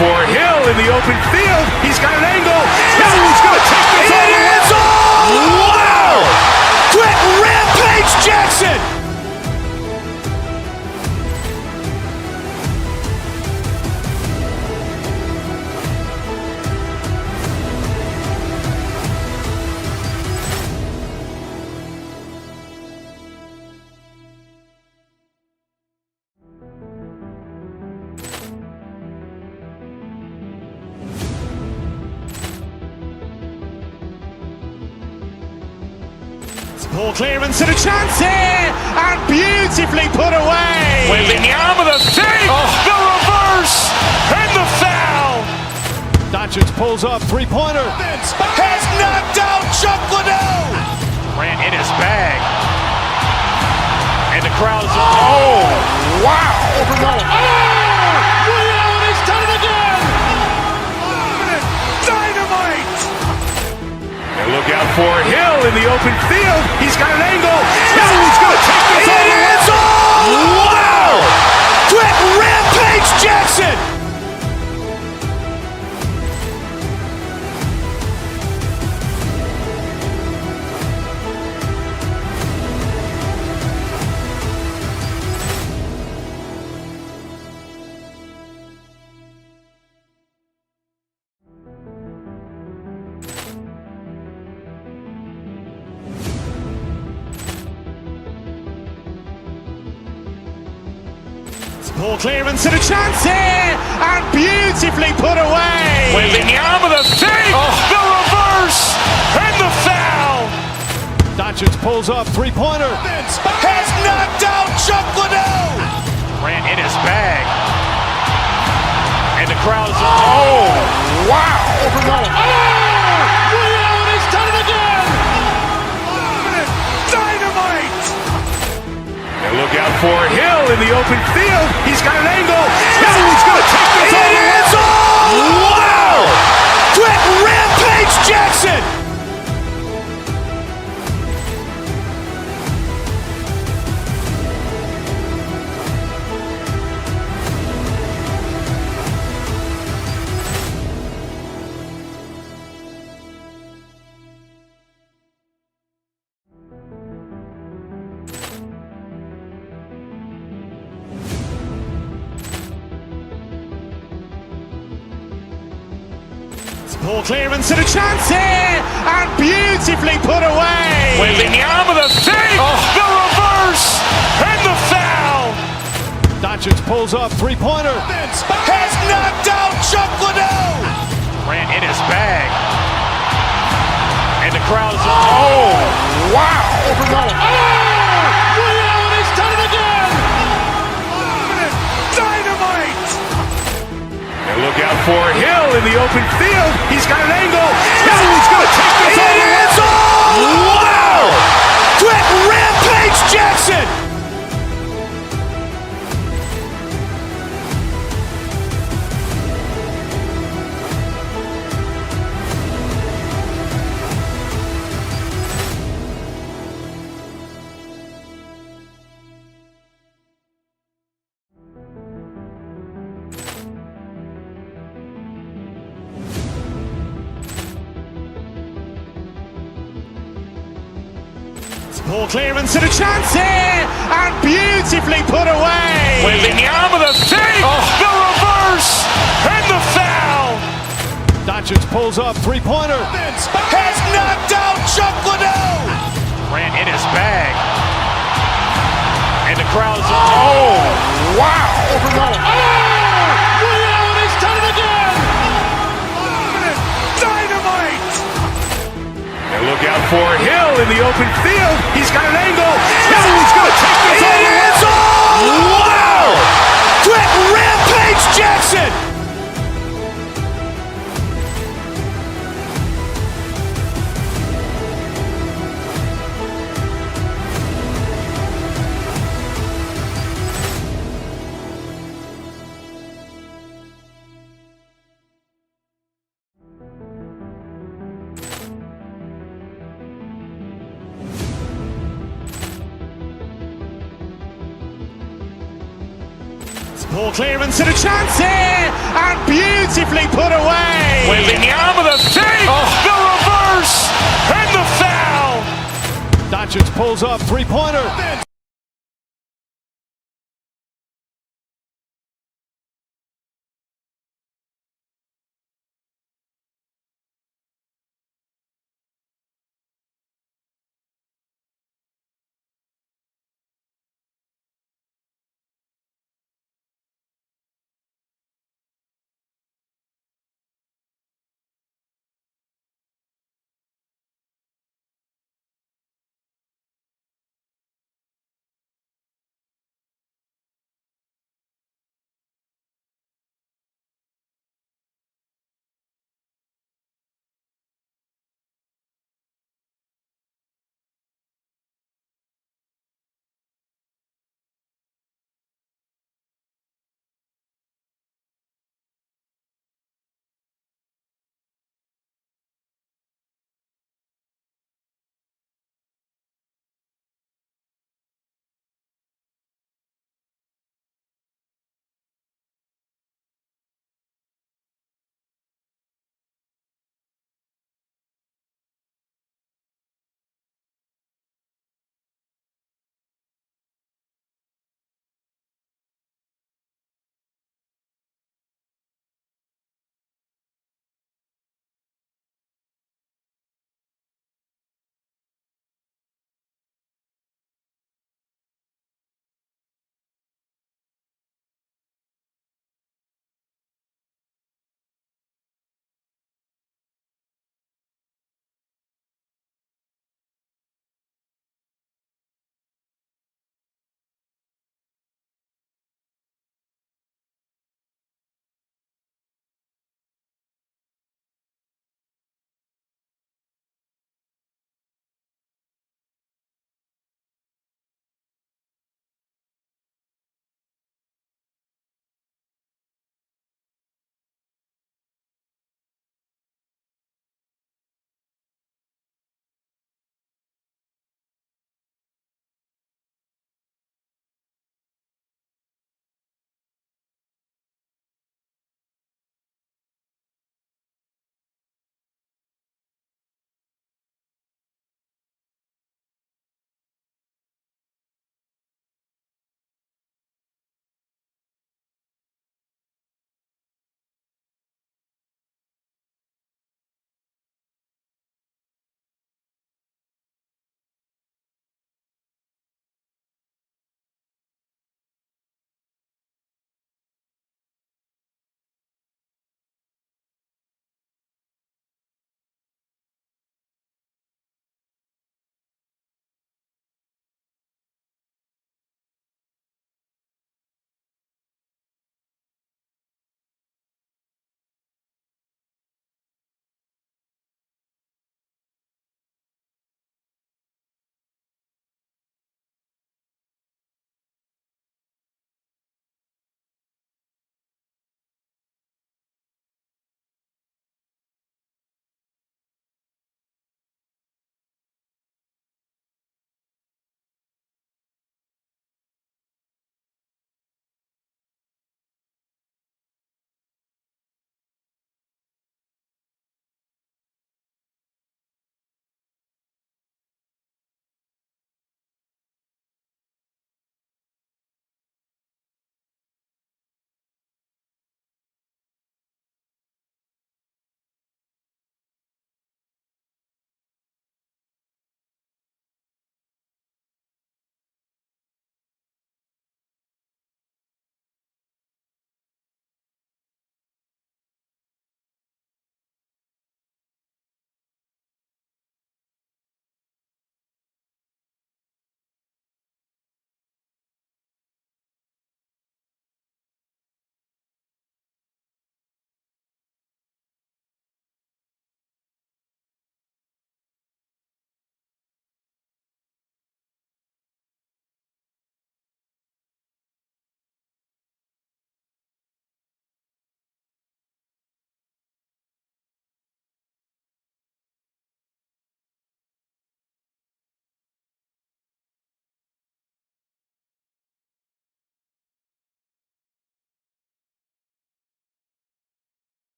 for Hill in the open field. He's got an angle. Hill's going to take this all the way. Wow! Quick Rampage Jackson! Ball clearance and a chance here, and beautifully put away. Waving the arm of the save, the reverse, and the foul. Doncic pulls up, three-pointer. Has knocked out Chuck Liddell. Ran in his bag. And the crowd's, oh, wow. Overrun. Liddell has done it again. Dynamite. And look out for Hill in the open field. He's got an angle. Hill's going to take this all the way. Wow! Quick Rampage Jackson! Ball clearance and a chance here, and beautifully put away. Waving the arm of the save, the reverse, and the foul. Doncic pulls up, three-pointer. Has knocked out Chuck Liddell. Ran in his bag. And the crowd's, oh, wow. Overrun. Liddell has done it again. Dynamite. And look out for Hill in the open field. He's got an angle. Hill's going to take this all the way. Wow! Quick Rampage Jackson! Ball clearance and a chance here, and beautifully put away. Waving the arm of the save, the reverse, and the foul. Doncic pulls up, three-pointer. Has knocked out Chuck Liddell. Ran in his bag. And the crowd's, oh, wow. Overrun. Liddell has done it again. Dynamite. And look out for Hill in the open field. He's got an angle. Hill's going to take this all the way. Wow! Quick Rampage Jackson! Ball clearance and a chance here, and beautifully put away. Waving the arm of the save, the reverse, and the foul. Doncic pulls up, three-pointer. Has knocked out Chuck Liddell. Ran in his bag. And the crowd's, oh, wow. Overrun. Liddell has done it again. Dynamite. And look out for Hill in the open field. He's got an angle. Hill's going to take this all the way. Wow! Quick Rampage Jackson! Ball clearance and a chance here, and beautifully put away. Waving the arm of the fake, the reverse, and the foul. Doncic pulls up, three-pointer.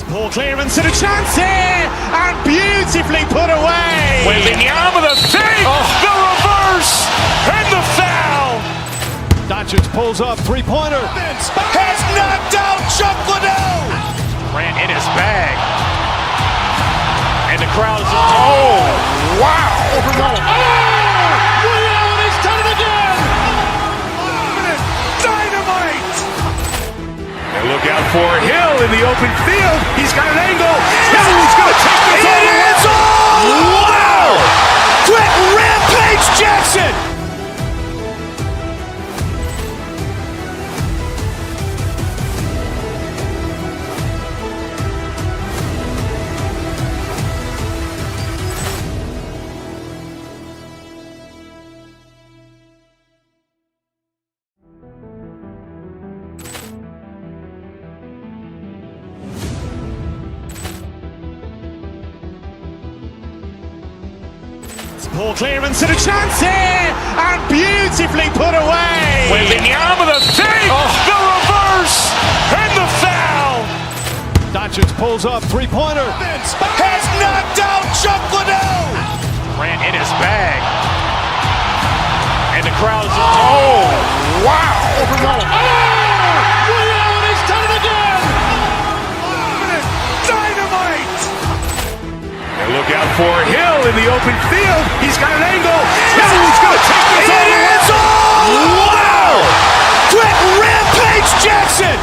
Ball clearance and a chance here, and beautifully put away. Waving the arm with a fake, the reverse, and the foul. Doncic pulls up, three-pointer. Has knocked out Chuck Liddell. Grant in his bag. And the crowd is, oh, wow. Ray Allen has done it again. Dynamite. And look out for Hill in the open field. He's got an angle. Hill's going to take this all the way. It's all. Wow. Quick Rampage Jackson. Ball clearance and a chance here, and beautifully put away. Waving the arm with a fake, the reverse, and the foul. Doncic pulls up, three-pointer. Has knocked out Chuck Liddell. Grant in his bag. And the crowd is, oh, wow. Ray Allen has done it again. Dynamite. And look out for Hill in the open field. He's got an angle. Hill's going to take this all the way. It's all. Wow. Quick Rampage Jackson.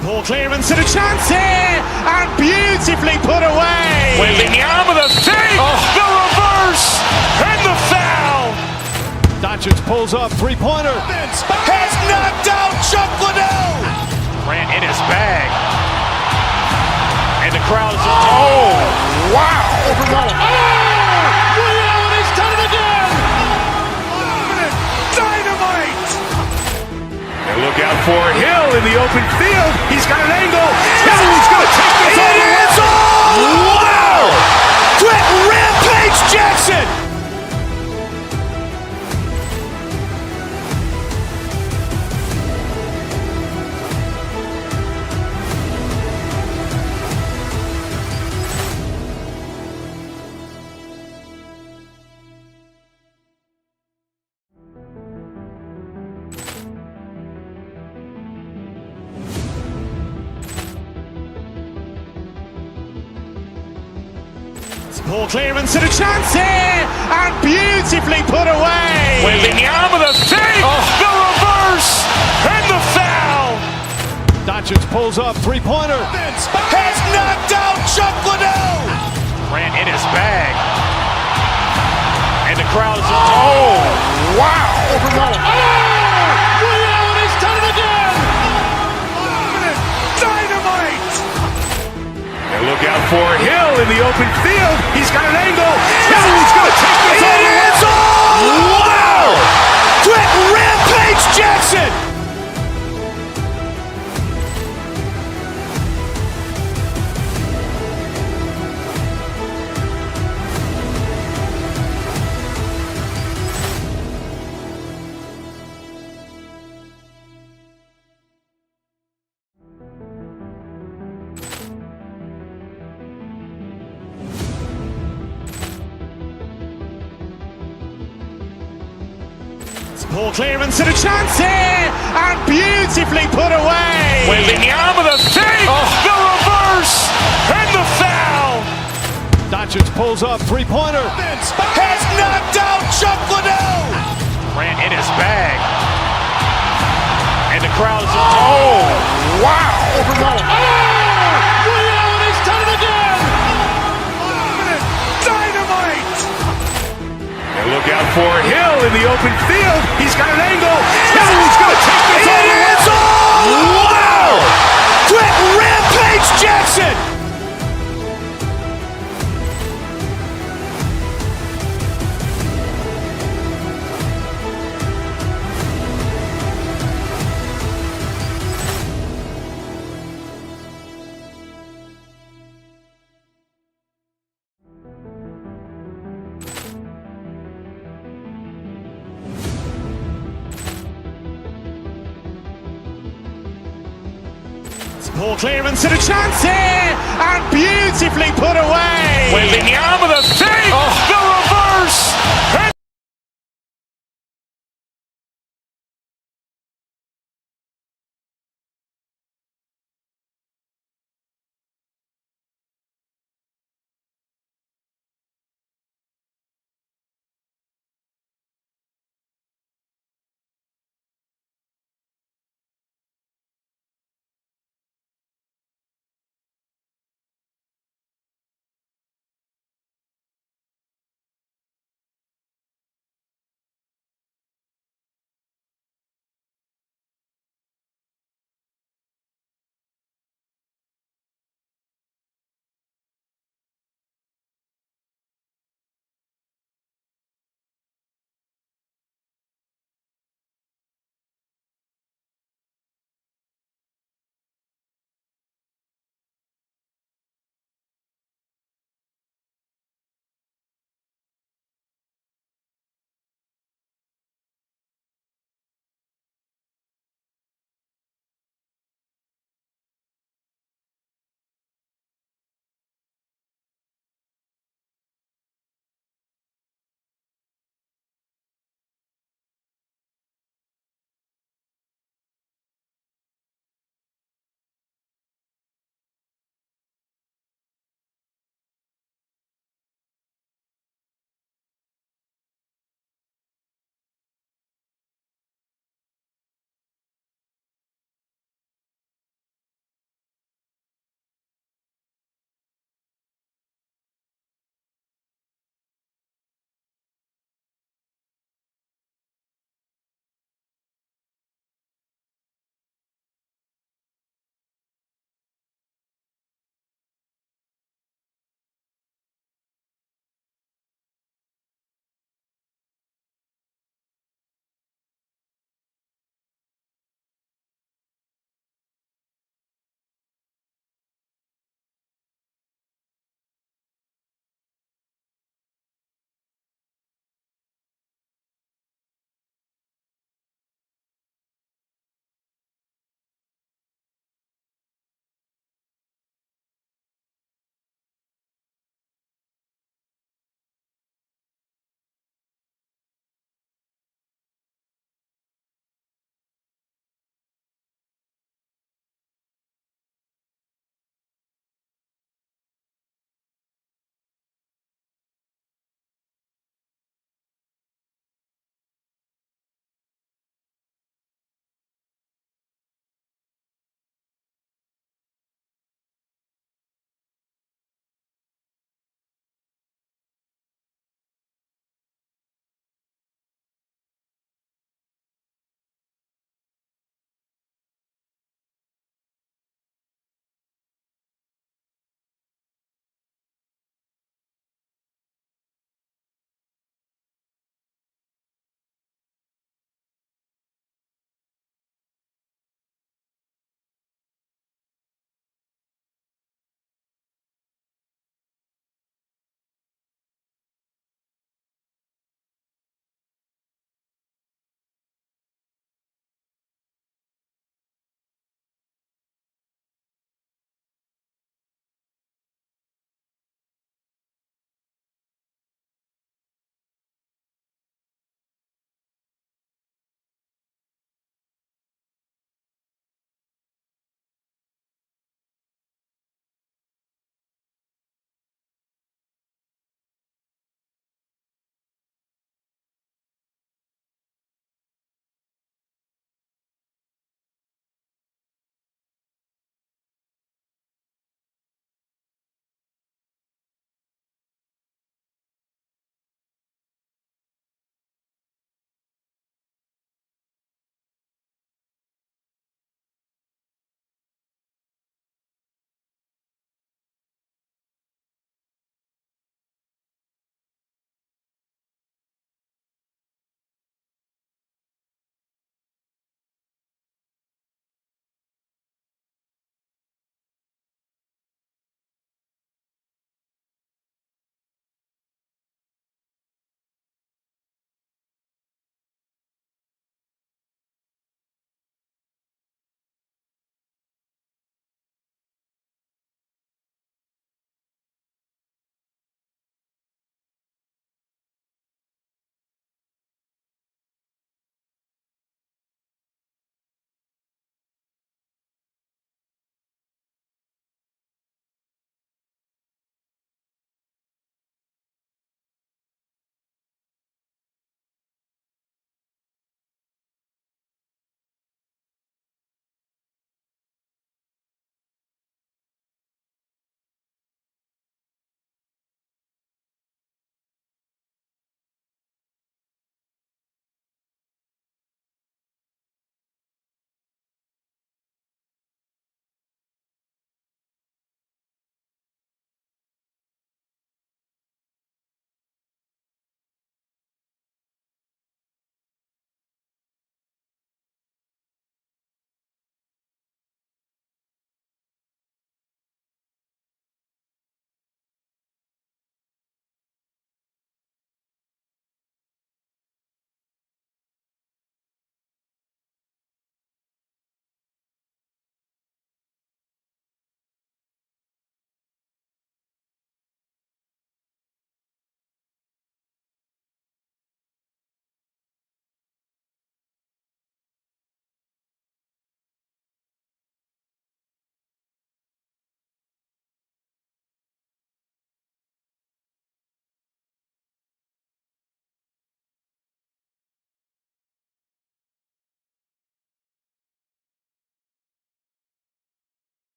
Ball clearance and a chance here, and beautifully put away. Waving the arm with a fake, the reverse, and the foul. Doncic pulls up, three-pointer. Has knocked out Chuck Liddell. Grant in his bag. And the crowd is, oh, wow. Ray Allen has done it again. Dynamite. And look out for Hill in the open field. He's got an angle. Hill's going to take this all the way. It's all. Wow. Quick Rampage Jackson. Ball clearance and a chance here, and beautifully put away. Waving the arm with a fake, the reverse, and the foul. Doncic pulls up, three-pointer. Has knocked out Chuck Liddell. Grant in his bag. And the crowd is, oh, wow. Ray Allen has done it again. Dynamite. And look out for Hill in the open field. He's got an angle. Hill's going to take this all the way. It's all. Wow. Quick Rampage Jackson. Ball clearance and a chance here, and beautifully put away. Waving the arm with a fake, the reverse, and the foul. Doncic pulls up, three-pointer. Has knocked out Chuck Liddell. Grant in his bag. And the crowd is, oh, wow. Ray Allen has done it again. Dynamite. And look out for Hill in the open field. He's got an angle. Hill's going to take this all the way. It's all. Wow. Quick Rampage Jackson. Poor clearance and a chance here, and beautifully put away. Wembanyama the save, the reverse.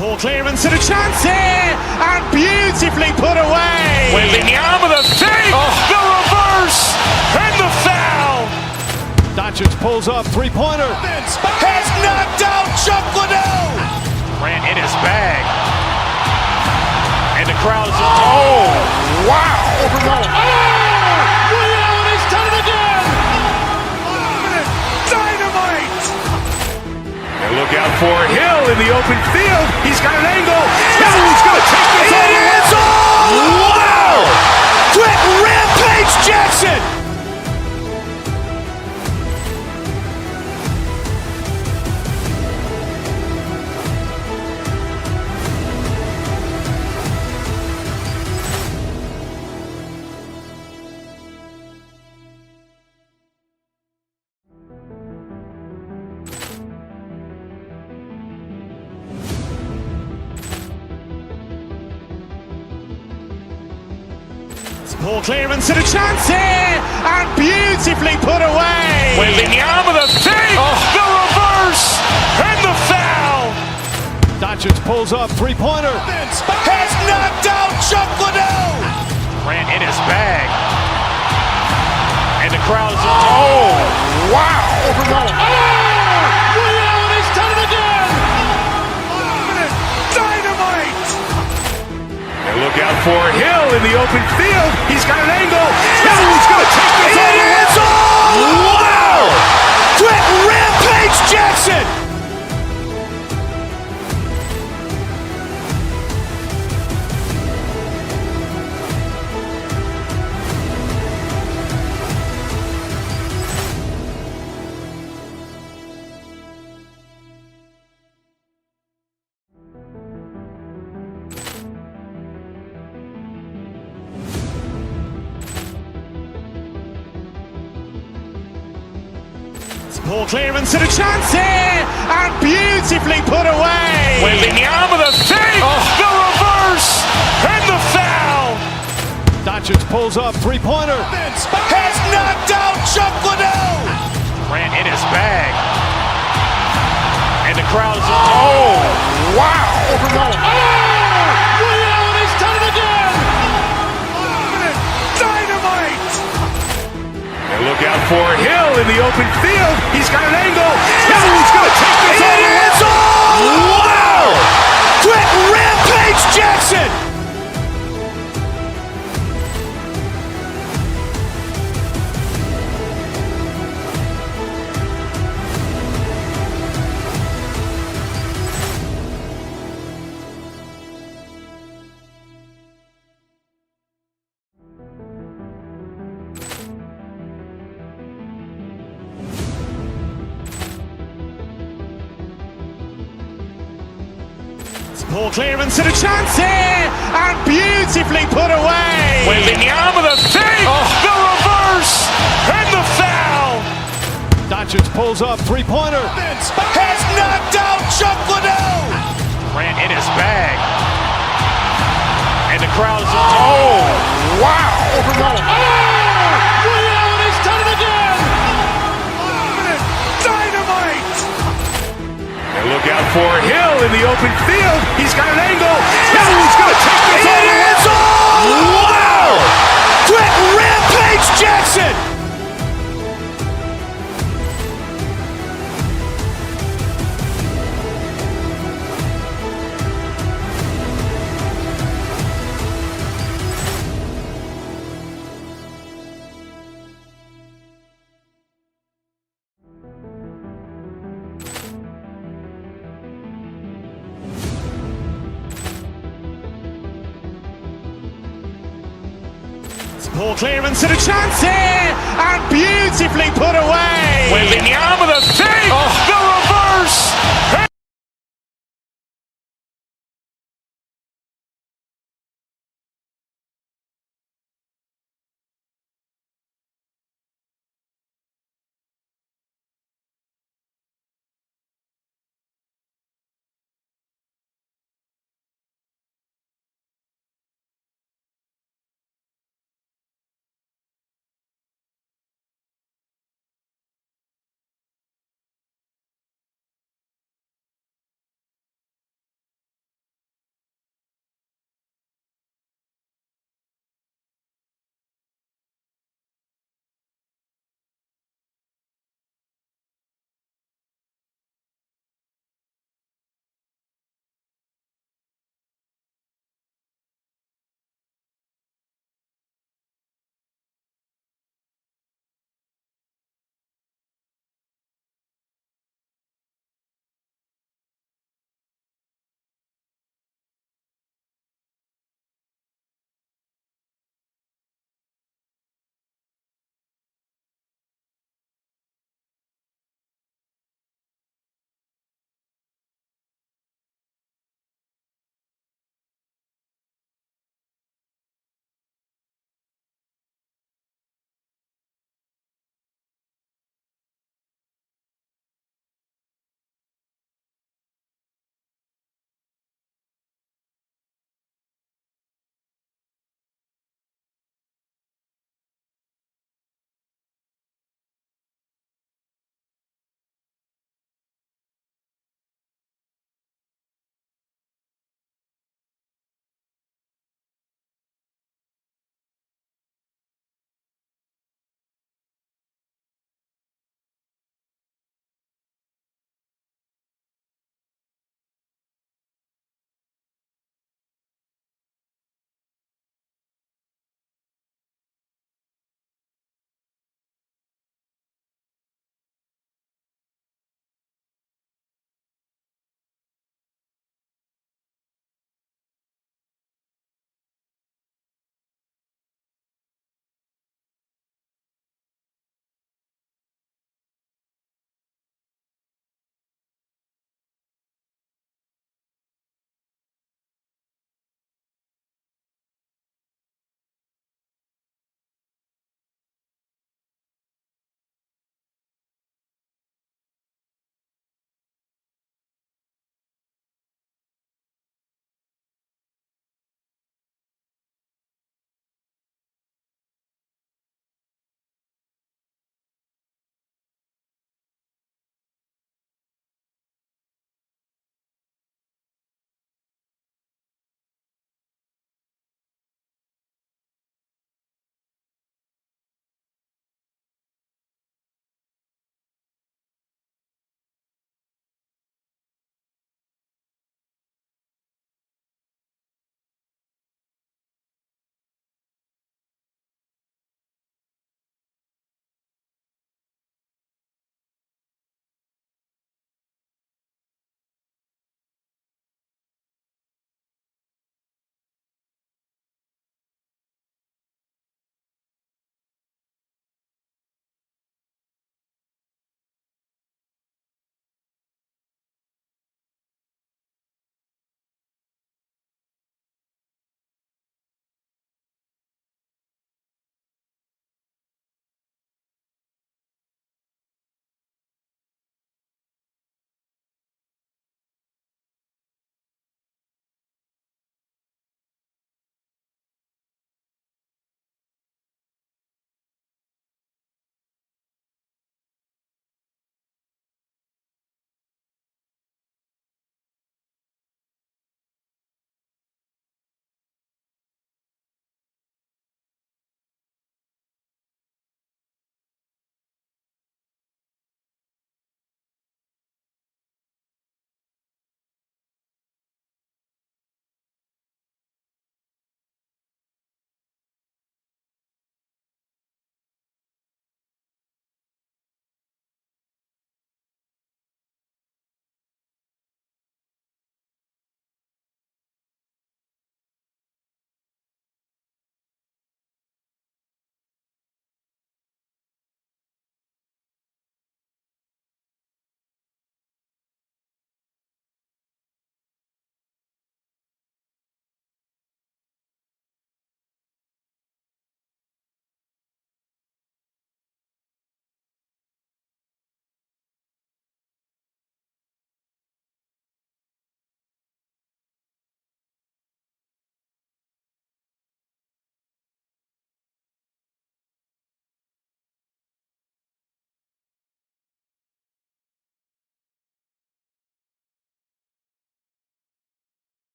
Ball clearance and a chance here, and beautifully put away. Waving the arm of the fake, the reverse, and the foul. Doncic pulls up, three-pointer. Has knocked out Chuck Liddell. Grant in his bag. And the crowd is, oh, wow. Liddell has done it again. Dynamite. And look out for Hill in the open field. He's got an angle. Hill's going to take this all the way. Wow! Quick Rampage Jackson. Ball clearance and a chance here, and beautifully put away. Waving the arm of the fake, the reverse, and the foul. Doncic pulls up, three-pointer. Has knocked out Chuck Liddell. Grant in his bag. And the crowd is, oh, wow. Liddell has done it again. Dynamite. And look out for Hill in the open field. He's got an angle. Hill's going to take this all the way. Wow! Quick Rampage Jackson. Ball clearance and a chance here, and beautifully put away. Waving the arm of the fake, the reverse, and the foul. Doncic pulls up, three-pointer. Has knocked out Chuck Liddell. Grant in his bag. And the crowd is, oh, wow. Liddell has done it again. Dynamite. And look out for Hill in the open field. He's got an angle. Hill's going to take this all the way. Wow! Quick Rampage Jackson. Ball clearance and a chance here, and beautifully put away. Waving the arm of the fake, the reverse, and the foul. Doncic pulls up, three-pointer. Has knocked out Chuck Liddell. Grant in his bag. And the crowd is, oh, wow. Liddell has done it again. Dynamite. And look out for Hill in the open field. He's got an angle. Hill's going to take this all the way. Wow! Quick Rampage Jackson. Ball clearance and a chance here, and beautifully put away. Waving the arm of the fake, the reverse,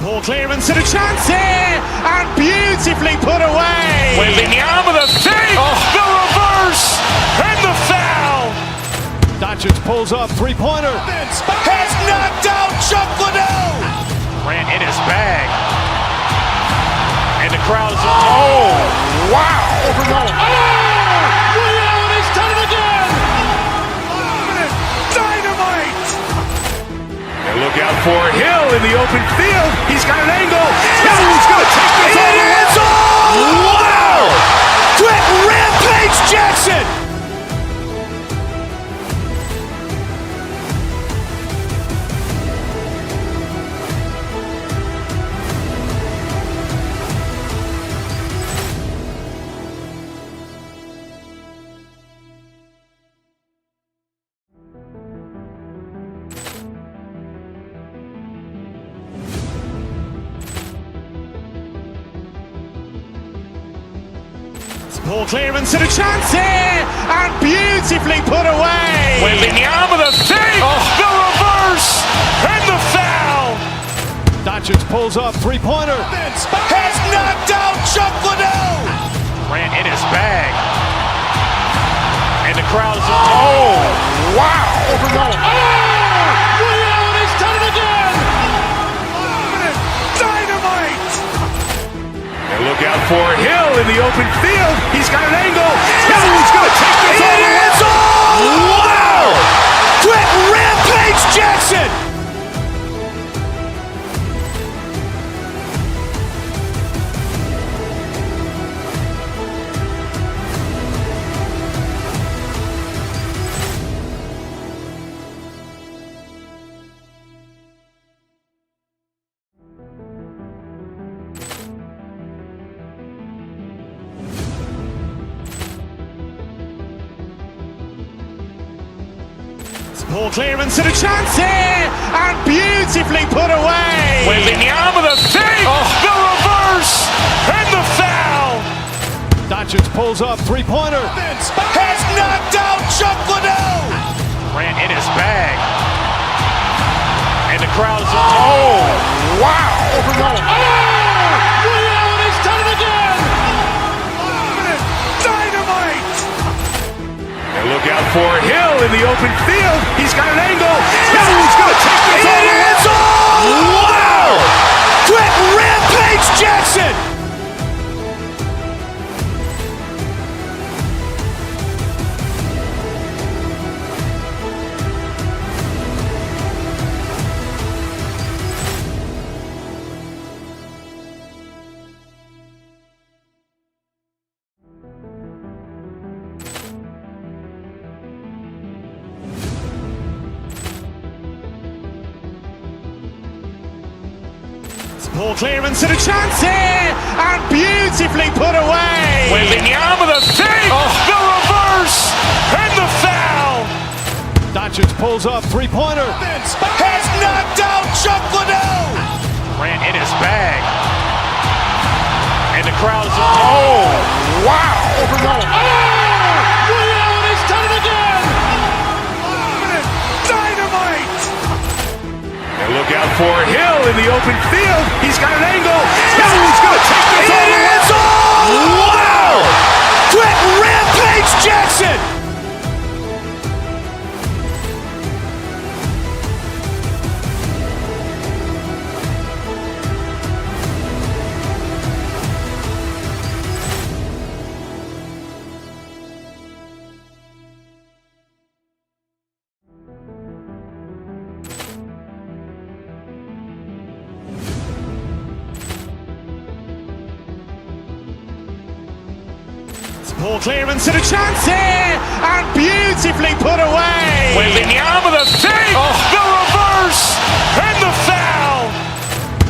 Ball clearance and a chance here, and beautifully put away. Wembanyama with a fake, the reverse, and the foul. Doncic pulls up, three-pointer. Has knocked out Chuck Liddell. Grant in his bag. And the crowd is, oh, wow. Ray Allen has done it again. Dynamite. And look out for Hill in the open field. He's got an angle. Hill's going to take this all the way. Wow. Quick Rampage Jackson. Ball clearance and a chance here, and beautifully put away. Wembanyama with a fake, the reverse, and the foul. Doncic pulls up, three-pointer. Has knocked out Chuck Liddell. Grant in his bag. And the crowd is, oh, wow. Ray Allen has done it again. Dynamite. And look out for Hill in the open field. He's got an angle. Hill's going to take this all the way. Wow. Quick Rampage Jackson. Ball clearance and a chance here, and beautifully put away. Wembanyama with a fake, the reverse, and the foul. Doncic pulls up, three-pointer. Has knocked out Chuck Liddell. Grant in his bag. And the crowd is, oh, wow. Ray Allen has done it again. Dynamite. And look out for Hill in the open field. He's got an angle. Hill's going to take this all the way. Wow. Quick Rampage Jackson. Ball clearance and a chance here, and beautifully put away. Wembanyama with a fake, the reverse, and the foul. Doncic pulls up, three-pointer. Has knocked out Chuck Liddell. Grant in his bag. And the crowd is, oh, wow. Ray Allen has done it again. Dynamite. And look out for Hill in the open field. He's got an angle. Hill's going to take this all the way. Wow. Quick Rampage Jackson. Ball clearance and a chance here, and beautifully put away. Wembanyama with a fake, the reverse, and the foul.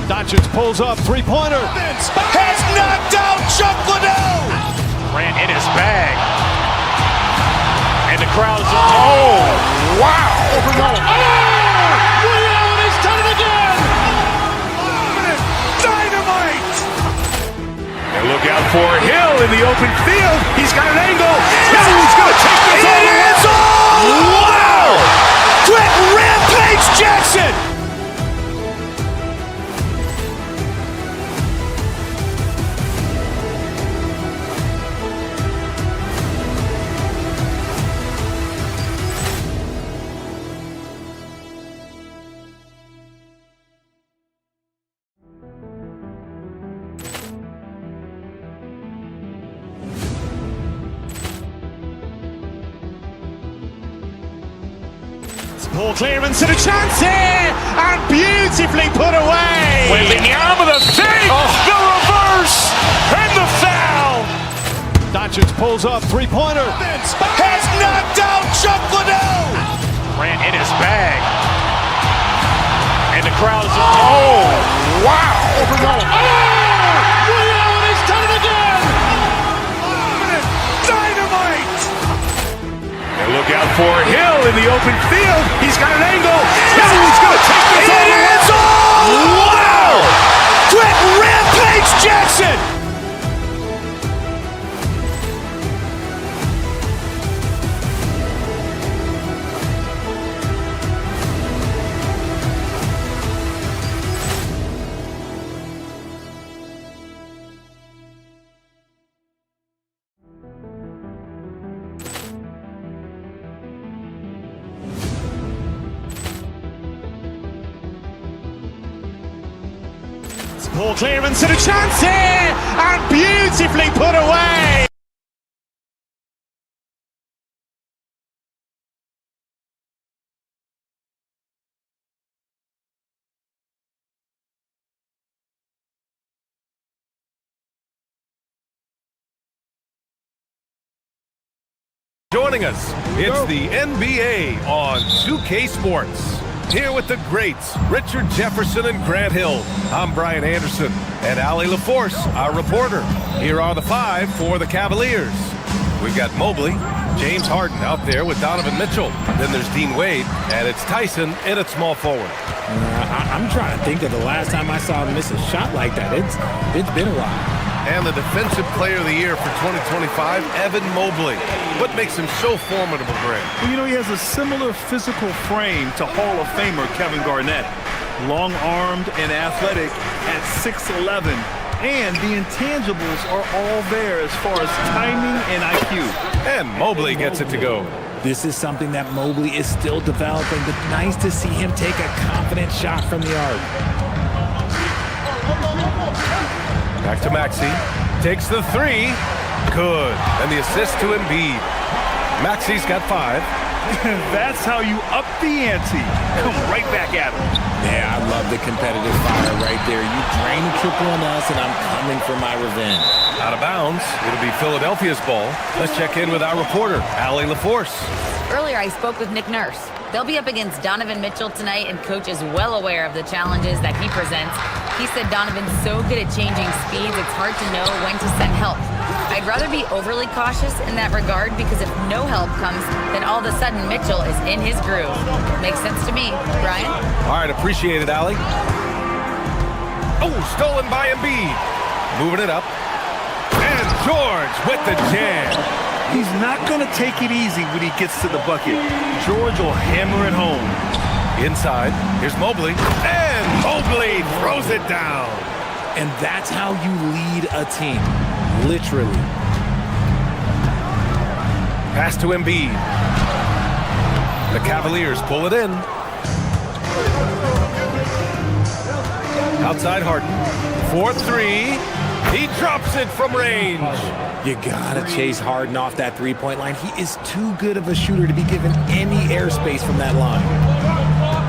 Doncic pulls up, three-pointer. Has knocked out Chuck Liddell. Grant in his bag. And the crowd is, oh, wow. Ray Allen has done it again. Dynamite. And look out for Hill in the open field. He's got an angle. Hill's going to take this all the way. Wow. Quick Rampage Jackson. Ball clearance and a chance here, and beautifully put away. With the arm of the fake, the reverse, and the foul. Doncic pulls up, three-pointer. Has knocked out Chuck Liddell. Ran in his bag. And the crowd is, oh, wow. Liddell has done it again. Dynamite. And look out for Hill in the open field. He's got an angle. He's going to take this all the way. It's all! Wow! Quick Rampage Jackson. Ball clearance and a chance here, and beautifully put away. Joining us, it's the NBA on 2K Sports. Here with the greats, Richard Jefferson and Grant Hill. I'm Brian Anderson, and Allie LaForce, our reporter. Here are the five for the Cavaliers. We've got Mobley, James Harden out there with Donovan Mitchell. Then there's Dean Wade, and it's Tyson in at small forward. I'm trying to think of the last time I saw him miss a shot like that. It's been a while. And the Defensive Player of the Year for 2025, Evan Mobley. What makes him so formidable, Grant? Well, you know, he has a similar physical frame to Hall of Famer Kevin Garnett. Long-armed and athletic at 6'11", and the intangibles are all there as far as timing and IQ. And Mobley gets it to go. This is something that Mobley is still developing, but nice to see him take a confident shot from the arc. Back to Maxey. Takes the three. Good. And the assist to Embiid. Maxey's got 5. That's how you up the ante. Come right back at him. Yeah, I love the competitive fire right there. You drain a triple on us, and I'm coming for my revenge. Out of bounds. It'll be Philadelphia's ball. Let's check in with our reporter, Allie LaForce. Earlier, I spoke with Nick Nurse. They'll be up against Donovan Mitchell tonight, and Coach is well aware of the challenges that he presents. He said Donovan's so good at changing speeds, it's hard to know when to send help. I'd rather be overly cautious in that regard, because if no help comes, then all of a sudden Mitchell is in his groove. Makes sense to me. Brian? All right, appreciate it, Allie. Oh, stolen by Embiid. Moving it up. And George with the jam. He's not going to take it easy when he gets to the bucket. George will hammer it home. Inside, here's Mobley. And Mobley throws it down. And that's how you lead a team. Literally. Pass to Embiid. The Cavaliers pull it in. Outside Harden. 4-3. He drops it from range. You gotta chase Harden off that three-point line. He is too good of a shooter to be given any airspace from that line.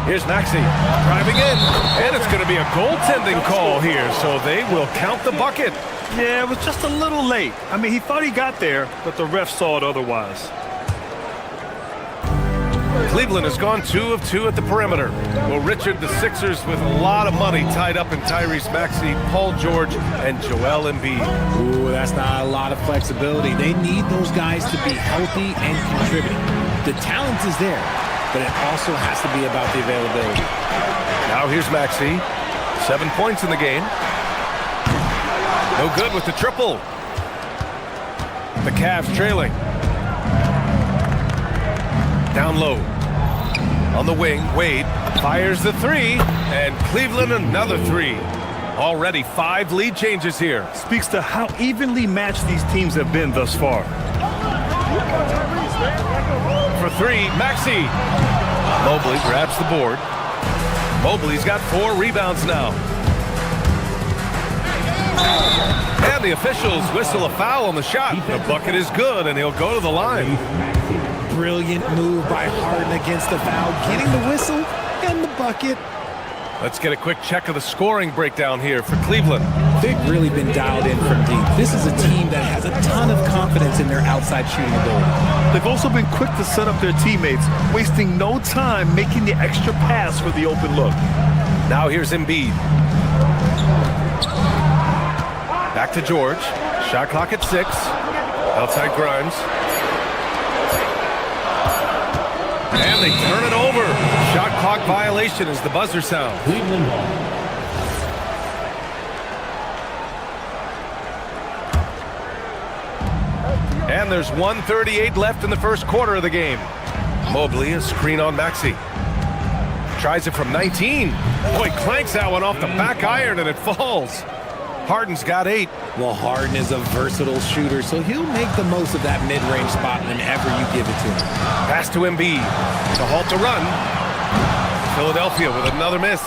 Here's Maxey driving in, and it's going to be a goaltending call here, so they will count the bucket. Yeah, it was just a little late. I mean, he thought he got there, but the ref saw it otherwise. Cleveland has gone 2 of 2 at the perimeter. Well, Richard, the Sixers with a lot of money tied up in Tyrese Maxey, Paul George, and Joel Embiid. Ooh, that's not a lot of flexibility. They need those guys to be healthy and contributing. The talent is there, but it also has to be about the availability. Now here's Maxey. 7 points in the game. No good with the triple. The Cavs trailing. Down low. On the wing, Wade fires the 3, and Cleveland another 3. Already 5 lead changes here. Speaks to how evenly matched these teams have been thus far. For 3, Maxey. Mobley grabs the board. Mobley's got 4 rebounds now. And the officials whistle a foul on the shot. The bucket is good, and he'll go to the line. Brilliant move by Harden against the foul, getting the whistle and the bucket. Let's get a quick check of the scoring breakdown here for Cleveland. They've really been dialed in from deep. This is a team that has a ton of confidence in their outside shooting ability. They've also been quick to set up their teammates, wasting no time making the extra pass for the open look. Now here's Embiid. Back to George. Shot clock at 6. Outside Grimes. And they turn it over. Shot clock violation as the buzzer sounds. Cleveland ball. And there's 1:38 left in the first quarter of the game. Mobley, a screen on Maxey. Tries it from 19. Boy, clanks that one off the back iron and it falls. Harden's got 8. Well, Harden is a versatile shooter, so he'll make the most of that mid-range spot whenever you give it to him. Pass to Embiid to halt the run. Philadelphia with another miss.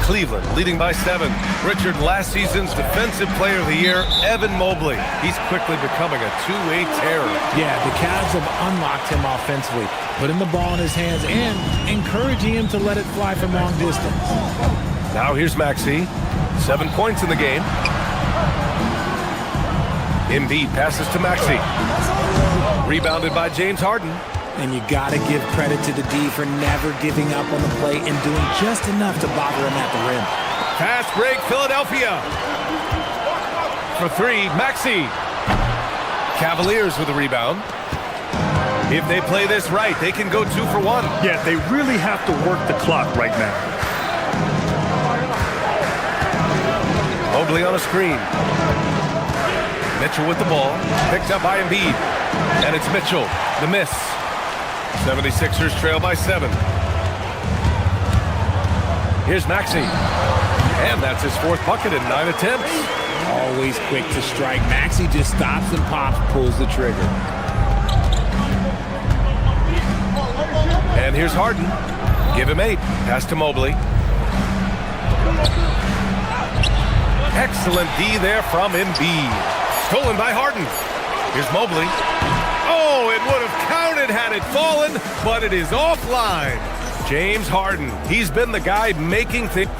Cleveland leading by 7. Richard, last season's Defensive Player of the Year, Evan Mobley. He's quickly becoming a two-way terror. Yeah, the Cavs have unlocked him offensively, putting the ball in his hands and encouraging him to let it fly from long distance. Now here's Maxey. 7 points in the game. Embiid passes to Maxey. Rebounded by James Harden. And you got to give credit to the D for never giving up on the play and doing just enough to bother him at the rim. Fast break, Philadelphia. For 3, Maxey. Cavaliers with a rebound. If they play this right, they can go 2 for 1. Yeah, they really have to work the clock right now. Mobley on a screen. Mitchell with the ball. Picked up by Embiid. And it's Mitchell. The miss. 76ers trail by 7. Here's Maxey. And that's his 4th bucket in 9 attempts. Always quick to strike. Maxey just stops and pops, pulls the trigger. And here's Harden. Give him 8. Pass to Mobley. Excellent D there from Embiid. Stolen by Harden. Here's Mobley. Oh, it would have counted had it fallen, but it is offline. James Harden. He's been the guy making things.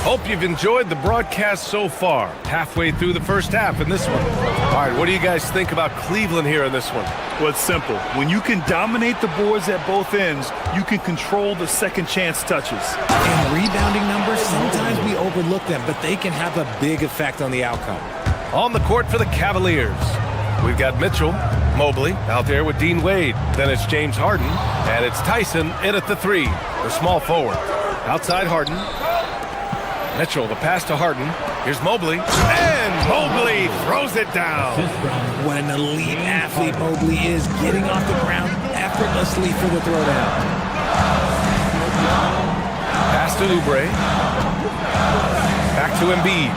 Hope you've enjoyed the broadcast so far. Halfway through the first half in this one. All right, what do you guys think about Cleveland here in this one? Well, it's simple. When you can dominate the boards at both ends, you can control the second chance touches. And rebounding numbers, sometimes we overlook them, but they can have a big effect on the outcome. On the court for the Cavaliers, we've got Mitchell, Mobley out there with Dean Wade. Then it's James Harden, and it's Tyson in at the 3, the small forward. Outside Harden. Mitchell, the pass to Harden. Here's Mobley. And Mobley throws it down. What an elite athlete Mobley is, getting off the ground effortlessly for the throwdown. Pass to Oubre. Back to Embiid.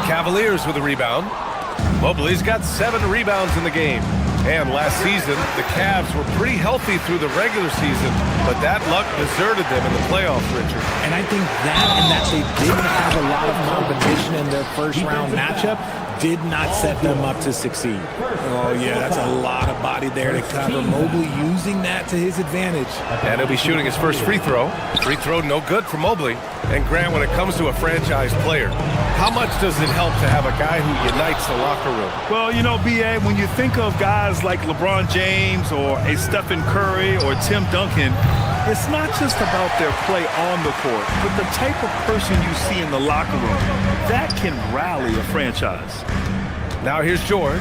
Cavaliers with a rebound. Mobley's got 7 rebounds in the game. And last season, the Cavs were pretty healthy through the regular season, but that luck deserted them in the playoffs, Richard. And I think that and that they didn't have a lot of competition in their first-round matchup did not set them up to succeed. Oh, yeah, that's a lot of body there to cover. Mobley using that to his advantage. And he'll be shooting his first free throw. Free throw no good for Mobley. And Grant, when it comes to a franchise player, how much does it help to have a guy who unites the locker room? Well, you know, B.A., when you think of guys like LeBron James or a Stephen Curry or Tim Duncan, it's not just about their play on the court, but the type of person you see in the locker room. That can rally a franchise. Now here's George.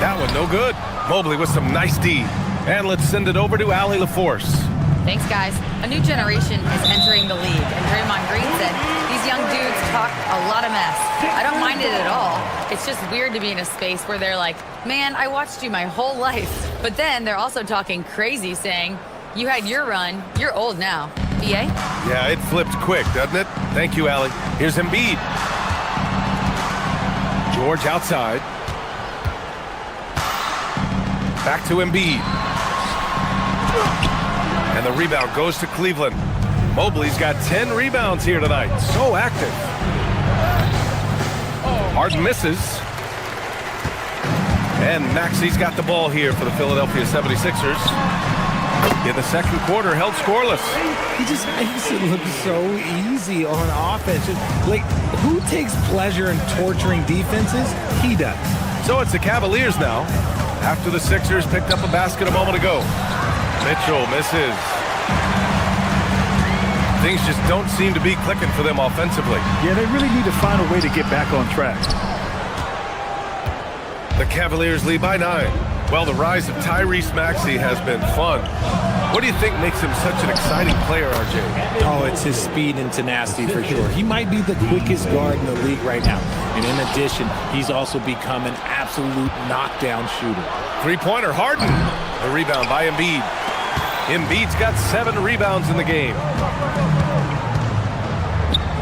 That one no good. Mobley with some nice D. And let's send it over to Allie LaForce. Thanks, guys. A new generation is entering the league, and Draymond Green said these young dudes talk a lot of mess. I don't mind it at all. It's just weird to be in a space where they're like, man, I watched you my whole life. But then they're also talking crazy, saying, you had your run, you're old now. BA? Yeah, it flipped quick, doesn't it? Thank you, Allie. Here's Embiid. George outside. Back to Embiid. And the rebound goes to Cleveland. Mobley's got 10 rebounds here tonight. So active. Harden misses. And Maxey's got the ball here for the Philadelphia 76ers. In the second quarter, held scoreless. He just makes it look so easy on offense. Like, who takes pleasure in torturing defenses? He does. So it's the Cavaliers now, after the Sixers picked up a basket a moment ago. Mitchell misses. Things just don't seem to be clicking for them offensively. Yeah, they really need to find a way to get back on track. The Cavaliers lead by 9. Well, the rise of Tyrese Maxey has been fun. What do you think makes him such an exciting player, RJ? Oh, it's his speed and tenacity for sure. He might be the quickest guard in the league right now. And in addition, he's also become an absolute knockdown shooter. Three-pointer, Harden. The rebound by Embiid. Embiid's got 7 rebounds in the game.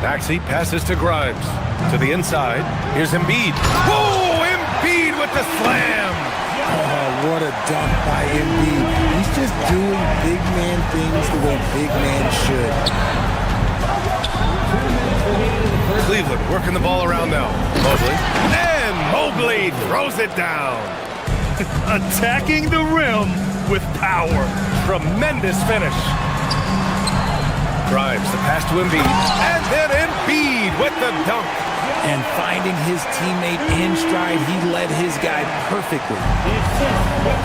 Maxey passes to Grimes. To the inside. Here's Embiid. Whoa! Embiid with the slam! Oh, what a dunk by Embiid. He's just doing big man things the way big man should. Cleveland working the ball around now. Mobley. And Mobley throws it down. Attacking the rim with power. Tremendous finish. Grimes, the pass to Embiid. And then Embiid with the dunk. And finding his teammate in stride, he led his guy perfectly.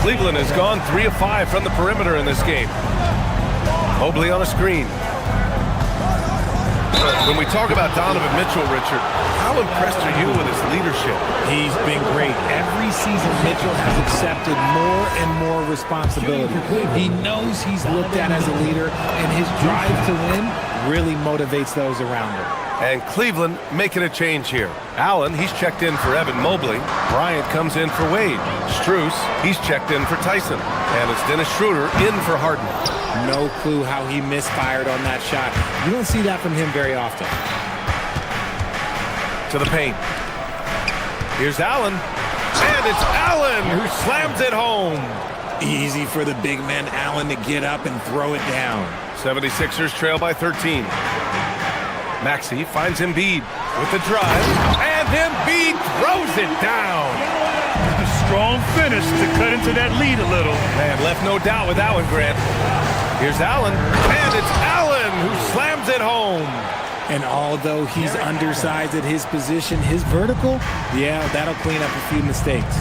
Cleveland has gone 3 of 5 from the perimeter in this game. Mobley on a screen. When we talk about Donovan Mitchell, Richard, how impressed are you with his leadership? He's been great. Every season, Mitchell has accepted more and more responsibility. He knows he's looked at as a leader, and his drive to win really motivates those around him. And Cleveland making a change here. Allen, he's checked in for Evan Mobley. Bryant comes in for Wade. Strus, he's checked in for Tyson. And it's Dennis Schroeder in for Harden. No clue how he misfired on that shot. You don't see that from him very often. To the paint. Here's Allen. And it's Allen who slams it home. Easy for the big man Allen to get up and throw it down. 76ers trail by 13. Maxey finds Embiid with the drive, and Embiid throws it down. A strong finish to cut into that lead a little. Man, left no doubt with that one, Grant. Here's Allen, and it's Allen who slams it home. And although he's undersized at his position, his vertical, yeah, that'll clean up a few mistakes.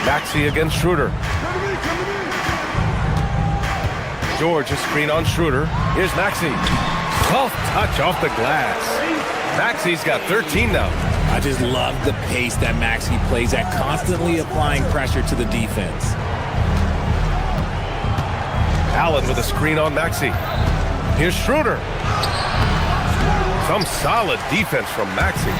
Maxey against Schroeder. George, a screen on Schroeder. Here's Maxey. Soft touch off the glass. Maxey's got 13 now. I just love the pace that Maxey plays at, constantly applying pressure to the defense. Allen with a screen on Maxey. Here's Schroeder. Some solid defense from Maxey.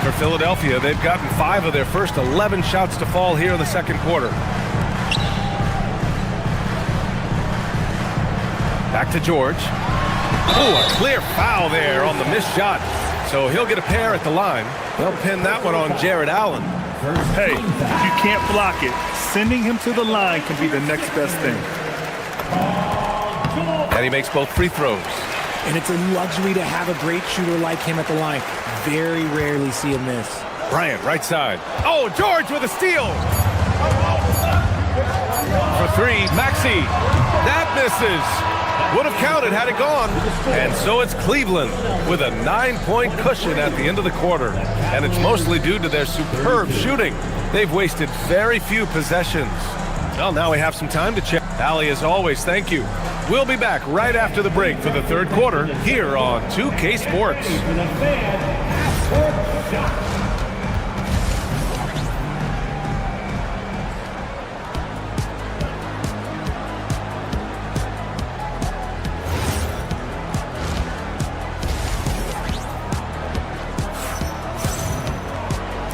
For Philadelphia, they've gotten 5 of their first 11 shots to fall here in the second quarter. Back to George. Oh, a clear foul there on the missed shot. So he'll get a pair at the line. They'll pin that one on Jared Allen. Hey, if you can't block it, sending him to the line can be the next best thing. And he makes both free throws. And it's a luxury to have a great shooter like him at the line. Very rarely see him miss. Bryant, right side. Oh, George with a steal. For 3, Maxey. That misses. Would have counted had it gone. And so it's Cleveland with a 9-point cushion at the end of the quarter. And it's mostly due to their superb shooting. They've wasted very few possessions. Well, now we have some time to check. Allie, as always, thank you. We'll be back right after the break for the third quarter here on 2K Sports.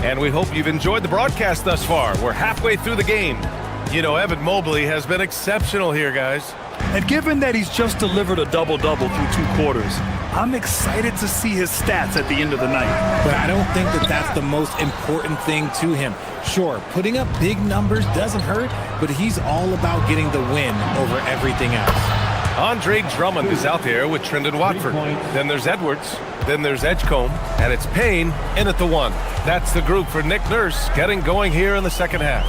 And we hope you've enjoyed the broadcast thus far. We're halfway through the game. You know, Evan Mobley has been exceptional here, guys. And given that he's just delivered a double-double through 2 quarters, I'm excited to see his stats at the end of the night. But I don't think that that's the most important thing to him. Sure, putting up big numbers doesn't hurt, but he's all about getting the win over everything else. Andre Drummond is out there with Trendon Watford. Then there's Edwards. Then there's Edgecombe. And it's Payne in at the 1. That's the group for Nick Nurse getting going here in the second half.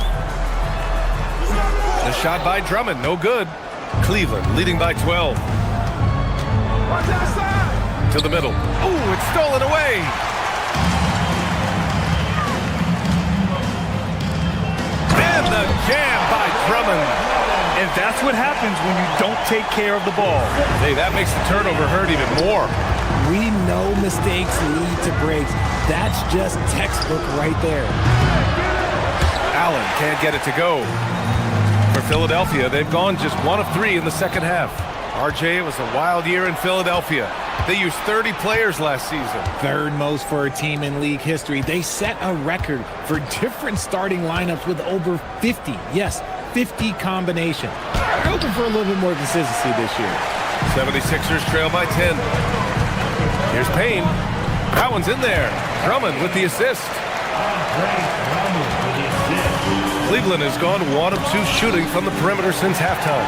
The shot by Drummond, no good. Cleveland leading by 12. To the middle. Ooh, it's stolen away. And the jam by Drummond. And that's what happens when you don't take care of the ball. Hey, that makes the turnover hurt even more. We know mistakes lead to breaks. That's just textbook right there. Allen can't get it to go. For Philadelphia, they've gone just 1 of 3 in the second half. RJ, it was a wild year in Philadelphia. They used 30 players last season. Third most for a team in league history. They set a record for different starting lineups with over 50. Yes, 50 combinations. They're hoping for a little bit more consistency this year. 76ers trail by 10. Here's Payne. That one's in there. Drummond with the assist. Cleveland has gone 1 of 2 shooting from the perimeter since halftime.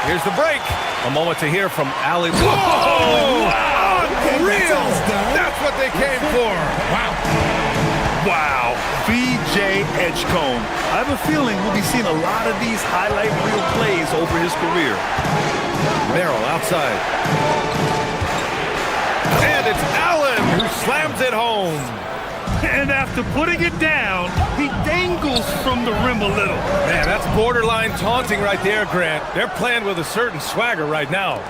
Here's the break. A moment to hear from Ali. Whoa! Unreal! That's what they came for. Wow, B.J. Edgecombe. I have a feeling we'll be seeing a lot of these highlight reel plays over his career. Merrill outside. And it's Allen who slams it home. And after putting it down, he dangles from the rim a little. Man, that's borderline taunting right there, Grant. They're playing with a certain swagger right now.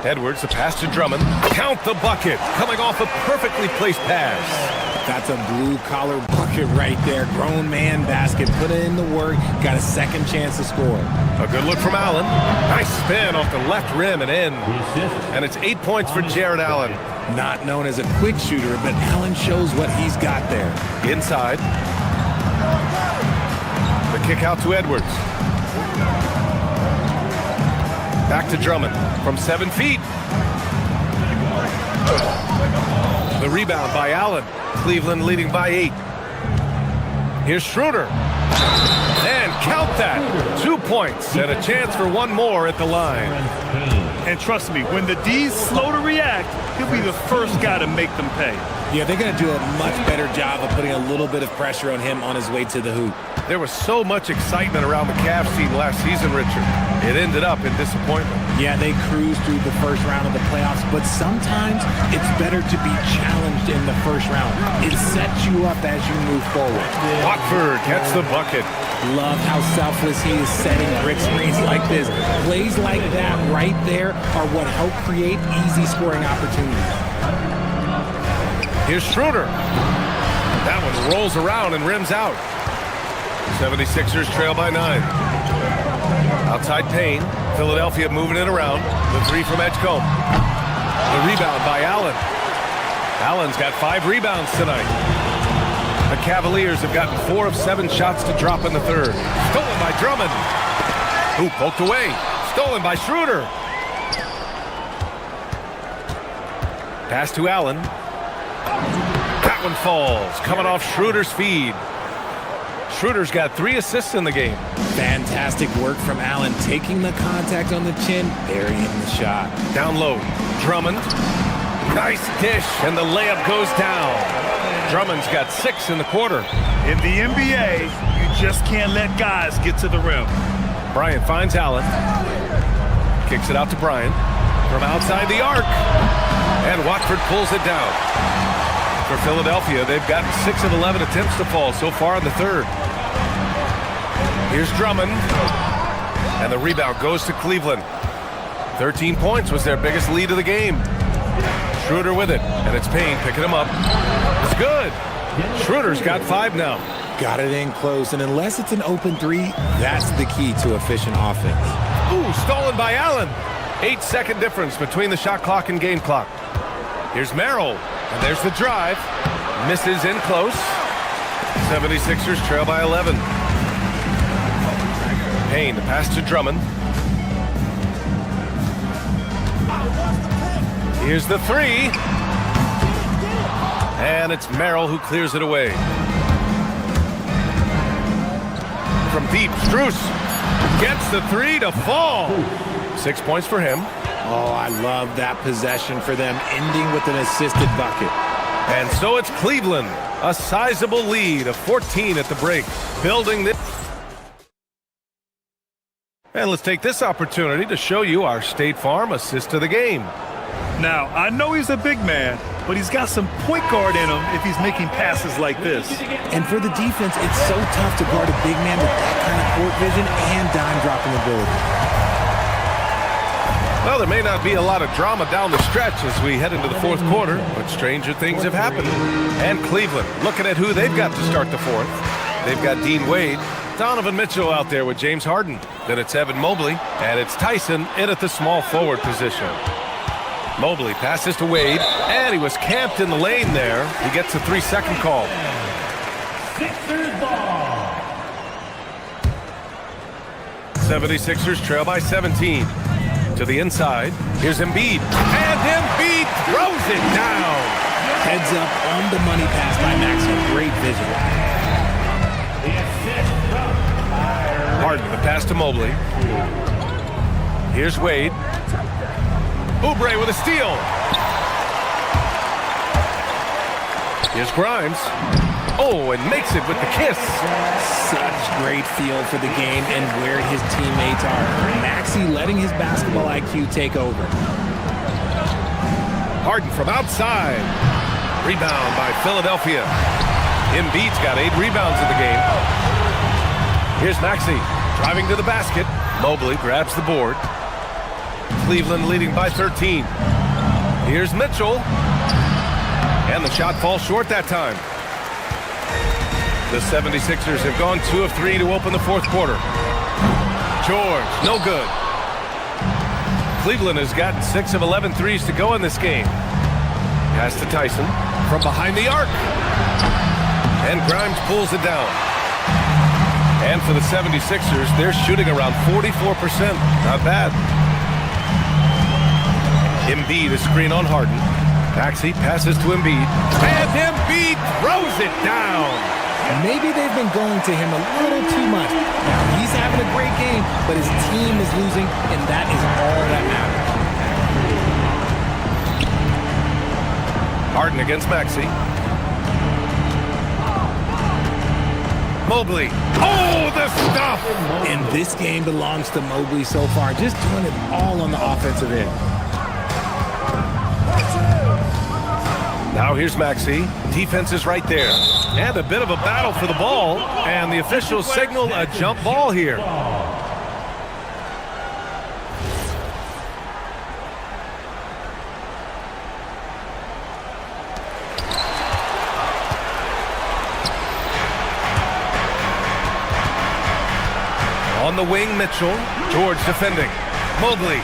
Edwards, the pass to Drummond. Count the bucket. Coming off a perfectly placed pass. That's a blue-collar bucket right there. Grown man basket. Put in the work. Got a second chance to score. A good look from Allen. Nice spin off the left rim and in. And it's 8 points for Jared Allen. Not known as a quick shooter, but Allen shows what he's got there. Inside. The kick out to Edwards. Back to Drummond from 7 feet. The rebound by Allen. Cleveland leading by 8. Here's Schroeder. And count that. 2 points and a chance for 1 more at the line. And trust me, when the D's slow to react, he'll be the first guy to make them pay. Yeah, they're going to do a much better job of putting a little bit of pressure on him on his way to the hoop. There was so much excitement around the Cavs team last season, Richard. It ended up in disappointment. Yeah, they cruised through the first round of the playoffs, but sometimes it's better to be challenged in the first round. It sets you up as you move forward. Watford gets the bucket. Love how selfless he is setting brick screens like this. Plays like that right there are what help create easy scoring opportunities. Here's Schroeder. That one rolls around and rims out. 76ers trail by 9. Outside Payne. Philadelphia moving it around. The 3 from Edgecombe. The rebound by Allen. Allen's got 5 rebounds tonight. The Cavaliers have gotten 4 of 7 shots to drop in the third. Stolen by Drummond. Ooh, poked away. Stolen by Schroeder. Pass to Allen. That one falls. Coming off Schroeder's feed. Schroeder's got 3 assists in the game. Fantastic work from Allen, taking the contact on the chin, burying the shot. Down low, Drummond. Nice dish, and the layup goes down. Drummond's got 6 in the quarter. In the NBA, you just can't let guys get to the rim. Bryant finds Allen. Kicks it out to Bryant. From outside the arc. And Watford pulls it down. For Philadelphia, they've gotten 6 of 11 attempts to fall so far in the third. Here's Drummond. And the rebound goes to Cleveland. 13 points was their biggest lead of the game. Schroeder with it, and it's Payne picking him up. It's good. Schroeder's got 5 now. Got it in close, and unless it's an open 3, that's the key to efficient offense. Ooh, stolen by Allen. 8-second difference between the shot clock and game clock. Here's Merrill, and there's the drive. Misses in close. 76ers trail by 11. Payne to pass to Drummond. Here's the three. And it's Merrill who clears it away. From deep, Strus gets the three to fall. 6 points for him. Oh, I love that possession for them, ending with an assisted bucket. And so it's Cleveland, a sizable lead of 14 at the break, building this. And let's take this opportunity to show you our State Farm assist to the game. Now, I know he's a big man, but he's got some point guard in him if he's making passes like this. And for the defense, it's so tough to guard a big man with that kind of court vision and dime dropping ability. Well, there may not be a lot of drama down the stretch as we head into the fourth quarter, but stranger things have happened. And Cleveland, looking at who they've got to start the fourth. They've got Dean Wade, Donovan Mitchell out there with James Harden. Then it's Evan Mobley, and it's Tyson in at the small forward position. Mobley passes to Wade, and he was camped in the lane there. He gets a 3-second call. Sixers ball. 76ers trail by 17. To the inside, here's Embiid. And Embiid throws it down. Heads up on the money pass by Maxey. Great vision. Harden, the pass to Mobley. Here's Wade. Oubre with a steal. Here's Grimes. Oh, and makes it with the kiss. Such great feel for the game and where his teammates are. Maxey letting his basketball IQ take over. Harden from outside. Rebound by Philadelphia. Embiid's got 8 rebounds in the game. Here's Maxey driving to the basket. Mobley grabs the board. Cleveland leading by 13. Here's Mitchell. And the shot falls short that time. The 76ers have gone 2 of 3 to open the fourth quarter. George, no good. Cleveland has gotten 6 of 11 threes to go in this game. Pass to Tyson from behind the arc. And Grimes pulls it down. And for the 76ers, they're shooting around 44%. Not bad. Embiid, a screen on Harden. Maxey passes to Embiid. And Embiid throws it down. Maybe they've been going to him a little too much. Now, he's having a great game, but his team is losing, and that is all that matters. Harden against Maxey. Mobley. Oh, the stuff! And this game belongs to Mobley so far, just doing it all on the offensive end. Now here's Maxey. Defense is right there. And a bit of a battle for the ball. And the officials signal a jump ball here. On the wing, Mitchell. George defending. Mobley.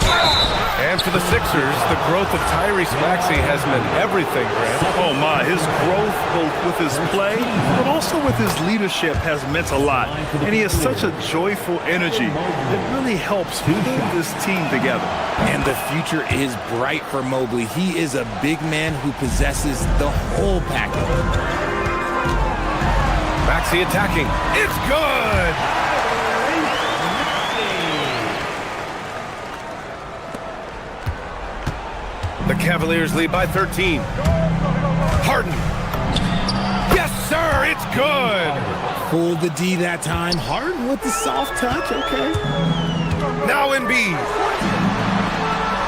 And for the Sixers, the growth of Tyrese Maxey has meant everything, Grant. Oh my, his growth both with his play, but also with his leadership has meant a lot. And he has such a joyful energy that really helps pull this team together. And the future is bright for Mobley. He is a big man who possesses the whole package. Maxey attacking. It's good! The Cavaliers lead by 13. Harden. Yes, sir, it's good. Fooled the D that time. Harden with the soft touch, okay. Now Embiid.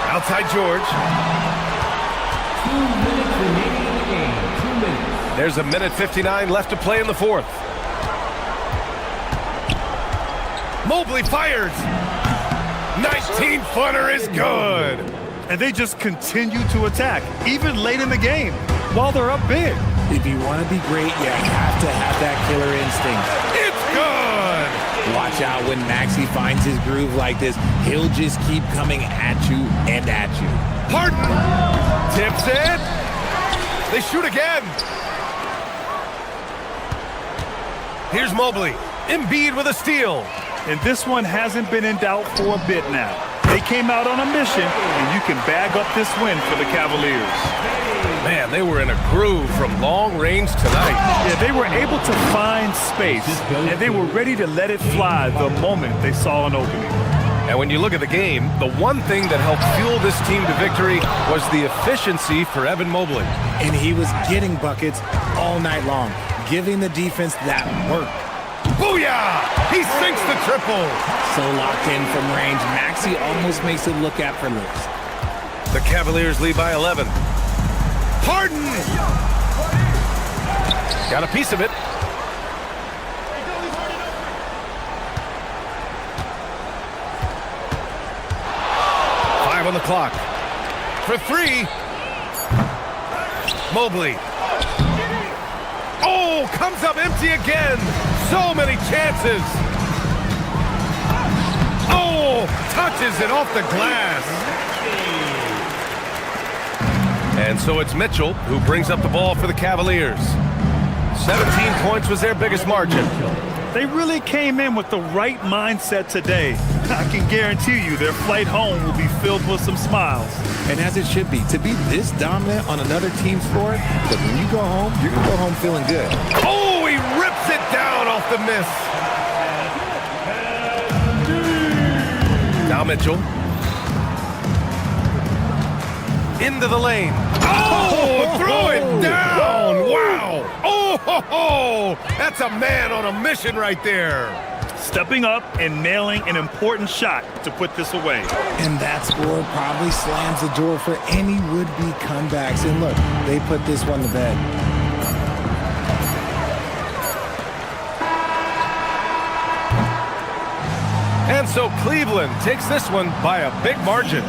Outside George. 2 minutes remaining in the game. 2 minutes. There's a minute 59 left to play in the fourth. Mobley fires. 19-footer is good. And they just continue to attack, even late in the game, while they're up big. If you want to be great, you have to have that killer instinct. It's good! Watch out when Maxey finds his groove like this. He'll just keep coming at you and at you. Harden tips it. They shoot again. Here's Mobley. Embiid with a steal. And this one hasn't been in doubt for a bit now. They came out on a mission, and you can bag up this win for the Cavaliers. Man, they were in a groove from long range tonight. Yeah, they were able to find space, and they were ready to let it fly the moment they saw an opening. And when you look at the game, the one thing that helped fuel this team to victory was the efficiency for Evan Mobley. And he was getting buckets all night long, giving the defense that work. Booyah! He sinks the triple. So locked in from range, Maxey almost makes it look effortless. The Cavaliers lead by 11. Harden! Got a piece of it. On the clock for three. Mobley. Oh, comes up empty again. So many chances. Oh, touches it off the glass. And so it's Mitchell who brings up the ball for the Cavaliers. 17 points was their biggest margin. They really came in with the right mindset today. I can guarantee you their flight home will be filled with some smiles. And as it should be, to be this dominant on another team's floor, but when you go home, you're going to go home feeling good. Oh, he rips it down off the miss. Now Mitchell. Into the lane. Oh, throw it down. Wow. Oh, that's a man on a mission right there. Stepping up and nailing an important shot to put this away. And that score probably slams the door for any would-be comebacks. And look, they put this one to bed. And so Cleveland takes this one by a big margin.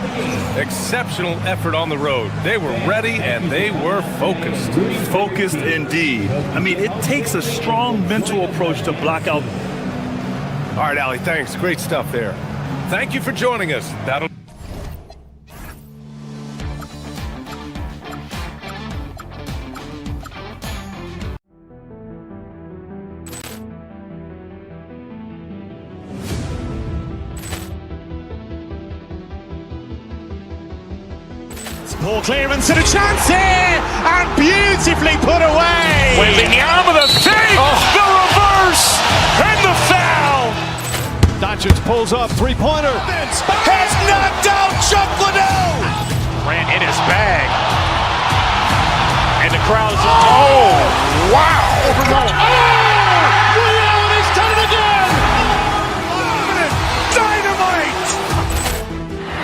Exceptional effort on the road. They were ready and they were focused. Focused indeed. I mean, it takes a strong mental approach to block out. All right, Allie, thanks. Great stuff there. Thank you for joining us. That'll Ball clearance and a chance here, and beautifully put away. Waving the arm of the fake, the reverse, and the foul. Doncic pulls up, three-pointer. Has knocked out Chuck Liddell. Ran in his bag. And the crowd is, oh, wow. Overrun. Oh, Liddell has done it again. Dynamite.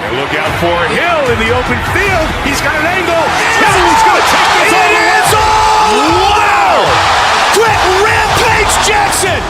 And look out for Hill in the open field. He's got an angle. He's going to take this all the way. Wow. Quick Rampage Jackson.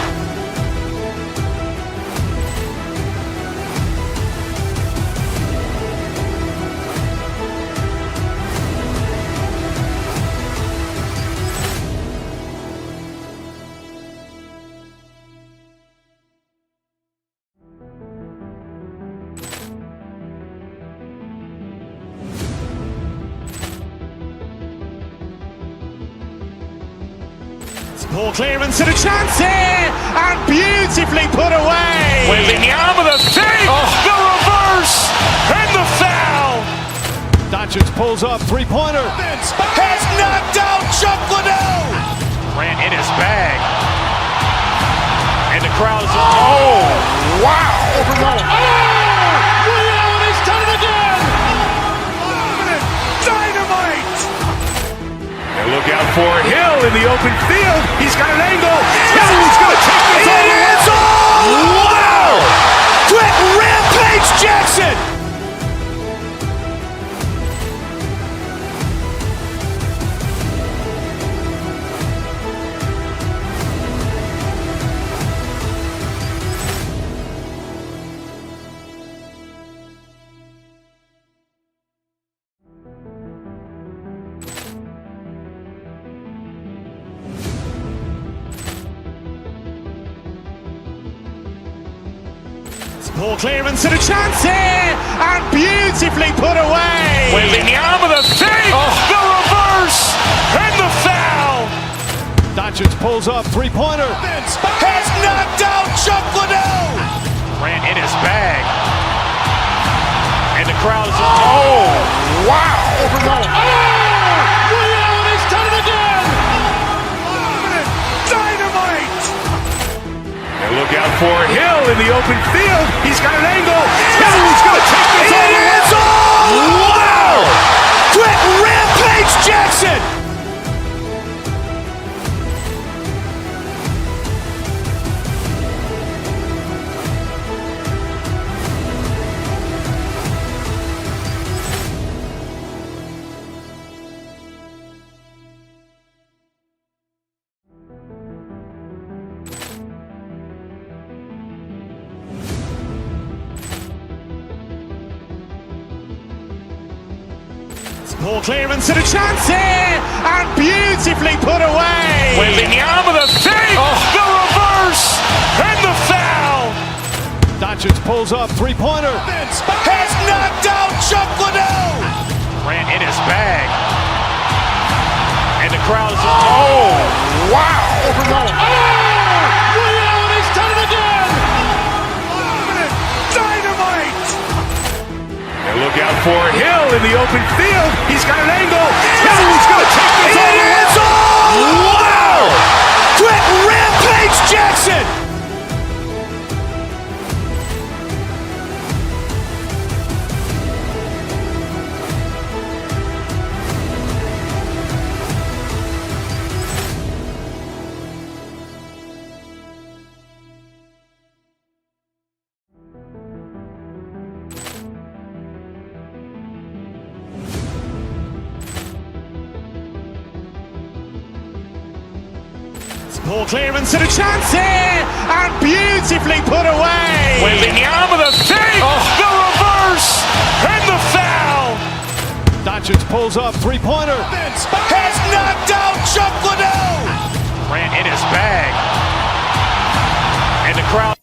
Ball clearance and a chance here, and beautifully put away. Waving the arm of the fake, the reverse, and the foul. Doncic pulls up, three-pointer. Has knocked out Chuck Liddell. Ran in his bag. And the crowd is, oh, wow. Overrun. Oh, Liddell has done it again. Dynamite. And look out for Hill in the open field. He's got an angle. He's going to take this all the way. Wow! Quick Rampage Jackson. Ball clearance and a chance here, and beautifully put away. Waving the arm of the fake, the reverse, and the foul. Doncic pulls up, three-pointer. Has knocked out Chuck Liddell. Ran in his bag. And the crowd is... Oh, wow! Overruled. Oh! Ray Allen has done it again! Dynamite! And look out for Hill in the open field. He's got an angle. Hill's going to take this all the way. Wow! Quick Rampage Jackson! Ball clearance and a chance here, and beautifully put away. With the arm of the fake, the reverse, and the foul. Doncic pulls up, three-pointer. Has knocked out Chuck Liddell. Ran in his bag, and the crowd is... Oh, wow! Overruled. Oh! Ray Allen has done it again. Dynamite! And look out for Hill in the open field. He's got an angle. Hill's going to take this all the way. Wow! Quick Rampage Jackson! Ball clearance and a chance here, and beautifully put away. With the arm of the fake, the reverse, and the foul. Doncic pulls up, three-pointer. Has knocked out Chuck Liddell. Ran in his bag, and the crowd...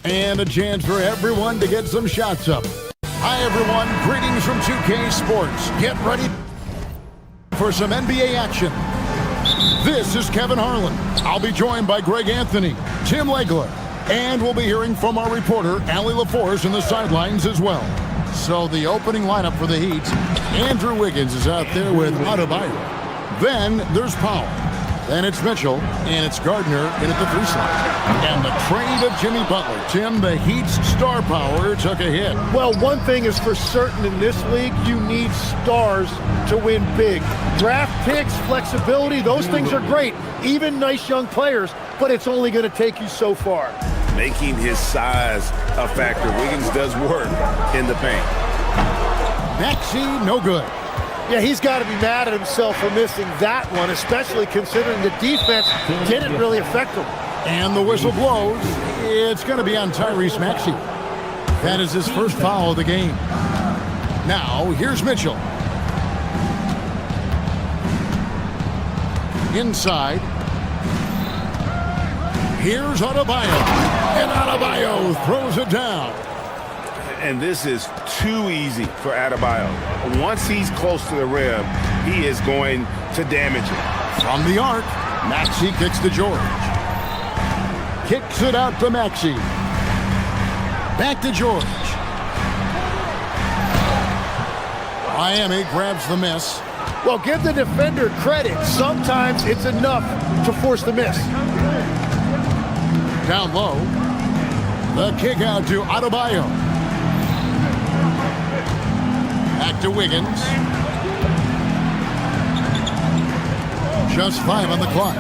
And a chance for everyone to get some shots up. Hi everyone, greetings from 2K Sports. Get ready for some NBA action. This is Kevin Harlan. I'll be joined by Greg Anthony, Tim Legler, and we'll be hearing from our reporter, Allie LaForce, in the sidelines as well. So the opening lineup for the Heat, Andrew Wiggins is out there with Adebayo. Then there's Powell. Then it's Mitchell, and it's Gardner in at the 3 slot. And the trade of Jimmy Butler. Tim, the Heat's star power took a hit. Well, one thing is for certain in this league, you need stars to win big. Draft picks, flexibility, those things are great. Even nice young players, but it's only going to take you so far. Making his size a factor. Wiggins does work in the paint. Maxey, no good. Yeah, he's got to be mad at himself for missing that one, especially considering the defense didn't really affect him. And the whistle blows. It's going to be on Tyrese Maxey. That is his first foul of the game. Now, here's Mitchell. Inside. Here's Adebayo. And Adebayo throws it down. And this is too easy for Adebayo. Once he's close to the rim, he is going to damage it. From the arc, Maxey kicks to George. Kicks it out to Maxey. Back to George. Miami grabs the miss. Well, give the defender credit. Sometimes it's enough to force the miss. Down low. The kick out to Adebayo. Back to Wiggins. Just 5 on the clock.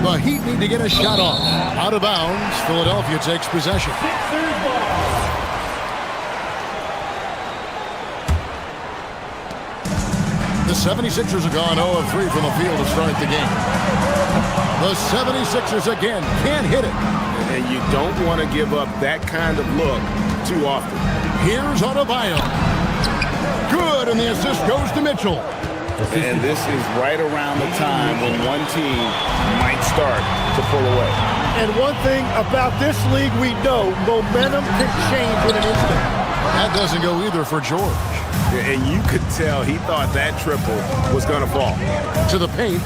The Heat need to get a shot off. Out of bounds, Philadelphia takes possession. The 76ers have gone 0 of 3 from the field to start the game. The 76ers again can't hit it. And you don't want to give up that kind of look too often. Here's Adebayo. Good, and the assist goes to Mitchell. And this is right around the time when one team might start to pull away. And one thing about this league we know, momentum can change in an instant. That doesn't go either for George. And you could tell he thought that triple was going to fall. To the paint.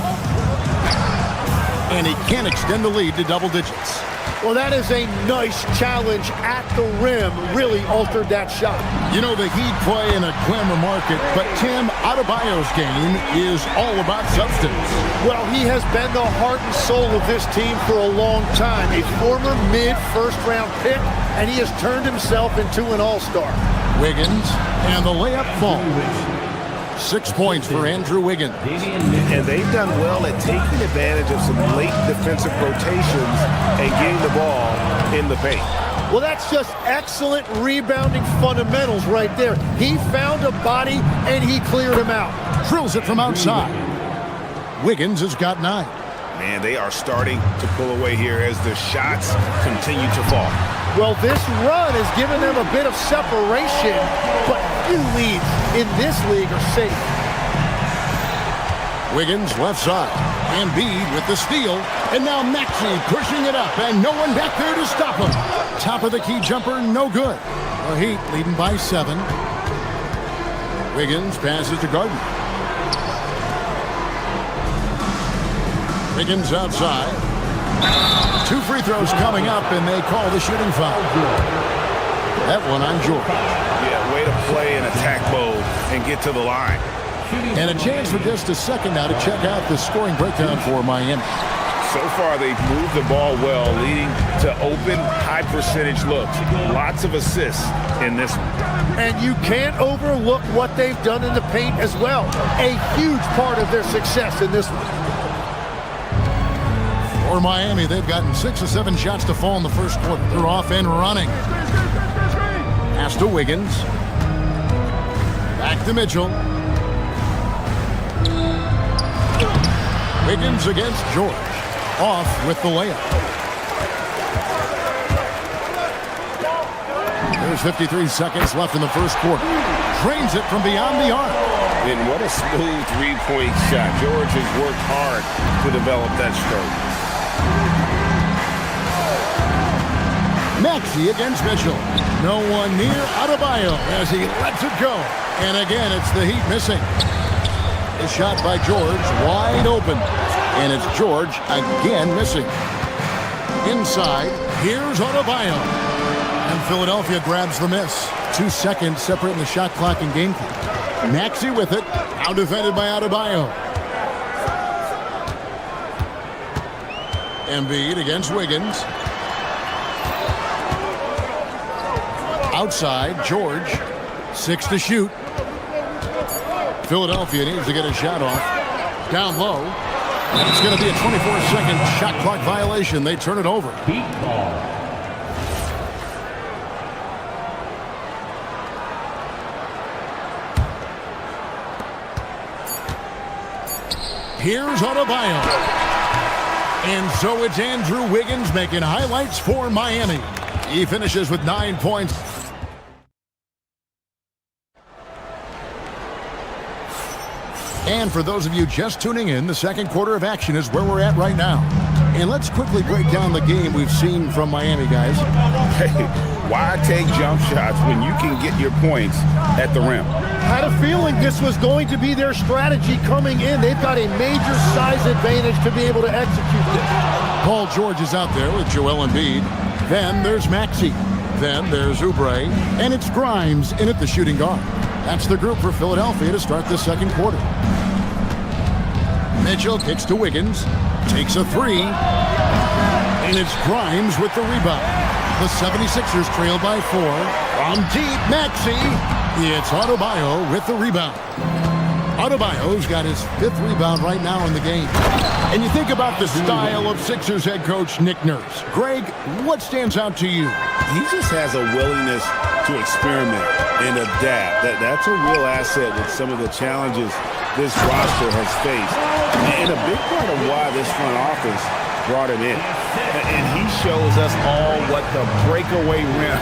And he can't extend the lead to double digits. Well, that is a nice challenge at the rim. Really altered that shot. You know, the Heat play in a glamour market, but Tim, Adebayo's game is all about substance. Well, he has been the heart and soul of this team for a long time. A former mid-first-round pick, and he has turned himself into an all-star. Wiggins, and the layup falls. 6 points for Andrew Wiggins. And they've done well at taking advantage of some late defensive rotations and getting the ball in the paint. Well, that's just excellent rebounding fundamentals right there. He found a body, and he cleared him out. Drills it from outside. Wiggins has got 9. Man, they are starting to pull away here as the shots continue to fall. Well, this run has given them a bit of separation, but few leads in this league are safe. Wiggins left side. Embiid with the steal. And now Maxey pushing it up, and no one back there to stop him. Top of the key jumper, no good. The Heat leading by 7. Wiggins passes to Gardner. Wiggins outside. 2 free throws coming up, and they call the shooting foul. That one on George. Yeah, way to play in attack mode and get to the line. And a chance for just a second now to check out the scoring breakdown for Miami. So far, they've moved the ball well, leading to open, high-percentage looks. Lots of assists in this one. And you can't overlook what they've done in the paint as well. A huge part of their success in this one. For Miami, they've gotten 6 or 7 shots to fall in the first quarter. They're off and running. Pass to Wiggins. Back to Mitchell. Wiggins against George. Off with the layup. There's 53 seconds left in the first quarter. Drains it from beyond the arc. And what a smooth three-point shot. George has worked hard to develop that stroke. Maxey against Mitchell. No one near Adebayo as he lets it go. And again, it's the Heat missing. A shot by George, wide open. And it's George again missing. Inside, here's Adebayo. And Philadelphia grabs the miss. 2 seconds separating the shot clock and game clock. Maxey with it, now defended by Adebayo. Embiid against Wiggins. Outside, George. 6 to shoot. Philadelphia needs to get a shot off. Down low. And it's going to be a 24-second shot clock violation. They turn it over. Here's Adebayo. And so it's Andrew Wiggins making highlights for Miami. He finishes with 9 points. And for those of you just tuning in, the second quarter of action is where we're at right now. And let's quickly break down the game we've seen from Miami, guys. Hey, why take jump shots when you can get your points at the rim? Had a feeling this was going to be their strategy coming in. They've got a major size advantage to be able to execute this. Paul George is out there with Joel Embiid. Then there's Maxey. Then there's Oubre. And it's Grimes in at the shooting guard. That's the group for Philadelphia to start the second quarter. Mitchell kicks to Wiggins. Takes a 3. And it's Grimes with the rebound. The 76ers trail by 4. From deep, Maxey. It's Adebayo with the rebound. Adebayo's got his 5th rebound right now in the game. And you think about the style of Sixers head coach Nick Nurse. Greg, what stands out to you? He just has a willingness to experiment and adapt. That's a real asset with some of the challenges this roster has faced. And a big part of why this front office brought him in. And he shows us all what the breakaway rim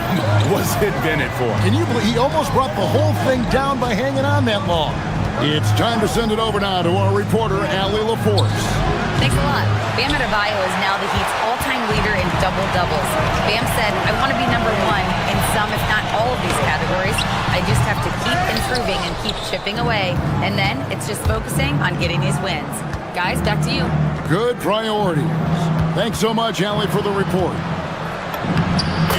was invented for. Can you believe he almost brought the whole thing down by hanging on that long? It's time to send it over now to our reporter, Allie LaForce. Thanks a lot. Bam Adebayo is now the Heat's all-time leader in double-doubles. Bam said, I want to be number one in some, if not all of these categories. I just have to keep improving and keep chipping away. And then it's just focusing on getting these wins. Guys, back to you. Good priorities. Thanks so much, Allie, for the report.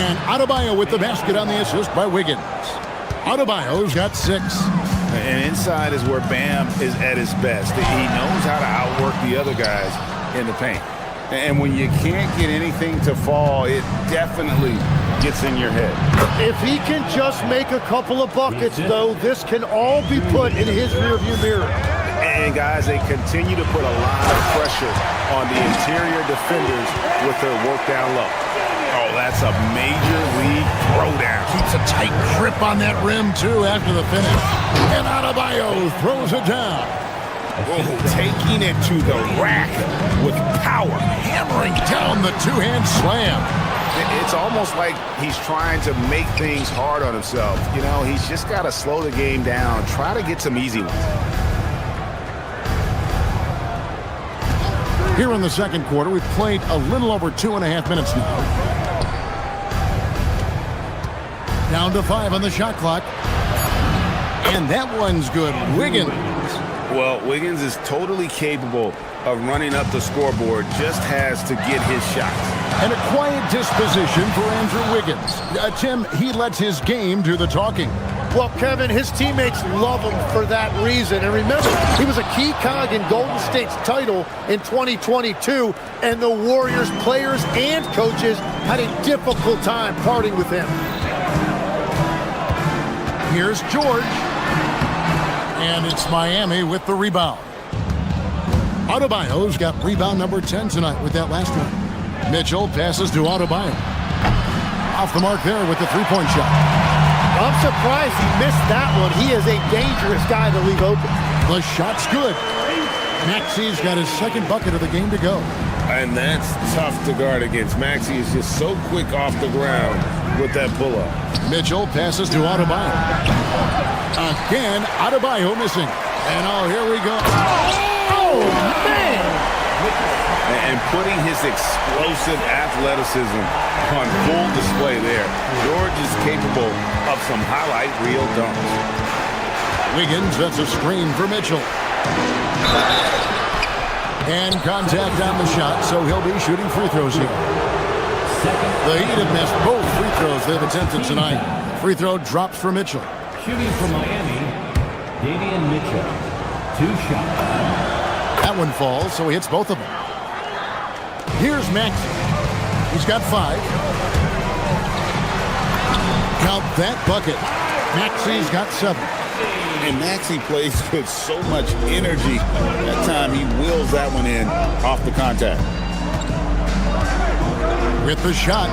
And Adebayo with the basket on the assist by Wiggins. Adebayo's got 6. And inside is where Bam is at his best. He knows how to outwork the other guys in the paint. And when you can't get anything to fall, it definitely gets in your head. If he can just make a couple of buckets, though, this can all be put in his rearview mirror. And, guys, they continue to put a lot of pressure on the interior defenders with their work down low. Oh, that's a major league throwdown. Keeps a tight grip on that rim, too, after the finish. And Adebayo throws it down. Oh, taking it to the rack with power. Hammering down the two-hand slam. It's almost like he's trying to make things hard on himself. You know, he's just got to slow the game down, try to get some easy ones. Here in the second quarter, we've played a little over 2.5 minutes now. Down to 5 on the shot clock. And that one's good. Wiggins. Well, Wiggins is totally capable of running up the scoreboard, just has to get his shots. And a quiet disposition for Andrew Wiggins. Tim, he lets his game do the talking. Well, Kevin, his teammates love him for that reason. And remember, he was a key cog in Golden State's title in 2022, and the Warriors players and coaches had a difficult time parting with him. Here's George. And it's Miami with the rebound. Adebayo's got rebound number 10 tonight with that last one. Mitchell passes to Adebayo. Off the mark there with the three-point shot. I'm surprised he missed that one. He is a dangerous guy to leave open. The shot's good. Maxi's got his second bucket of the game to go. And that's tough to guard against. Maxey is just so quick off the ground with that pull-up. Mitchell passes to Adebayo. Again, Adebayo missing. And here we go. Oh, man! And putting his explosive athleticism on full display there. George is capable of some highlight reel dunks. Wiggins, that's a screen for Mitchell. And contact on the shot, so he'll be shooting free throws here. The Heat have missed both free throws they've attempted tonight. Free throw drops for Mitchell. Shooting for Miami, Davion Mitchell. 2 shots. That one falls, so he hits both of them. Here's Maxey. He's got 5. Count that bucket. Maxey's got 7. And Maxey plays with so much energy. That time he wheels that one in off the contact. With the shot.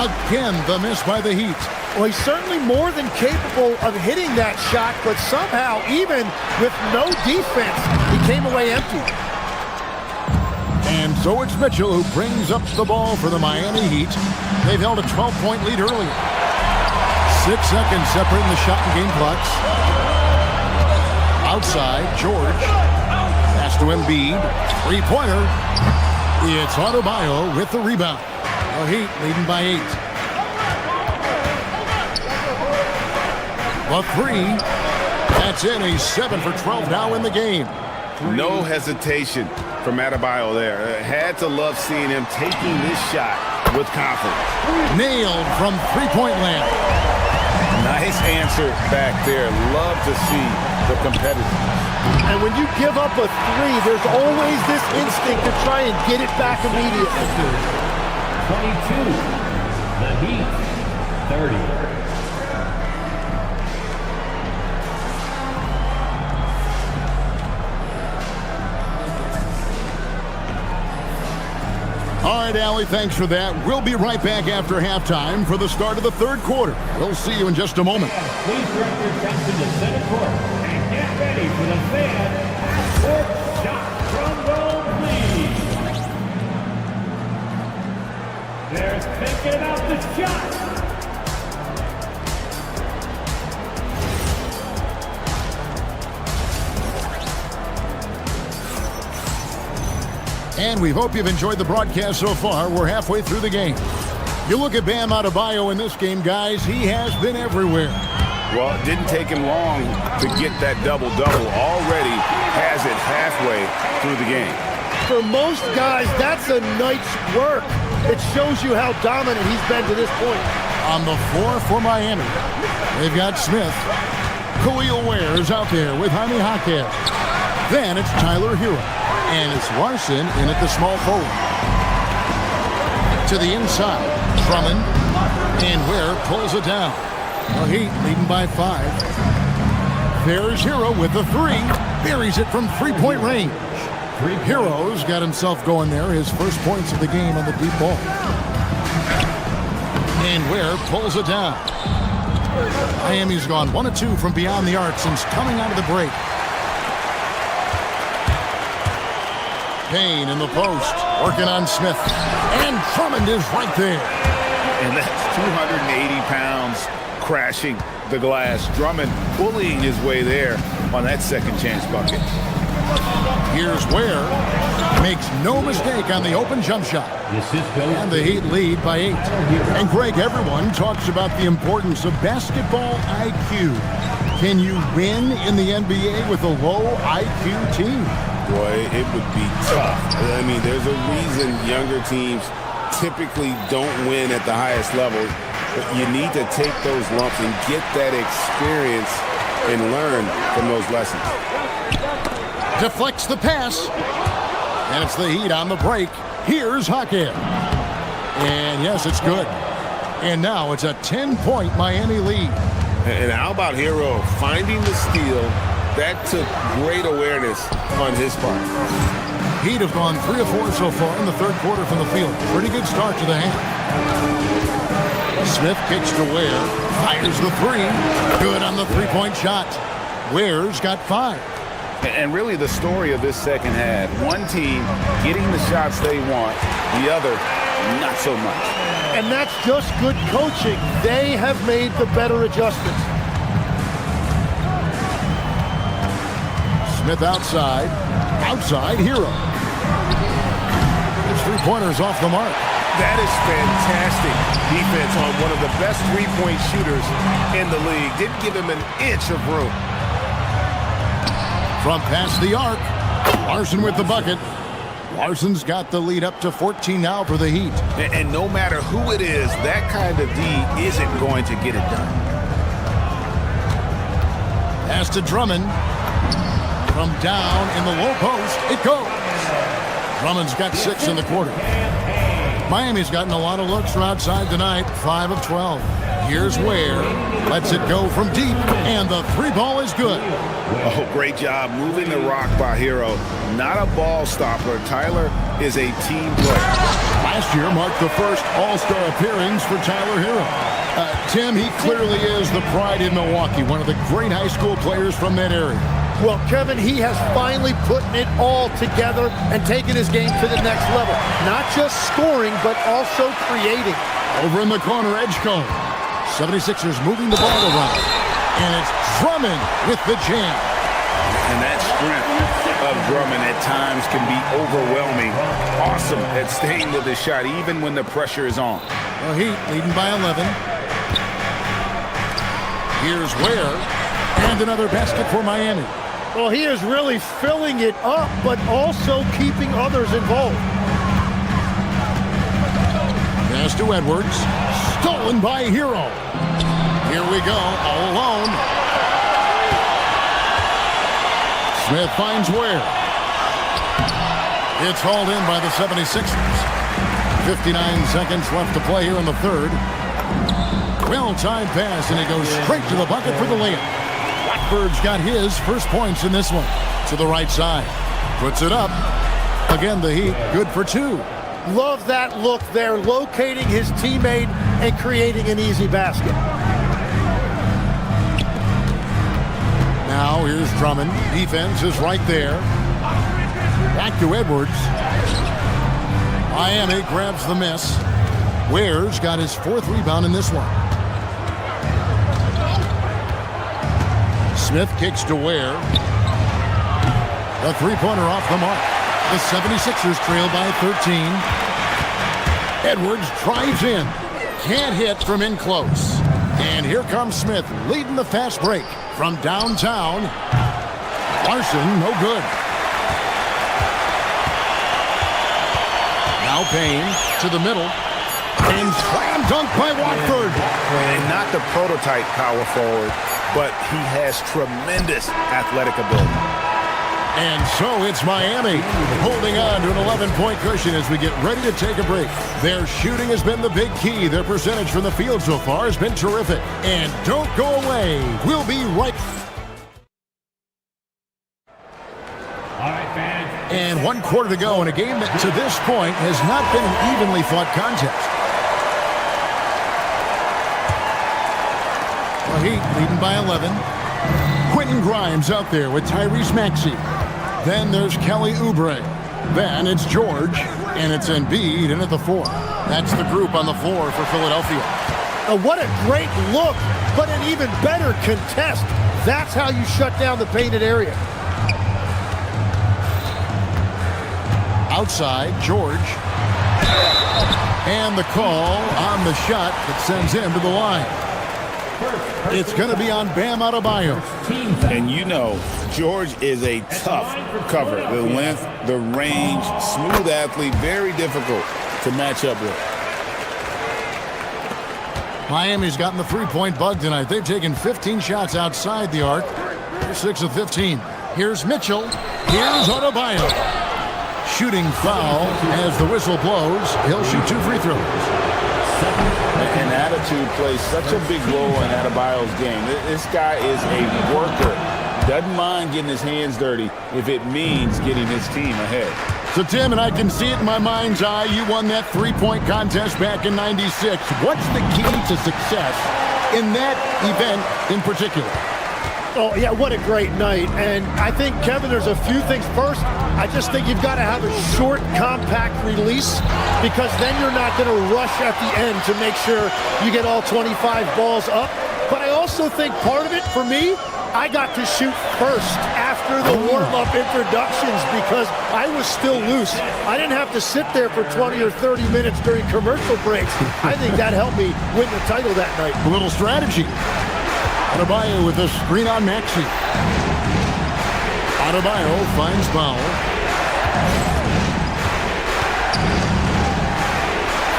Again, the miss by the Heat. Well, he's certainly more than capable of hitting that shot, but somehow, even with no defense, he came away empty. And so it's Mitchell who brings up the ball for the Miami Heat. They've held a 12-point lead earlier. 6 seconds separating the shot and game clocks. Outside, George. Pass to Embiid. Three-pointer. It's Adebayo with the rebound. The Heat leading by 8. The 3. That's in. He's 7 for 12 now in the game. No hesitation from Adebayo there. Had to love seeing him taking this shot with confidence. Nailed from three-point land. Nice answer back there. Love to see the competitiveness. And when you give up a 3, there's always this instinct to try and get it back immediately. 22. The Heat, 30. All right, Allie, thanks for that. We'll be right back after halftime for the start of the third quarter. We'll see you in just a moment. Please direct your attention to center court and get ready for the fan court shot. Drum roll, please. They're thinking about the shot. And we hope you've enjoyed the broadcast so far. We're halfway through the game. You look at Bam Adebayo in this game, guys. He has been everywhere. Well, it didn't take him long to get that double-double. Already has it halfway through the game. For most guys, that's a night's work. It shows you how dominant he's been to this point. On the floor for Miami, they've got Smith. Khalil Ware is out there with Jaime Jaquez. Then it's Tyler Hero. And it's Larson in at the small forward. To the inside, Drummond. And Ware pulls it down. The Heat leading by 5. There's Hero with the 3. Buries it from three-point range. Hero's got himself going there. His first points of the game on the deep ball. And Ware pulls it down. Miami's gone 1 of 2 from beyond the arc since coming out of the break. Payne in the post, working on Smith. And Drummond is right there. And that's 280 pounds crashing the glass. Drummond bullying his way there on that second chance bucket. Here's Ware. Makes no mistake on the open jump shot. And the Heat lead by 8. And Greg, everyone talks about the importance of basketball IQ. Can you win in the NBA with a low IQ team? Boy, it would be tough. I mean, there's a reason younger teams typically don't win at the highest level. But you need to take those lumps and get that experience and learn from those lessons. Deflects the pass. And it's the Heat on the break. Here's Jaquez. And yes, it's good. And now it's a 10-point Miami lead. And how about Hero finding the steal? That took great awareness on his part. Heat have gone 3 of 4 so far in the third quarter from the field. Pretty good start to the half. Smith kicks to Ware. Fires the 3. Good on the three-point shot. Ware's got 5. And really the story of this second half, one team getting the shots they want, the other not so much. And that's just good coaching. They have made the better adjustments. Smith outside. Outside, Hero. His three-pointer's off the mark. That is fantastic defense on one of the best three-point shooters in the league. Didn't give him an inch of room. From past the arc, Larson with the bucket. Larson's got the lead up to 14 now for the Heat. And no matter who it is, that kind of D isn't going to get it done. Pass to Drummond. From down in the low post, it goes. Drummond's got 6 in the quarter. Miami's gotten a lot of looks from outside tonight, 5 of 12. Here's Ware. Lets it go from deep, and the 3-ball is good. Oh, great job moving the rock by Hero. Not a ball stopper. Tyler is a team player. Last year marked the first All-Star appearance for Tyler Hero. Tim, he clearly is the pride in Milwaukee, one of the great high school players from that area. Well, Kevin, he has finally put it all together and taken his game to the next level. Not just scoring, but also creating. Over in the corner, edge cone. 76ers moving the ball around. And it's Drummond with the jam. And that strength of Drummond at times can be overwhelming. Awesome at staying with the shot, even when the pressure is on. The Heat leading by 11. Here's Ware. And another basket for Miami. Well, he is really filling it up, but also keeping others involved. Pass to Edwards. Stolen by Hero. Here we go, all alone. Smith finds Ware. It's hauled in by the 76ers. 59 seconds left to play here in the third. Well-timed pass, and he goes straight to the bucket for the layup. Blackbird's got his first points in this one. To the right side. Puts it up. Again, the Heat good for 2. Love that look there, locating his teammate and creating an easy basket. Now here's Drummond. Defense is right there. Back to Edwards. Miami grabs the miss. Ware's got his 4th rebound in this one. Smith kicks to Ware. The three-pointer off the mark. The 76ers trail by 13. Edwards drives in. Can't hit from in close. And here comes Smith leading the fast break from downtown. Larson, no good. Now Payne to the middle. And slam dunk by Watford. And not the prototype power forward, but he has tremendous athletic ability. And so it's Miami holding on to an 11-point cushion as we get ready to take a break. Their shooting has been the big key. Their percentage from the field so far has been terrific. And don't go away. We'll be right back. And 1 quarter to go in a game that to this point has not been an evenly fought contest. The Heat leading by 11. Quentin Grimes out there with Tyrese Maxey. Then there's Kelly Oubre. Then it's George, and it's Embiid in at the 4. That's the group on the floor for Philadelphia. What a great look, but an even better contest. That's how you shut down the painted area. Outside, George. And the call on the shot that sends him to the line. It's going to be on Bam Adebayo. And you know, George is a tough cover. The length, the range, smooth athlete, very difficult to match up with. Miami's gotten the three-point bug tonight. They've taken 15 shots outside the arc. They're 6 of 15. Here's Mitchell. Here's Adebayo. Shooting foul as the whistle blows. He'll shoot 2 free throws. And attitude plays such a big role in Adebayo's game. This guy is a worker. Doesn't mind getting his hands dirty if it means getting his team ahead. So, Tim, and I can see it in my mind's eye, you won that three-point contest back in '96. What's the key to success in that event in particular? Oh, yeah, what a great night. And I think, Kevin, there's a few things. First, I just think you've got to have a short, compact release because then you're not going to rush at the end to make sure you get all 25 balls up. But I also think part of it, for me, I got to shoot first after the warm-up introductions because I was still loose. I didn't have to sit there for 20 or 30 minutes during commercial breaks. I think that helped me win the title that night. A little strategy. Adebayo with a screen on Maxey. Adebayo finds Powell.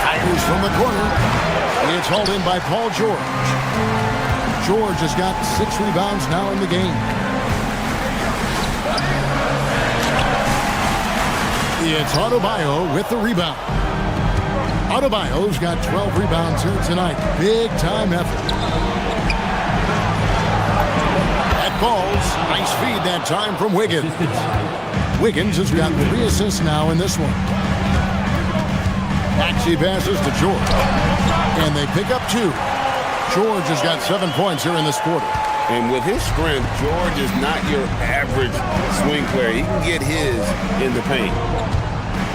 Fires from the corner. It's hauled in by Paul George. George has got 6 rebounds now in the game. It's Adebayo with the rebound. Adebayo's got 12 rebounds here tonight. Big time effort. Balls. Nice feed that time from Wiggins. Wiggins has got 3 assists now in this one. Maxey passes to George. And they pick up 2. George has got 7 points here in this quarter. And with his strength, George is not your average swing player. He can get his in the paint.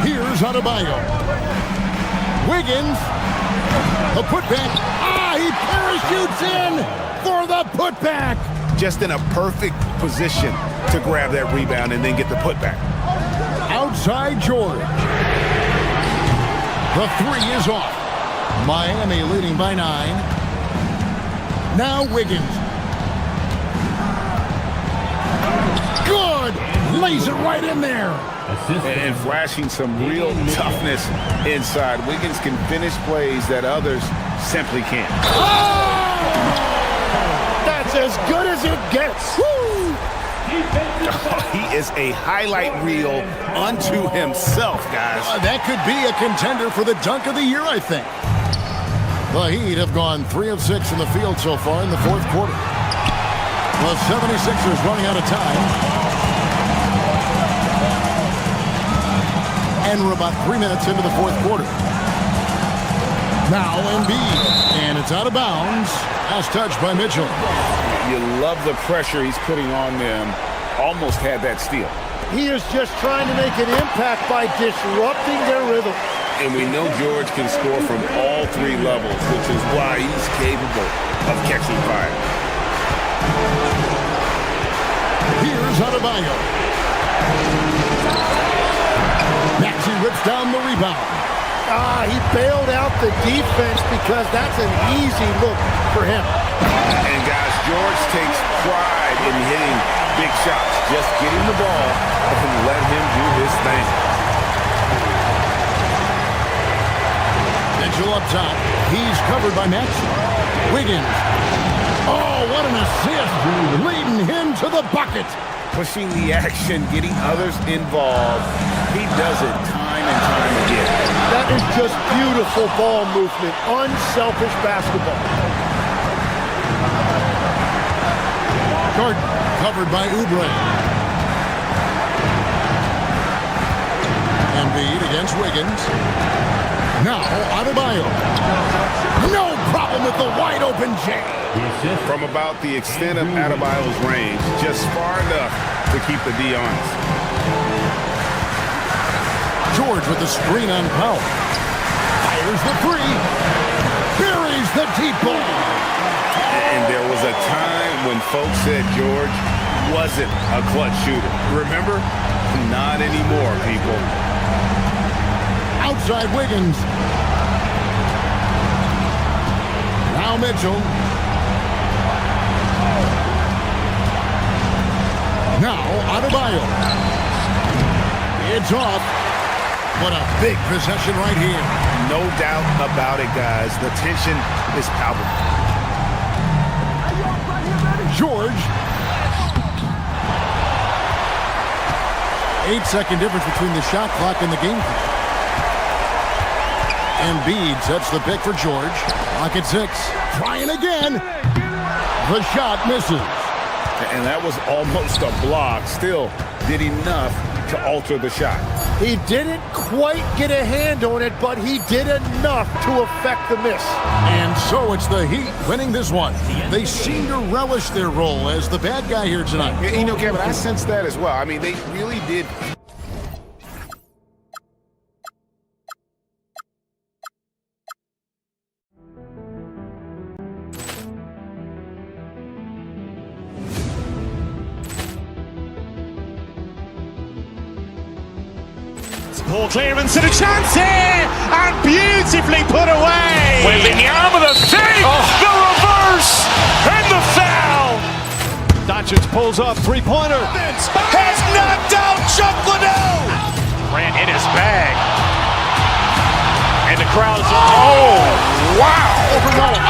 Here's Adebayo. Wiggins. A putback. He parachutes in for the putback. Just in a perfect position to grab that rebound and then get the putback. Outside George. The 3 is off. Miami leading by 9. Now Wiggins. Good. Lays it right in there. And flashing some real toughness inside. Wiggins can finish plays that others simply can't. That's as good as it gets. Woo! He is a highlight reel unto himself, guys. That could be a contender for the dunk of the year, I think. The Heat have gone 3 of 6 in the field so far in the 4th quarter. The 76ers running out of time. And we're about 3 minutes into the 4th quarter. Now Embiid, and it's out of bounds. Last touch by Mitchell. You love the pressure he's putting on them. Almost had that steal. He is just trying to make an impact by disrupting their rhythm. And we know George can score from all 3 levels, which is why he's capable of catching fire. Here's Adebayo. taps down the rebound. He bailed out the defense because that's an easy look for him. And guys, George takes pride in hitting big shots. Just get him the ball and let him do his thing. Mitchell up top. He's covered by Max. Wiggins. Oh, what an assist. Leading him to the bucket. Pushing the action, getting others involved. He does it time and time again. That is just beautiful ball movement. Unselfish basketball. Gordon covered by Oubre. Embiid against Wiggins. Now Adebayo. No problem with the wide open J. From about the extent of Adebayo's range, just far enough to keep the D honest. George with the screen on Powell. Fires the three. Buries the deep ball. And there was a time when folks said George wasn't a clutch shooter. Remember? Not anymore, people. Outside Wiggins. Now Mitchell. Now Adebayo. It's off. What a big possession right here. No doubt about it, guys. The tension is palpable. George. 8-second difference between the shot clock and the game clock. Embiid sets the pick for George. Clock at 6. Trying again. The shot misses. And that was almost a block. Still did enough to alter the shot. He didn't quite get a hand on it, but he did enough to affect the miss. And so it's the Heat winning this one. They seem to relish their role as the bad guy here tonight. You know, Kevin, I sense that as well. I mean, they really did. Ball clearance and a chance here, and beautifully put away. Wembanyama the fake, the reverse, and the foul. Doncic pulls up, three-pointer. Has knocked out Chuck Liddell. Ran in his bag, and the crowd is. Oh, wow! Overrun.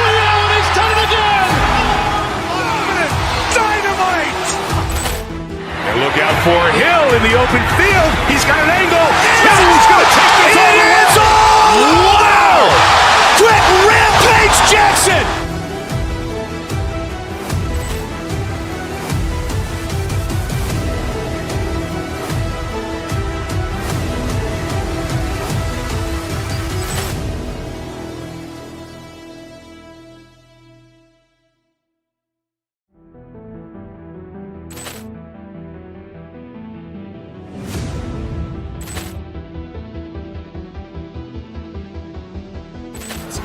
Liddell, and he's done it again. Dynamite! And look out for Hill in the open field. He's got an angle. Hill's going to take this all the way. Wow! Quick Rampage Jackson!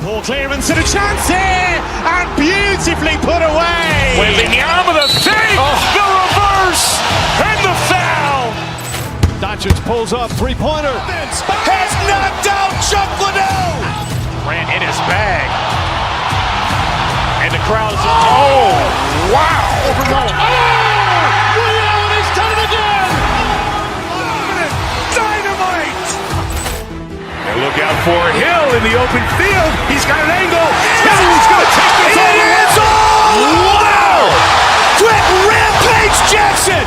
Ball clearance and a chance here, and beautifully put away. Wembanyama the fake, the reverse, and the foul. Doncic pulls up, three-pointer. Has knocked out Chuck Liddell. Ran in his bag, and the crowd is. Oh, wow! Overrun. Liddell, and he's done it again. Dynamite! And look out for Hill in the open field. He's got an angle. Hill's going to take this all the way. Wow! Quick Rampage Jackson!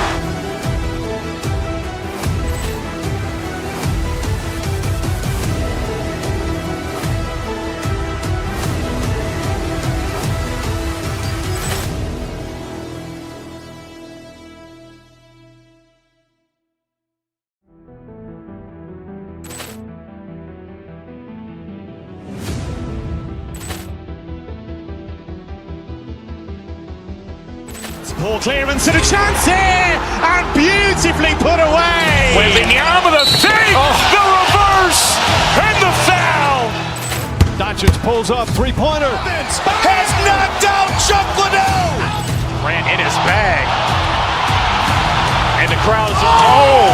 Ball clearance and a chance here, and beautifully put away. Wembanyama the fake, the reverse, and the foul. Doncic pulls up, three-pointer. Has knocked out Chuck Liddell. Ran in his bag, and the crowd is. Oh,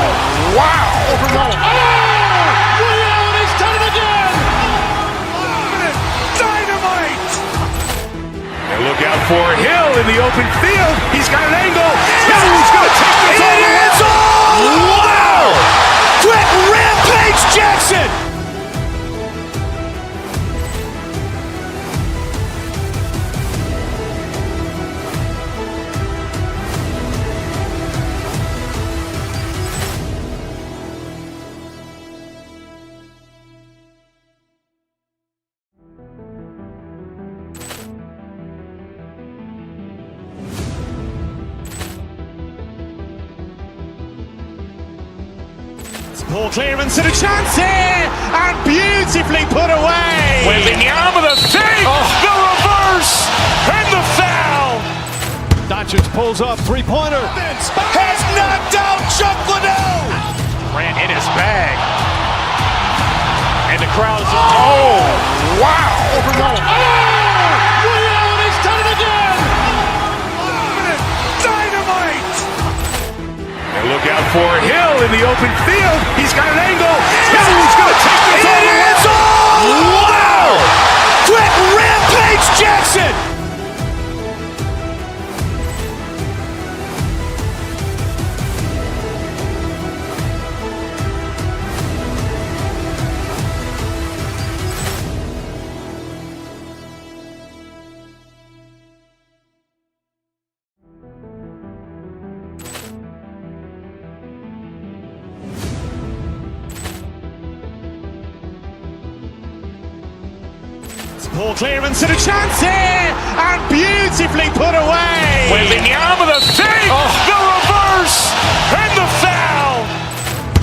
wow! Overrun. for Hill in the open field. He's got an angle. Hill's going to take this all the way. Wow! Quick rampage Jackson! Poor clearance and a chance here, and beautifully put away. With the arm of the fake, the reverse, and the foul. Doncic pulls up, three-pointer. Has knocked out Chuck Liddell. Ran in his bag. And the crowd is... Oh, wow. Overrun. Oh, Ray Allen has done it again. Dynamite. And look out for Hill in the open field. He's got an angle. Hill's going to take this all the way. Wow. Quick rampage Jackson. Poor clearance and a chance here, and beautifully put away. With the arm of the fake, the reverse, and the foul.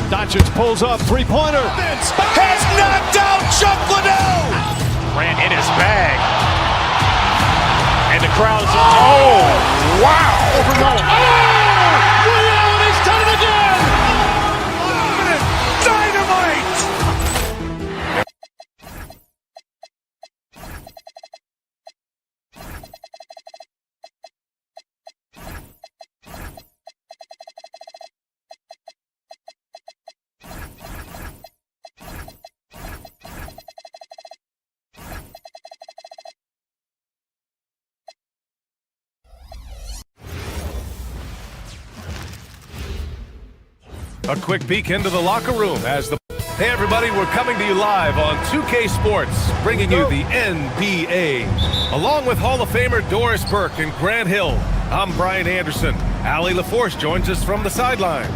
Doncic pulls up, three-pointer. Has knocked out Chuck Liddell. Ran in his bag. And the crowd is... Oh, wow. Overrun. Oh, Ray Allen has done it again. Dynamite. A quick peek into the locker room as the... Hey everybody, we're coming to you live on 2K Sports, bringing you the NBA. Along with Hall of Famer Doris Burke and Grant Hill, I'm Brian Anderson. Allie LaForce joins us from the sidelines.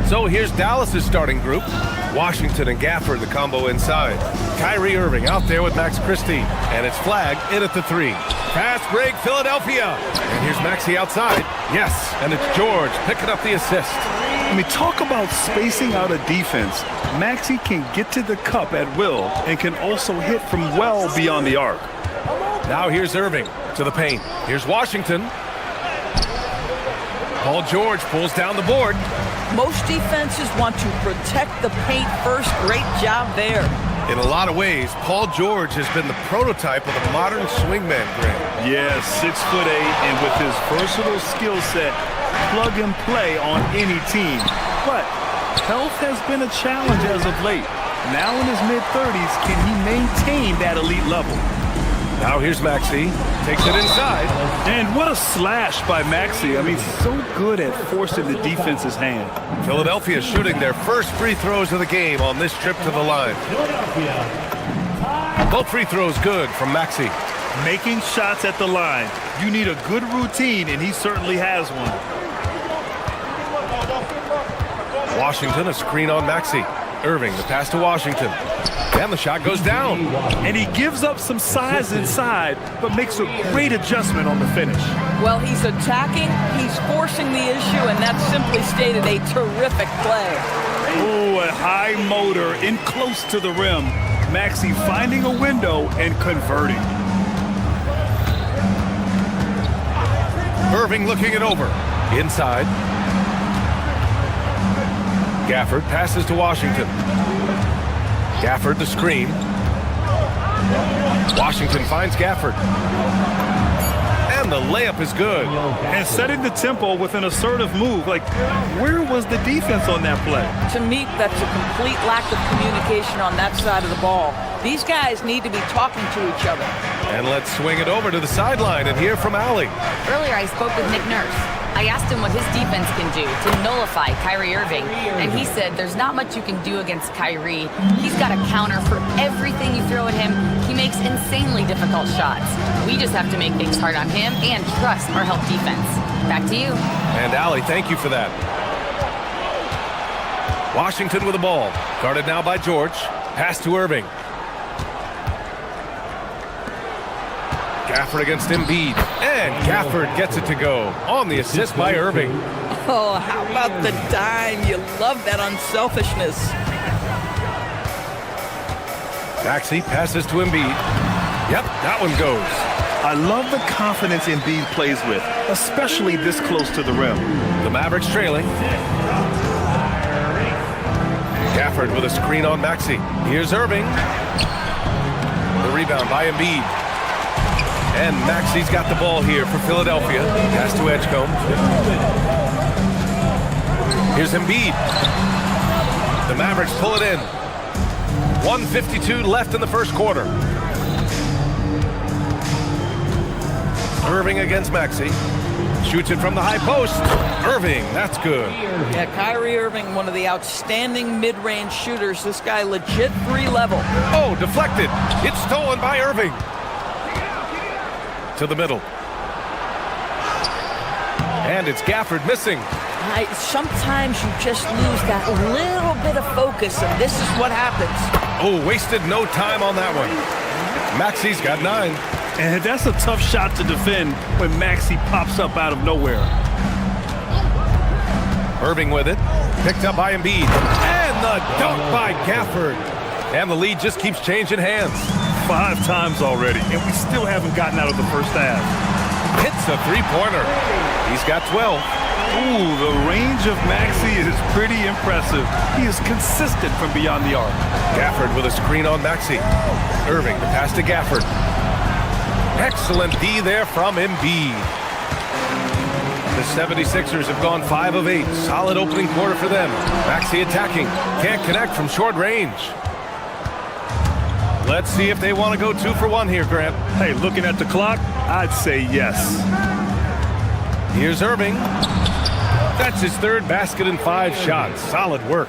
So here's Dallas's starting group. Washington and Gafford, the combo inside. Kyrie Irving out there with Max Christie, and it's flagged in at the three. Fast break, Philadelphia. And here's Maxey outside. Yes, and it's George picking up the assist. I mean, talk about spacing out a defense. Maxey can get to the cup at will and can also hit from well beyond the arc. Now here's Irving to the paint. Here's Washington. Paul George pulls down the board. Most defenses want to protect the paint first. Great job there. In a lot of ways, Paul George has been the prototype of the modern swingman, Grant. Yeah, 6'8", and with his versatile skill set, plug and play on any team. But health has been a challenge as of late. Now in his mid-30s, can he maintain that elite level? Now here's Maxey, takes it inside. And what a slash by Maxey. I mean, so good at forcing the defense's hand. Philadelphia shooting their first free throws of the game on this trip to the line. Both free throws good from Maxey. Making shots at the line. You need a good routine, and he certainly has one. Washington, a screen on Maxey. Irving, the pass to Washington. And the shot goes down. And he gives up some size inside, but makes a great adjustment on the finish. Well, he's attacking, he's forcing the issue, and that's simply stated a terrific play. Oh, a high motor in close to the rim. Maxey finding a window and converting. Irving looking it over. Inside. Gafford passes to Washington. Gafford the screen. Washington finds Gafford. And the layup is good. And setting the tempo with an assertive move. Like, where was the defense on that play? To me, that's a complete lack of communication on that side of the ball. These guys need to be talking to each other. And let's swing it over to the sideline and hear from Allie. Earlier, I spoke with Nick Nurse. I asked him what his defense can do to nullify Kyrie Irving, and he said there's not much you can do against Kyrie. He's got a counter for everything you throw at him. He makes insanely difficult shots. We just have to make things hard on him and trust our help defense. Back to you. And Allie, thank you for that. Washington with the ball. Guarded now by George. Pass to Irving. Gafford against Embiid. And Gafford gets it to go on the assist by Irving. Oh, how about the dime? You love that unselfishness. Maxey passes to Embiid. Yep, that one goes. I love the confidence Embiid plays with, especially this close to the rim. The Mavericks trailing. Gafford with a screen on Maxey. Here's Irving. The rebound by Embiid. And Maxey's got the ball here for Philadelphia. Pass to Edgecombe. Here's Embiid. The Mavericks pull it in. 1:52 left in the first quarter. Irving against Maxey. Shoots it from the high post. Irving, that's good. Yeah, Kyrie Irving, one of the outstanding mid-range shooters. This guy legit 3-level. Oh, deflected. It's stolen by Irving. To the middle. And it's Gafford missing. Sometimes you just lose that little bit of focus, and this is what happens. Oh, wasted no time on that one. Maxey's got 9. And that's a tough shot to defend when Maxey pops up out of nowhere. Irving with it. Picked up by Embiid. And the dunk by Gafford. And the lead just keeps changing hands. 5 times already, and we still haven't gotten out of the first half. Hits a three-pointer. He's got 12. Ooh, the range of Maxey is pretty impressive. He is consistent from beyond the arc. Gafford with a screen on Maxey. Irving, the pass to Gafford. Excellent D there from Embiid. The 76ers have gone 5 of 8. Solid opening quarter for them. Maxey attacking. Can't connect from short range. Let's see if they want to go 2 for 1 here, Grant. Hey, looking at the clock, I'd say yes. Here's Irving. That's his 3rd basket in 5 shots. Solid work.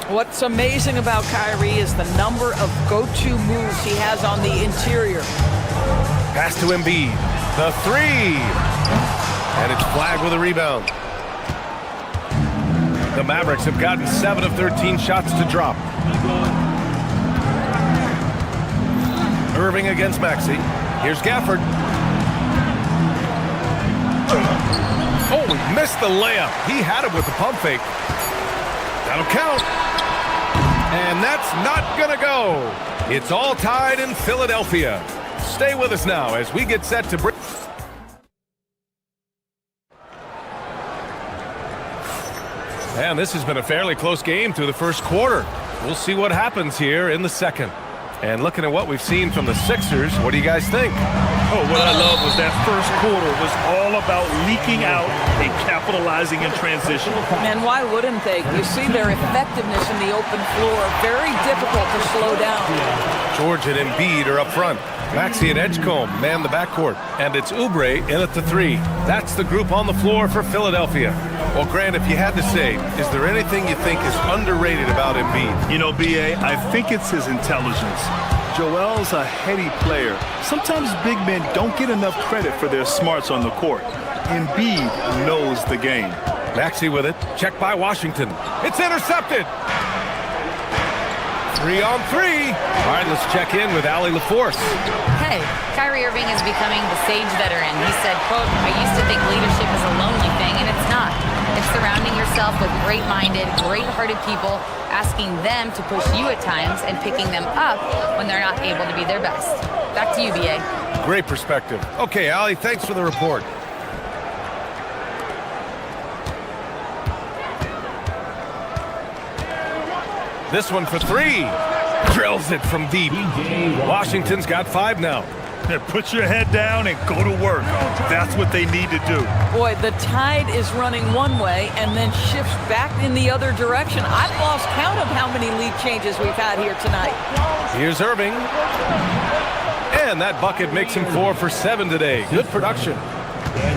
What's amazing about Kyrie is the number of go-to moves he has on the interior. Pass to Embiid. The 3. And it's flagged with a rebound. The Mavericks have gotten 7 of 13 shots to drop. Irving against Maxey. Here's Gafford. Oh, he missed the layup. He had it with the pump fake. That'll count. And that's not gonna go. It's all tied in Philadelphia. Stay with us now as we get set to bring. And this has been a fairly close game through the first quarter. We'll see what happens here in the second. And looking at what we've seen from the Sixers, what do you guys think? Oh, what I love was that first quarter was all about leaking out and capitalizing in transition. And why wouldn't they? You see their effectiveness in the open floor. Very difficult to slow down. George and Embiid are up front. Maxey and Edgecombe man the backcourt. And it's Oubre in at the 3. That's the group on the floor for Philadelphia. Well, Grant, if you had to say, is there anything you think is underrated about Embiid? You know, B.A., I think it's his intelligence. Joel's a heady player. Sometimes big men don't get enough credit for their smarts on the court. Embiid knows the game. Maxey with it. Checked by Washington. It's intercepted. 3 on 3. All right, let's check in with Allie LaForce. Hey, Kyrie Irving is becoming the sage veteran. He said, quote, "I used to think leadership is a lonely thing, and it's not. It's surrounding yourself with great-minded, great-hearted people, asking them to push you at times and picking them up when they're not able to be their best." Back to you, B.A. Great perspective. Okay, Allie, thanks for the report. This one for 3. Drills it from deep. Washington's got 5 now. Put your head down and go to work. That's what they need to do. Boy, the tide is running one way and then shifts back in the other direction. I've lost count of how many lead changes we've had here tonight. Here's Irving. And that bucket makes him 4 for 7 today. Good production.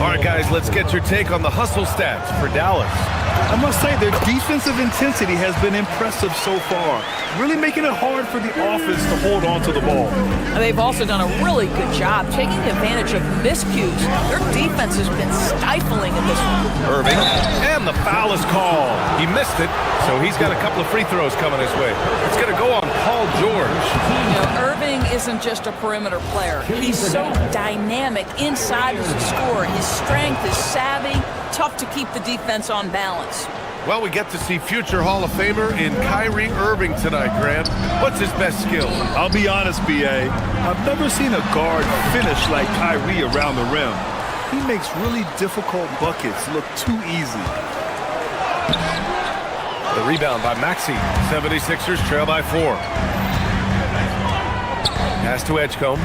All right, guys, let's get your take on the hustle stats for Dallas. I must say their defensive intensity has been impressive so far, really making it hard for the offense to hold on to the ball. And they've also done a really good job taking advantage of miscues. Their defense has been stifling in this one. Irving, and the foul is called. He missed it, so he's got a couple of free throws coming his way. It's going to go on Paul George. You know, Irving isn't just a perimeter player. He's so dynamic inside as a scorer. His strength, his savvy, tough to keep the defense on balance. Well, we get to see future Hall of Famer in Kyrie Irving tonight, Grant. What's his best skill? I'll be honest, B.A. I've never seen a guard finish like Kyrie around the rim. He makes really difficult buckets look too easy. The rebound by Maxey. 76ers trail by 4. Pass to Edgecombe.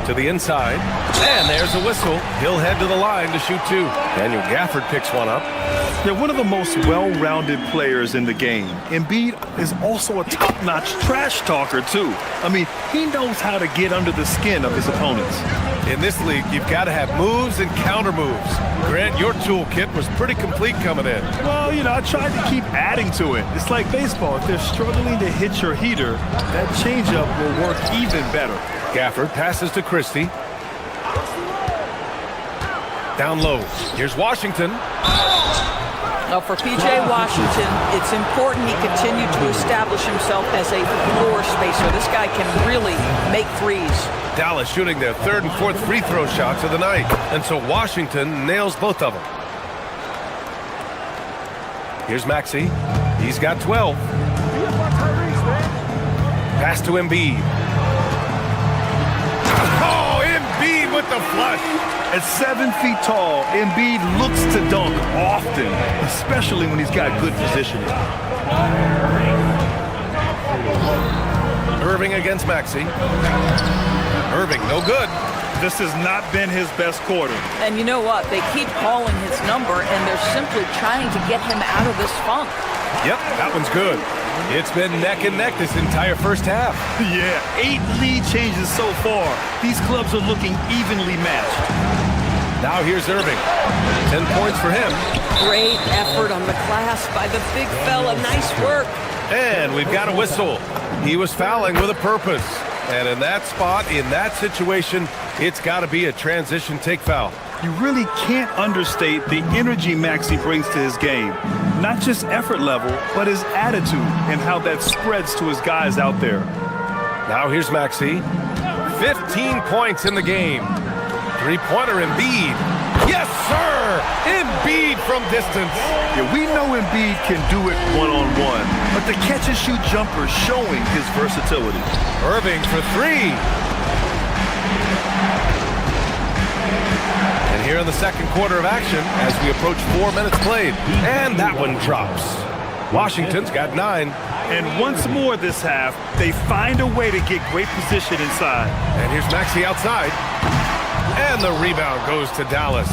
To the inside. And there's a whistle. He'll head to the line to shoot 2. Daniel Gafford picks one up. They're one of the most well-rounded players in the game. Embiid is also a top-notch trash talker, too. I mean, he knows how to get under the skin of his opponents. In this league, you've got to have moves and counter moves. Grant, your toolkit was pretty complete coming in. Well, you know, I tried to keep adding to it. It's like baseball. If they're struggling to hit your heater, that changeup will work even better. Gafford passes to Christie. Down low. Here's Washington. Now for P.J. Washington, it's important he continue to establish himself as a floor spacer. This guy can really make threes. Dallas shooting their 3rd and 4th free throw shots of the night. And so Washington nails both of them. Here's Maxey. He's got 12. Pass to Embiid. Oh, Embiid with the flush. At 7 feet tall, Embiid looks to dunk often, especially when he's got good positioning. Irving against Maxey. Irving, no good. This has not been his best quarter. And you know what? They keep calling his number, and they're simply trying to get him out of this funk. Yep, that one's good. It's been neck and neck this entire first half. Yeah, 8 lead changes so far. These clubs are looking evenly matched. Now here's Irving. 10 points for him. Great effort on the glass by the big fella. Nice work. And we've got a whistle. He was fouling with a purpose. And in that spot, in that situation, it's got to be a transition take foul. You really can't understate the energy Maxey brings to his game. Not just effort level, but his attitude and how that spreads to his guys out there. Now here's Maxey. 15 points in the game. 3-pointer Embiid. Yes, sir! Embiid from distance. Yeah, we know Embiid can do it one-on-one, but the catch-and-shoot jumper showing his versatility. Irving for 3. And here in the second quarter of action, as we approach 4 minutes played, and that one drops. Washington's got 9. And once more this half, they find a way to get great position inside. And here's Maxey outside. And the rebound goes to Dallas.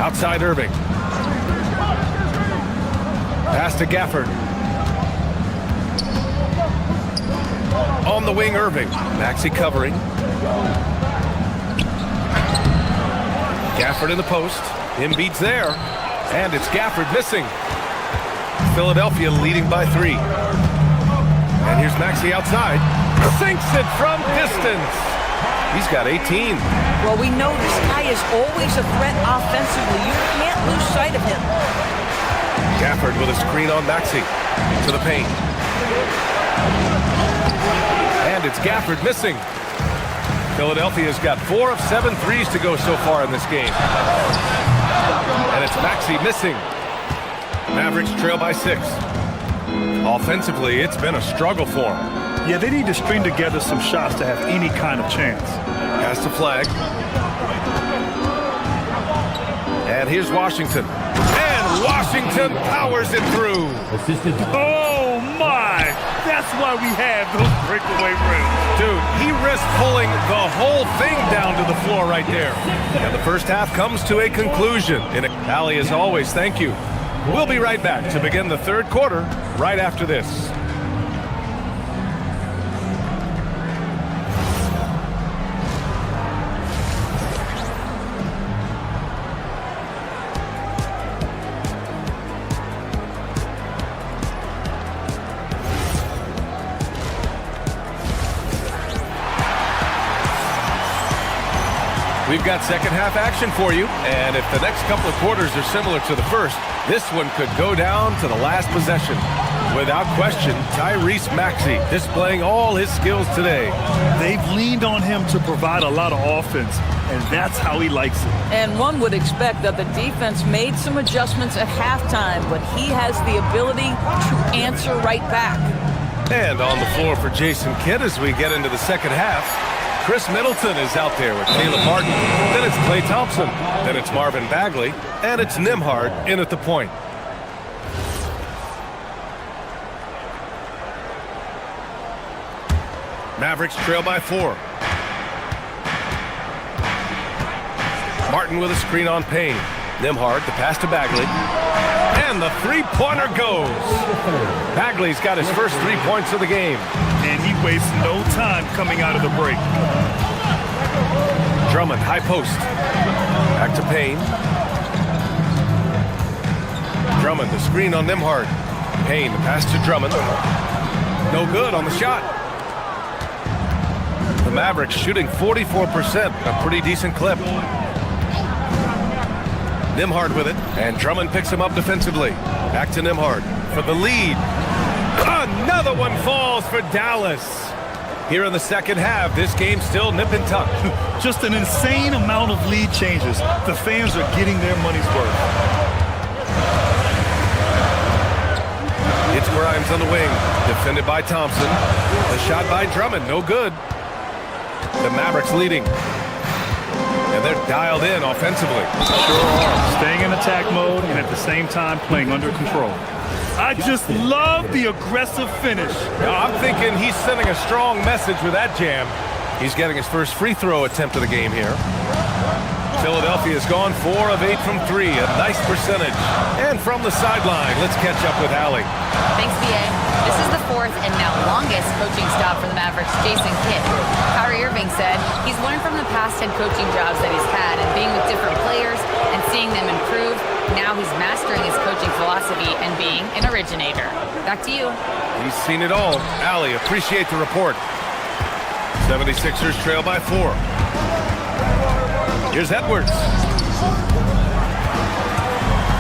Outside Irving. Pass to Gafford. On the wing, Irving. Maxey covering. Gafford in the post. Embiid's there. And it's Gafford missing. Philadelphia leading by 3. And here's Maxey outside. Sinks it from distance. He's got 18. Well, we know this guy is always a threat offensively. You can't lose sight of him. Gafford with a screen on Maxey. To the paint. And it's Gafford missing. Philadelphia's got 4 of 7 threes to go so far in this game. And it's Maxey missing. Mavericks trail by 6. Offensively, it's been a struggle for them. Yeah, they need to string together some shots to have any kind of chance. Pass to Flag. And here's Washington. And Washington powers it through. Oh, my! That's why we have those breakaway rims. Dude, he risked pulling the whole thing down to the floor right there. And the first half comes to a conclusion. And Allie, as always, thank you. We'll be right back to begin the third quarter right after this. We've got second half action for you, and if the next couple of quarters are similar to the first, this one could go down to the last possession. Without question, Tyrese Maxey displaying all his skills today. They've leaned on him to provide a lot of offense, and that's how he likes it. And one would expect that the defense made some adjustments at halftime, but he has the ability to answer right back. And on the floor for Jason Kidd as we get into the second half, Chris Middleton is out there with Caleb Martin. Then it's Klay Thompson. Then it's Marvin Bagley. And it's Nembhard in at the point. Mavericks trail by 4. Martin with a screen on Payne. Nembhard, the pass to Bagley. And the three-pointer goes. Bagley's got his first 3 points of the game. And he wastes no time coming out of the break. Drummond, high post. Back to Payne. Drummond, the screen on Nembhard. Payne, the pass to Drummond. No good on the shot. The Mavericks shooting 44%, a pretty decent clip. Nembhard with it, and Drummond picks him up defensively. Back to Nembhard for the lead. Another one falls for Dallas. Here in the second half, this game's still nip and tuck. Just an insane amount of lead changes. The fans are getting their money's worth. It's Grimes on the wing, defended by Thompson. The shot by Drummond, no good. The Mavericks leading. And they're dialed in offensively. Sure are. Staying in attack mode and at the same time playing under control. I just love the aggressive finish. Now, I'm thinking he's sending a strong message with that jam. He's getting his first free throw attempt of the game here. Philadelphia's gone 4 of 8 from 3, a nice percentage. And from the sideline, let's catch up with Allie. Thanks, B.A. This is the 4th and now longest coaching stop for the Mavericks, Jason Kidd. Kyrie Irving said he's learned from the past head coaching jobs that he's had and being with different players and seeing them improve. Now he's mastering his coaching philosophy and being an originator. Back to you. He's seen it all. Allie, appreciate the report. 76ers trail by 4. Here's Edwards.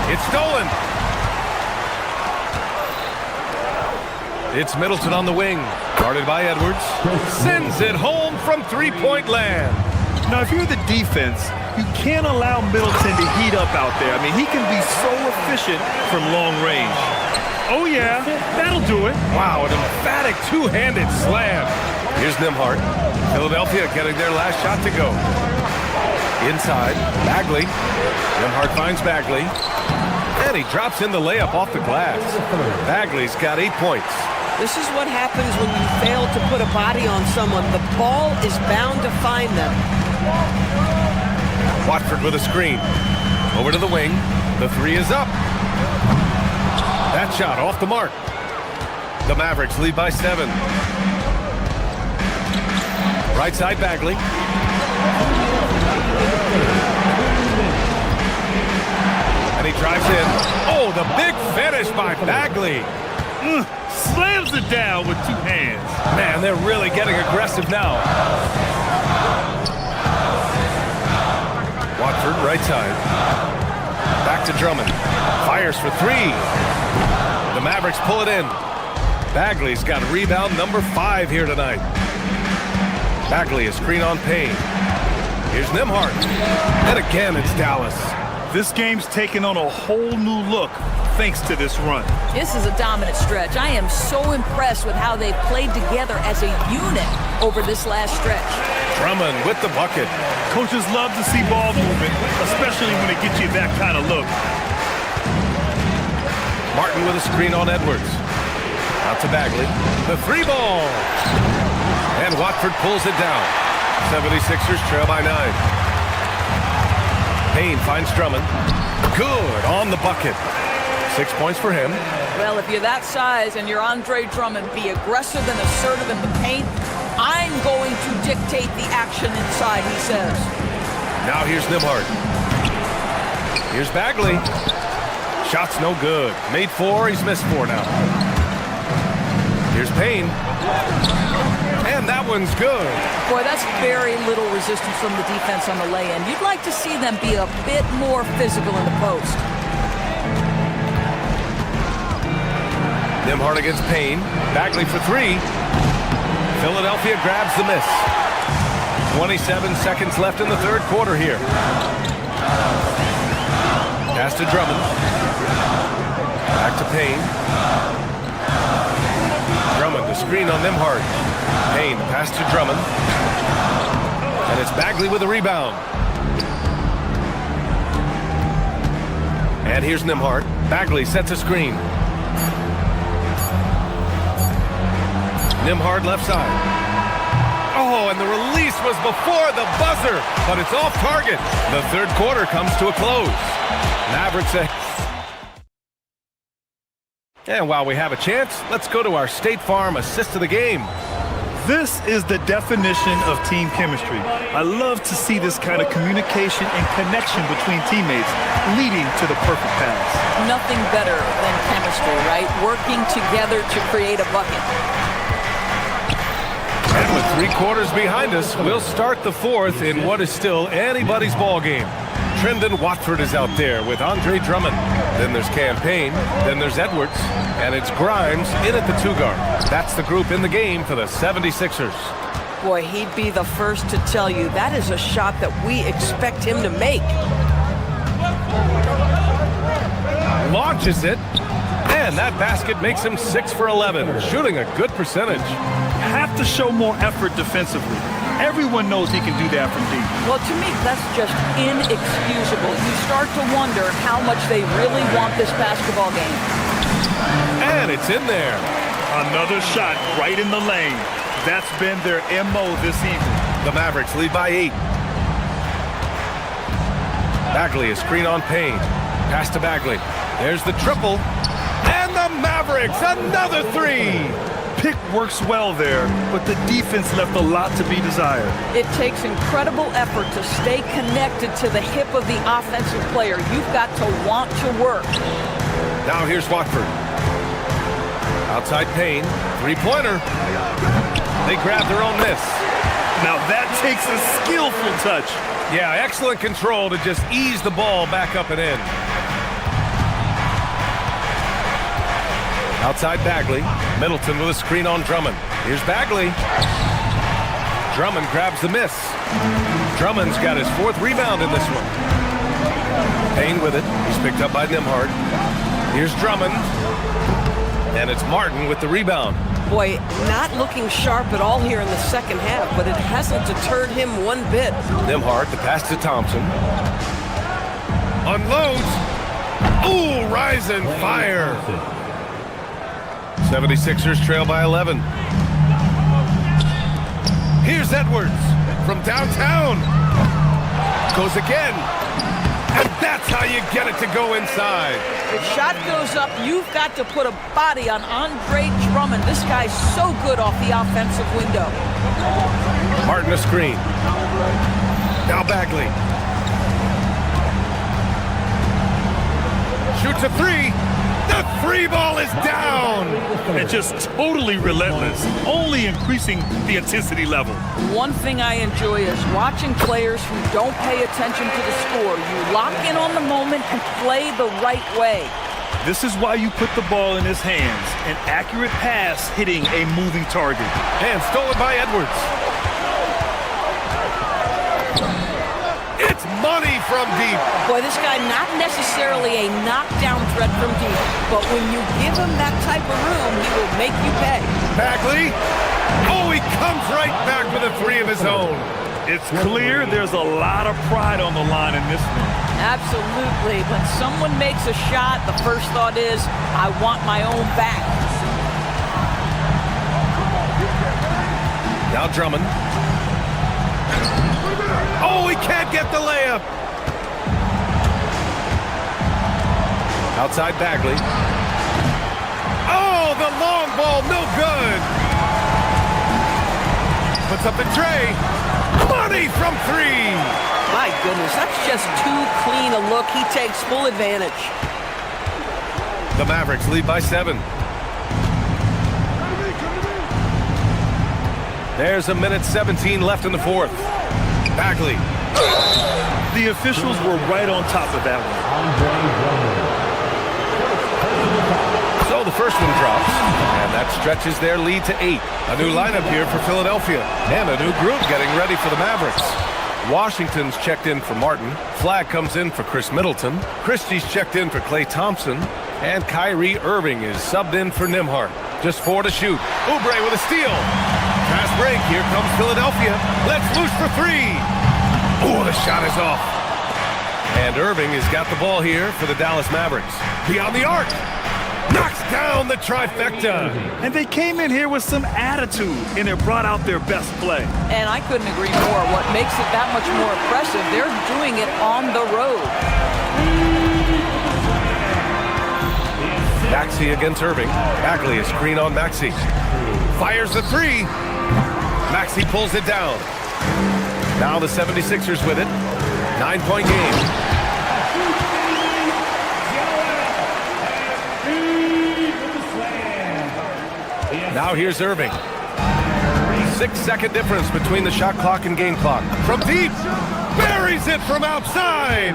It's stolen. It's Middleton on the wing. Guarded by Edwards. Sends it home from three-point land. Now, if you're the defense, you can't allow Middleton to heat up out there. I mean, he can be so efficient from long range. Oh, yeah, that'll do it. Wow, an emphatic two-handed slam. Here's Nembhard. Philadelphia getting their last shot to go. Inside, Bagley. Nembhard finds Bagley. And he drops in the layup off the glass. Bagley's got 8 points. This is what happens when you fail to put a body on someone. The ball is bound to find them. Watford with a screen. Over to the wing. The 3 is up. That shot off the mark. The Mavericks lead by 7. Right side, Bagley. And he drives in. Oh, the big finish by Bagley. Slams it down with 2 hands. Man, they're really getting aggressive now. Watford, right side. Back to Drummond. Fires for 3. The Mavericks pull it in. Bagley's got rebound number 5 here tonight. Bagley, a screen on Payne. Here's Nembhard. And again, it's Dallas. This game's taken on a whole new look thanks to this run. This is a dominant stretch. I am so impressed with how they've played together as a unit over this last stretch. Drummond with the bucket. Coaches love to see ball movement, especially when it gets you that kind of look. Martin with a screen on Edwards. Out to Bagley. The 3 ball. And Watford pulls it down. 76ers trail by 9. Payne finds Drummond. Good on the bucket. 6 points for him. Well, if you're that size and you're Andre Drummond, be aggressive and assertive in the paint. I'm going to dictate the action inside, he says. Now here's Nembhard. Here's Bagley. Shot's no good. Made 4, he's missed 4 now. Here's Payne. And that one's good. Boy, that's very little resistance from the defense on the lay-in. You'd like to see them be a bit more physical in the post. Nembhard against Payne. Bagley for 3. Philadelphia grabs the miss. 27 seconds left in the third quarter here. Pass to Drummond. Back to Payne. Drummond, the screen on Nembhard. Payne, pass to Drummond. And it's Bagley with a rebound. And here's Nembhard. Bagley sets a screen. Nembhard left side. Oh, and the release was before the buzzer, but it's off target. The third quarter comes to a close. Mavericks ahead. And while we have a chance, let's go to our State Farm assist of the game. This is the definition of team chemistry. I love to see this kind of communication and connection between teammates leading to the perfect pass. Nothing better than chemistry, right? Working together to create a bucket. And with 3 quarters behind us, we'll start the fourth in what is still anybody's ball game. Trendon Watford is out there with Andre Drummond. Then there's Cam Payne. Then there's Edwards. And it's Grimes in at the 2-guard. That's the group in the game for the 76ers. Boy, he'd be the first to tell you that is a shot that we expect him to make. Launches it. And that basket makes him 6 for 11, shooting a good percentage. Have to show more effort defensively. Everyone knows he can do that from deep. Well, to me, that's just inexcusable. You start to wonder how much they really want this basketball game. And it's in there. Another shot right in the lane. That's been their MO this evening. The Mavericks lead by 8. Bagley, a screen on Payne. Pass to Bagley. There's the triple. And the Mavericks, another 3. Pick works well there, but the defense left a lot to be desired. It takes incredible effort to stay connected to the hip of the offensive player. You've got to want to work. Now here's Watford. Outside Payne, 3-pointer. They grab their own miss. Now that takes a skillful touch. Yeah, excellent control to just ease the ball back up and in. Outside Bagley. Middleton with a screen on Drummond. Here's Bagley. Drummond grabs the miss. Drummond's got his 4th rebound in this one. Payne with it. He's picked up by Nembhard. Here's Drummond. And it's Martin with the rebound. Boy, not looking sharp at all here in the second half, but it hasn't deterred him one bit. Nembhard, the pass to Thompson. Unloads. Ooh, rise and fire. 76ers trail by 11. Here's Edwards from downtown. Goes again. And that's how you get it to go inside. The shot goes up. You've got to put a body on Andre Drummond. This guy's so good off the offensive window. Martin a screen. Now Bagley. Shoots a 3. The 3 ball is down. And just totally relentless, only increasing the intensity level. One thing I enjoy is watching players who don't pay attention to the score. You lock in on the moment and play the right way. This is why you put the ball in his hands. An accurate pass hitting a moving target. And stolen by Edwards. It's money from deep. Boy, this guy not necessarily a knockdown threat from deep, but when you give him that type of room, he will make you pay. Bagley. Oh, he comes right back with a 3 of his own. It's clear there's a lot of pride on the line in this one. Absolutely. When someone makes a shot, the first thought is, I want my own back. Now Drummond. Oh, he can't get the layup. Outside Bagley. Oh, the long ball, no good. Puts up the tray. Money from three. My goodness, that's just too clean a look. He takes full advantage. The Mavericks lead by 7. There's a minute 17 left in the fourth. Bagley. The officials were right on top of that one. So the first one drops, and that stretches their lead to 8. A new lineup here for Philadelphia, and a new group getting ready for the Mavericks. Washington's checked in for Martin. Flagg comes in for Chris Middleton. Christie's checked in for Klay Thompson. And Kyrie Irving is subbed in for Nembhard. Just 4 to shoot. Oubre with a steal. Fast break. Here comes Philadelphia. Let's loose for 3. Oh, the shot is off. And Irving has got the ball here for the Dallas Mavericks. Beyond the arc. Knocks down the trifecta. And they came in here with some attitude, and it brought out their best play. And I couldn't agree more. What makes it that much more impressive, they're doing it on the road. Maxey against Irving. Bagley is screen on Maxey. Fires the 3. Maxey pulls it down. Now the 76ers with it. 9-point game. Now here's Irving. 6-second difference between the shot clock and game clock. From deep. Buries it from outside.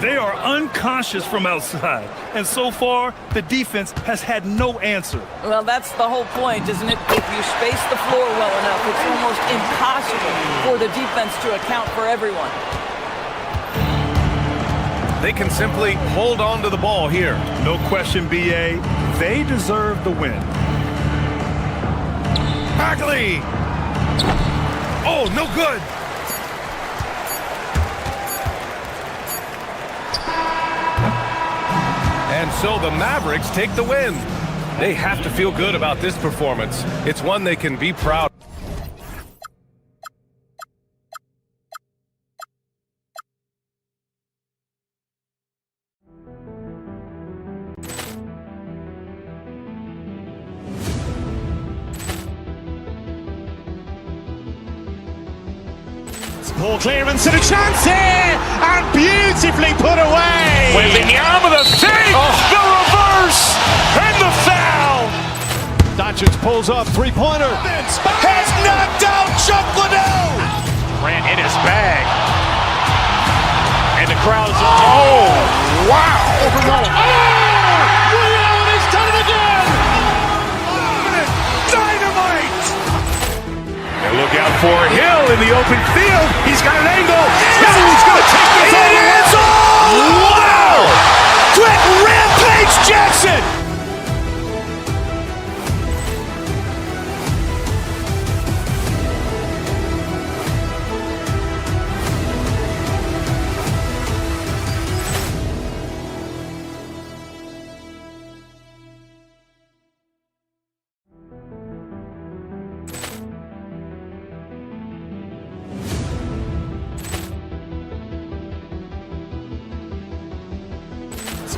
They are unconscious from outside. And so far, the defense has had no answer. Well, that's the whole point, isn't it? If you space the floor well enough, it's almost impossible for the defense to account for everyone. They can simply hold on to the ball here. No question, B.A. They deserve the win. Bagley. Oh, no good. And so the Mavericks take the win. They have to feel good about this performance. It's one they can be proud of. Ball clearance and a chance here, and beautifully put away. Wembanyama the fake, the reverse, and the foul. Doncic pulls up, three-pointer. Has knocked out Chuck Liddell. Ran in his bag, and the crowd is. Oh, wow! Overrun. Liddell, and he's done it again. Dynamite! And look out for Hill in the open field. He's got an angle. Hill's going to take this all the way. Wow! Quick Rampage Jackson!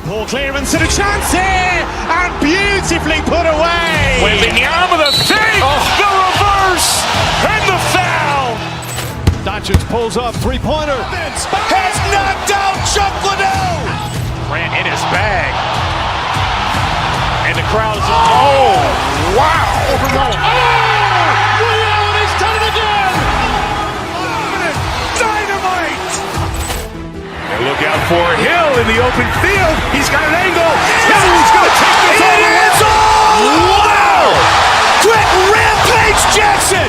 Ball clearance and a chance here, and beautifully put away. Wembanyama the fake, the reverse, and the foul. Doncic pulls up, three-pointer. Has knocked out Chuck Liddell. Ran in his bag, and the crowd is. Oh, wow! Overrun. Liddell, and he's done it again. Dynamite! And look out for Hill in the open field. He's got an angle. Hill's going to take this all the way. Wow! Quick Rampage Jackson!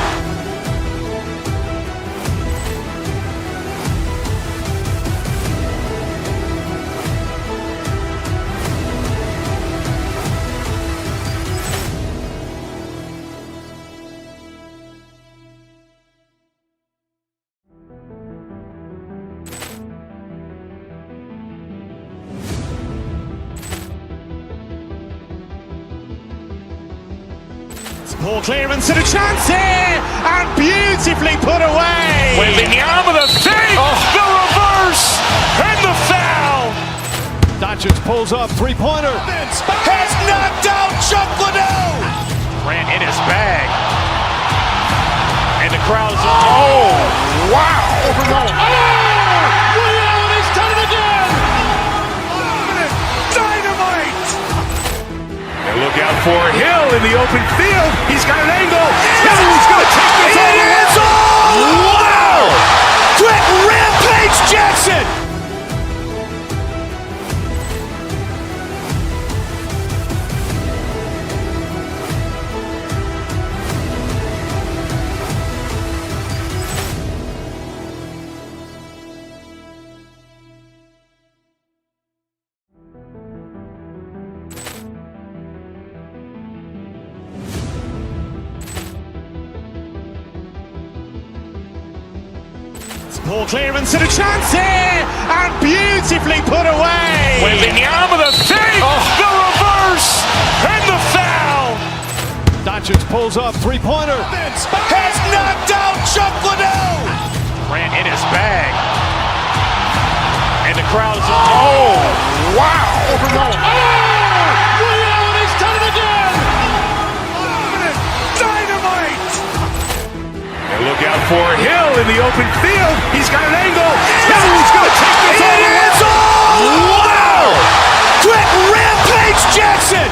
Ball clearance and a chance here, and beautifully put away. Wembanyama the fake, the reverse, and the foul. Doncic pulls up, three-pointer. Has knocked out Chuck Liddell. Ran in his bag. And the crowd is... Oh, wow. Over Nolan. Oh! Ray Allen has done it again. Dynamite. And look out for Hill in the open field. He's got an angle. Hill's going to take this all the way. Wow! Quick Rampage Jackson. Ball clearance and a chance here, and beautifully put away. With the arm of the fake, the reverse, and the foul. Doncic pulls up, three-pointer. Has knocked out Chuck Liddell. Ran in his bag. And the crowd is... Oh, wow. Over Nolan. Oh! Ray Allen has done it again. Dynamite. And look out for Hill in the open field. He's got an angle. Hill's going to take this all the way. Wow! Quick Rampage Jackson.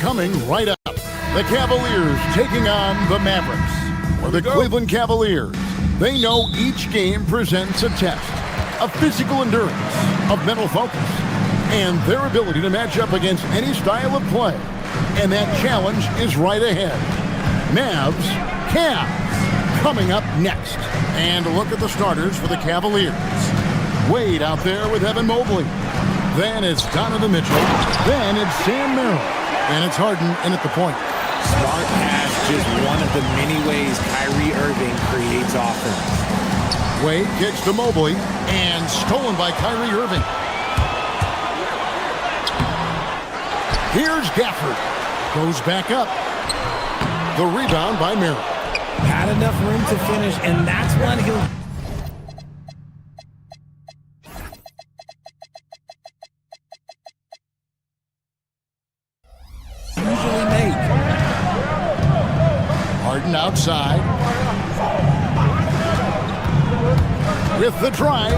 Coming right up, the Cavaliers taking on the Mavericks. For the Cleveland Cavaliers, they know each game presents a test of physical endurance, of mental focus, and their ability to match up against any style of play. And that challenge is right ahead. Mavs, Cavs, coming up next. And look at the starters for the Cavaliers. Wade out there with Evan Mobley. Then it's Donovan Mitchell. Then it's Sam Merrill. And it's Harden in at the point. Smart pass, just one of the many ways Kyrie Irving creates offense. Wade kicks to Mobley, and stolen by Kyrie Irving. Here's Gafford. Goes back up. The rebound by Merrill. Had enough room to finish, and that's when he'll... usually make. Harden outside. With the drive,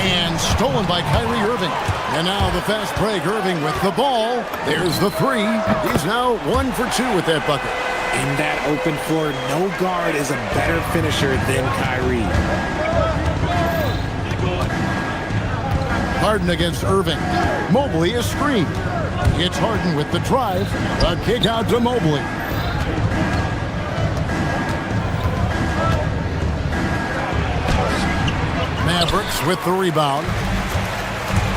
and stolen by Kyrie Irving. And now the fast break, Irving with the ball. There's the three. He's now 1 for 2 with that bucket. In that open floor, no guard is a better finisher than Kyrie. Harden against Irving. Mobley a screen. It's Harden with the drive. A kick out to Mobley. Mavericks with the rebound.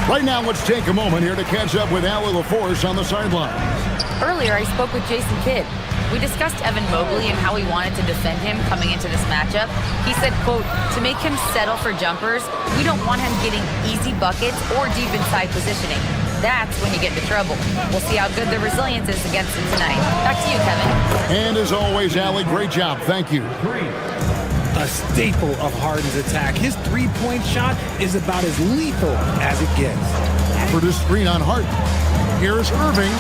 Right now, let's take a moment here to catch up with Allie LaForce on the sideline. Earlier, I spoke with Jason Kidd. We discussed Evan Mobley and how he wanted to defend him coming into this matchup. He said, quote, to make him settle for jumpers, we don't want him getting easy buckets or deep inside positioning. That's when you get into trouble. We'll see how good the resilience is against him tonight. Back to you, Kevin. And as always, Allie, great job. Thank you. A staple of Harden's attack. His three-point shot is about as lethal as it gets. For the screen on Harden. Here's Irving.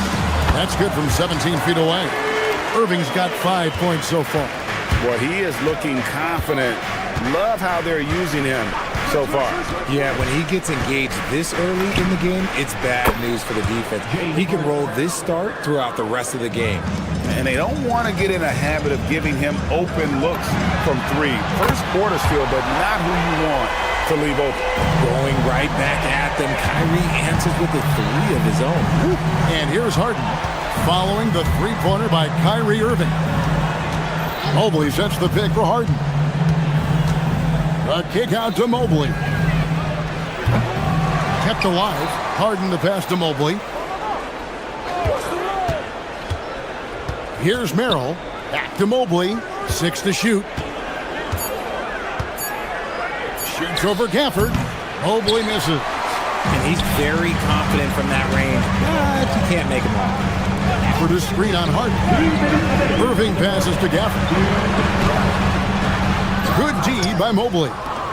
That's good from 17 feet away. Irving's got 5 points so far. Well, he is looking confident. Love how they're using him. so far. Yeah, when he gets engaged this early in the game, it's bad news for the defense. He can roll this start throughout the rest of the game. And they don't want to get in a habit of giving him open looks from three. First quarter still, but not who you want to leave open. Going right back at them, Kyrie answers with a three of his own. And here's Harden following the three-pointer by Kyrie Irving. Mobley sets the pick for Harden. A kick out to Mobley. Kept alive. Harden the pass to Mobley. Here's Merrill. Back to Mobley. 6 to shoot. Shoots over Gafford. Mobley misses. And he's very confident from that range, but you can't make him off. For the screen on Harden. Irving passes to Gafford. Good D by Mobley.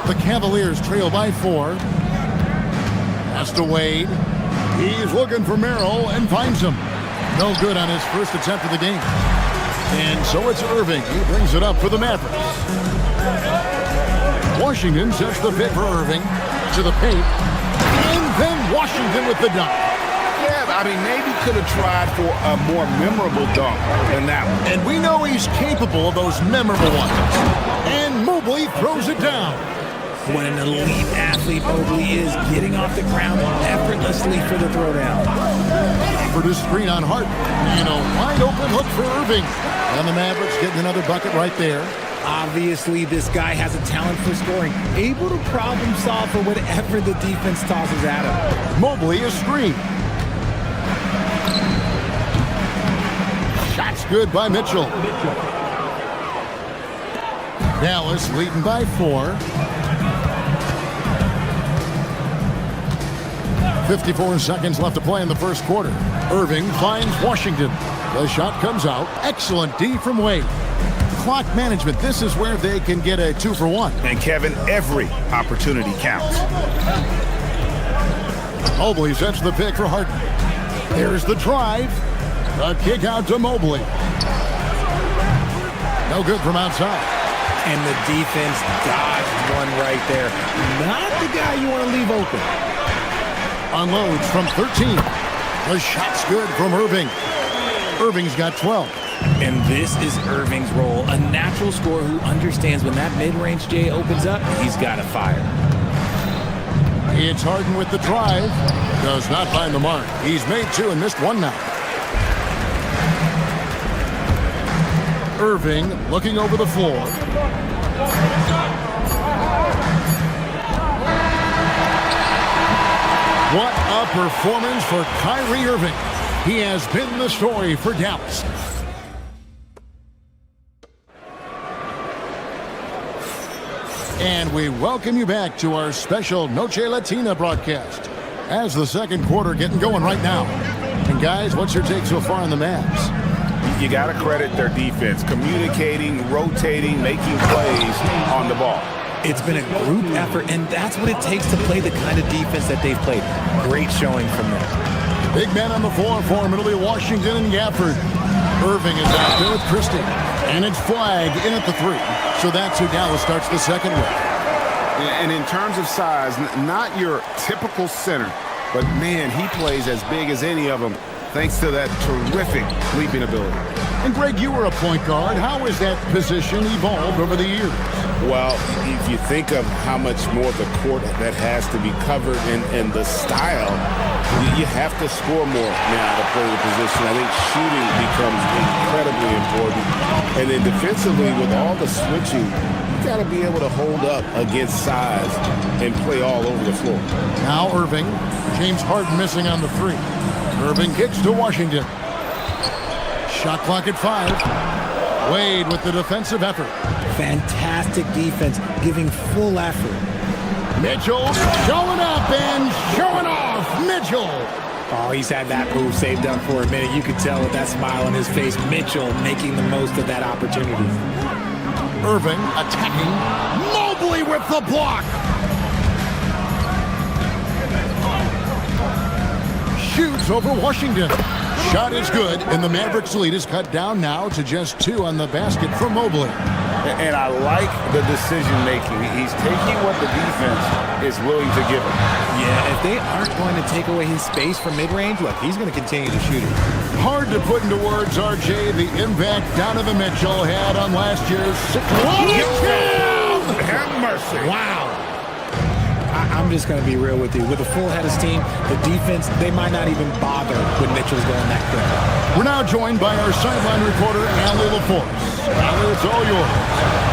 The Cavaliers trail by 4. Pass to Wade. He's looking for Merrill and finds him. No good on his first attempt of the game. And so it's Irving. He brings it up for the Mavericks. Washington sets the pick for Irving to the paint. And then Washington with the dunk. Yeah, I mean, maybe could have tried for a more memorable dunk than that one. And we know he's capable of those memorable ones. And Mobley throws it down. What an elite athlete Mobley is, getting off the ground effortlessly for the throwdown. For the screen on Harden. And a wide open hook for Irving. And the Mavericks getting another bucket right there. Obviously, this guy has a talent for scoring, able to problem solve for whatever the defense tosses at him. Mobley is screened. Shots good by Mitchell. Dallas leading by 4. 54 seconds left to play in the first quarter. Irving finds Washington. The shot comes out. Excellent D from Wade. Clock management. This is where they can get a 2-for-1. And Kevin, every opportunity counts. Mobley sets the pick for Harden. There's the drive. The kick out to Mobley. No good from outside. And the defense dodged one right there. Not the guy you want to leave open. Unloads from 13. The shot's good from Irving. Irving's got 12. And this is Irving's role, a natural scorer who understands when that mid-range J opens up, he's got to fire. It's Harden with the drive. Does not find the mark. He's made 2 and missed 1 now. Irving looking over the floor. What a performance for Kyrie Irving. He has been the story for Dallas. And we welcome you back to our special Noche Latina broadcast as the second quarter getting going right now. And guys, what's your take so far on the Mavs? You got to credit their defense, communicating, rotating, making plays on the ball. It's been a group effort, and that's what it takes to play the kind of defense that they've played. Great showing from them. Big man on the floor for Middle Washington and Gafford. Irving is out there with Christie. And it's Flag in at the 3. So that's who Dallas starts the second with. And in terms of size, not your typical center, but man, he plays as big as any of them thanks to that terrific leaping ability. And Greg, you were a point guard. How has that position evolved over the years? Well, if you think of how much more of the court that has to be covered and the style, you have to score more now to play the position. I think shooting becomes incredibly important. And then defensively, with all the switching, you got to be able to hold up against size and play all over the floor. Now Irving. James Harden missing on the 3. Irving kicks to Washington. Shot clock at 5. Wade with the defensive effort. Fantastic defense, giving full effort. Mitchell showing up and showing off. Mitchell. Oh, he's had that move saved up for a minute. You could tell with that smile on his face. Mitchell making the most of that opportunity. Irving attacking. Mobley with the block. Shoots over Washington. Shot is good, and the Mavericks lead is cut down now to just 2 on the basket from Mobley. And I like the decision making. He's taking what the defense is willing to give him. Yeah, if they aren't going to take away his space from mid-range, look, he's going to continue to shoot it. Hard to put into words, RJ, the impact Donovan Mitchell had on last year's Have mercy. Wow. I'm just going to be real with you. With a full head of steam, the defense, they might not even bother when Mitchell's going that quick. We're now joined by our sideline reporter, Allie LaForce. Allie, it's all yours.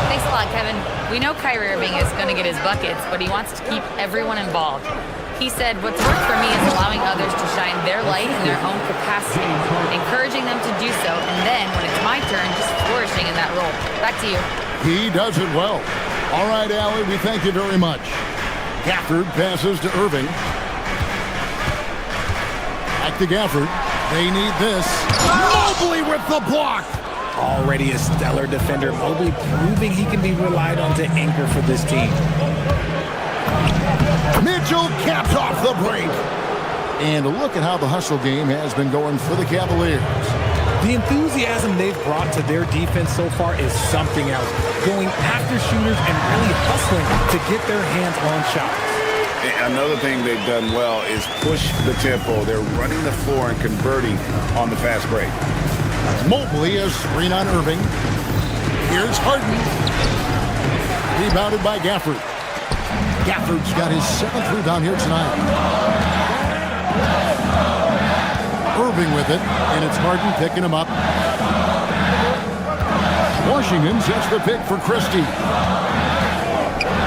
Thanks a lot, Kevin. We know Kyrie Irving is going to get his buckets, but he wants to keep everyone involved. He said, what's worked for me is allowing others to shine their light in their own capacity, encouraging them to do so, and then, when it's my turn, just flourishing in that role. Back to you. He does it well. All right, Allie, we thank you very much. Gafford passes to Irving. Back to Gafford. They need this. Mobley with the block. Already a stellar defender, Mobley proving he can be relied on to anchor for this team. Mitchell caps off the break. And look at how the hustle game has been going for the Cavaliers. The enthusiasm they've brought to their defense so far is something else. Going after shooters and really hustling to get their hands on shots. Another thing they've done well is push the tempo. They're running the floor and converting on the fast break. Mobley is screen on Irving. Here's Harden. Rebounded by Gafford. Gafford's got his 7th rebound here tonight. Irving with it, and it's Harden picking him up. Washington sets the pick for Christie.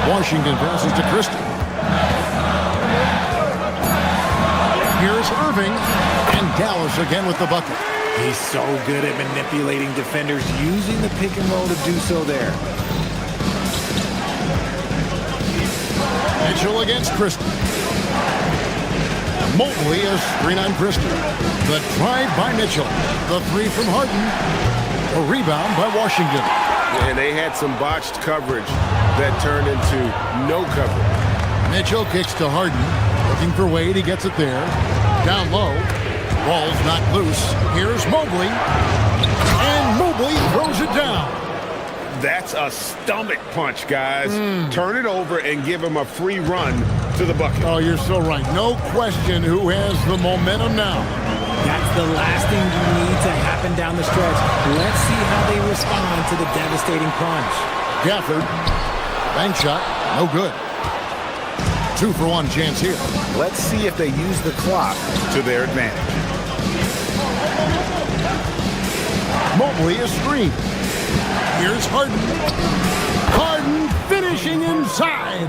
Washington passes to Christie. Here's Irving, and Dallas again with the bucket. He's so good at manipulating defenders, using the pick and roll to do so there. Mitchell against Christie. Mobley is screen on Christie. The drive by Mitchell. The three from Harden. A rebound by Washington. And they had some botched coverage that turned into no coverage. Mitchell kicks to Harden. Looking for Wade. He gets it there. Down low. Ball's knocked loose. Here's Mobley. And Mobley throws it down. That's a stomach punch, guys. Turn it over and give him a free run to the bucket. Oh, you're so right. No question who has the momentum now. That's the last thing you need to happen down the stretch. Let's see how they respond to the devastating punch. Gafford. Bank shot. No good. 2-for-1 chance here. Let's see if they use the clock to their advantage. Mobley is screened. Here's Harden. Harden finishing inside.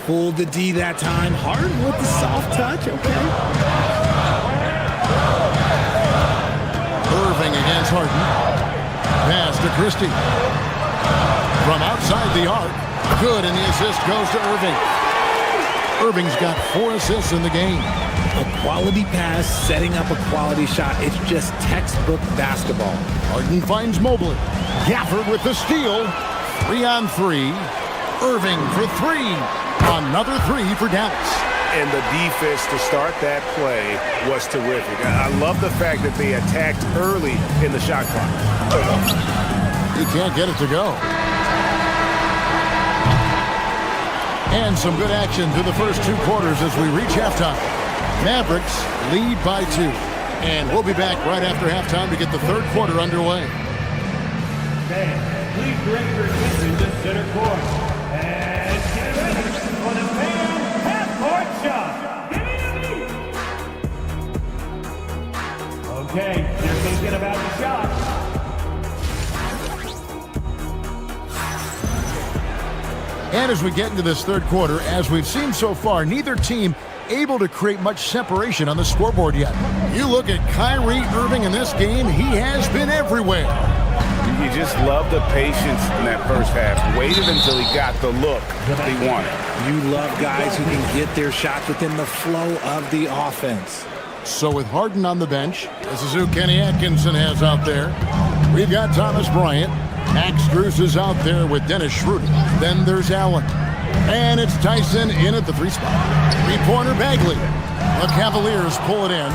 Fooled the D that time. Harden with the soft touch. Okay. Irving against Harden. Pass to Christie. From outside the arc. Good, and the assist goes to Irving. Irving's got 4 assists in the game. A quality pass, setting up a quality shot. It's just textbook basketball. Harden finds Mobley. Gafford with the steal. 3-on-3. Irving for 3. Another 3 for Dallas. And the defense to start that play was terrific. I love the fact that they attacked early in the shot clock. He can't get it to go. And some good action through the first 2 quarters as we reach halftime. Mavericks lead by 2. And we'll be back right after halftime to get the 3rd quarter underway. Fans, please direct your attention to center court. And get ready for the fan half-court shot. Give me a beat. Okay, they're thinking about the shot. And as we get into this 3rd quarter, as we've seen so far, neither team able to create much separation on the scoreboard yet. You look at Kyrie Irving in this game, he has been everywhere. You just love the patience in that first half. Waited until he got the look he wanted. You love guys who can get their shots within the flow of the offense. So with Harden on the bench, this is who Kenny Atkinson has out there. We've got Thomas Bryant. Max Strus is out there with Dennis Schroeder. Then there's Allen. And it's Tyson in at the 3 spot. 3-pointer Bagley. The Cavaliers pull it in.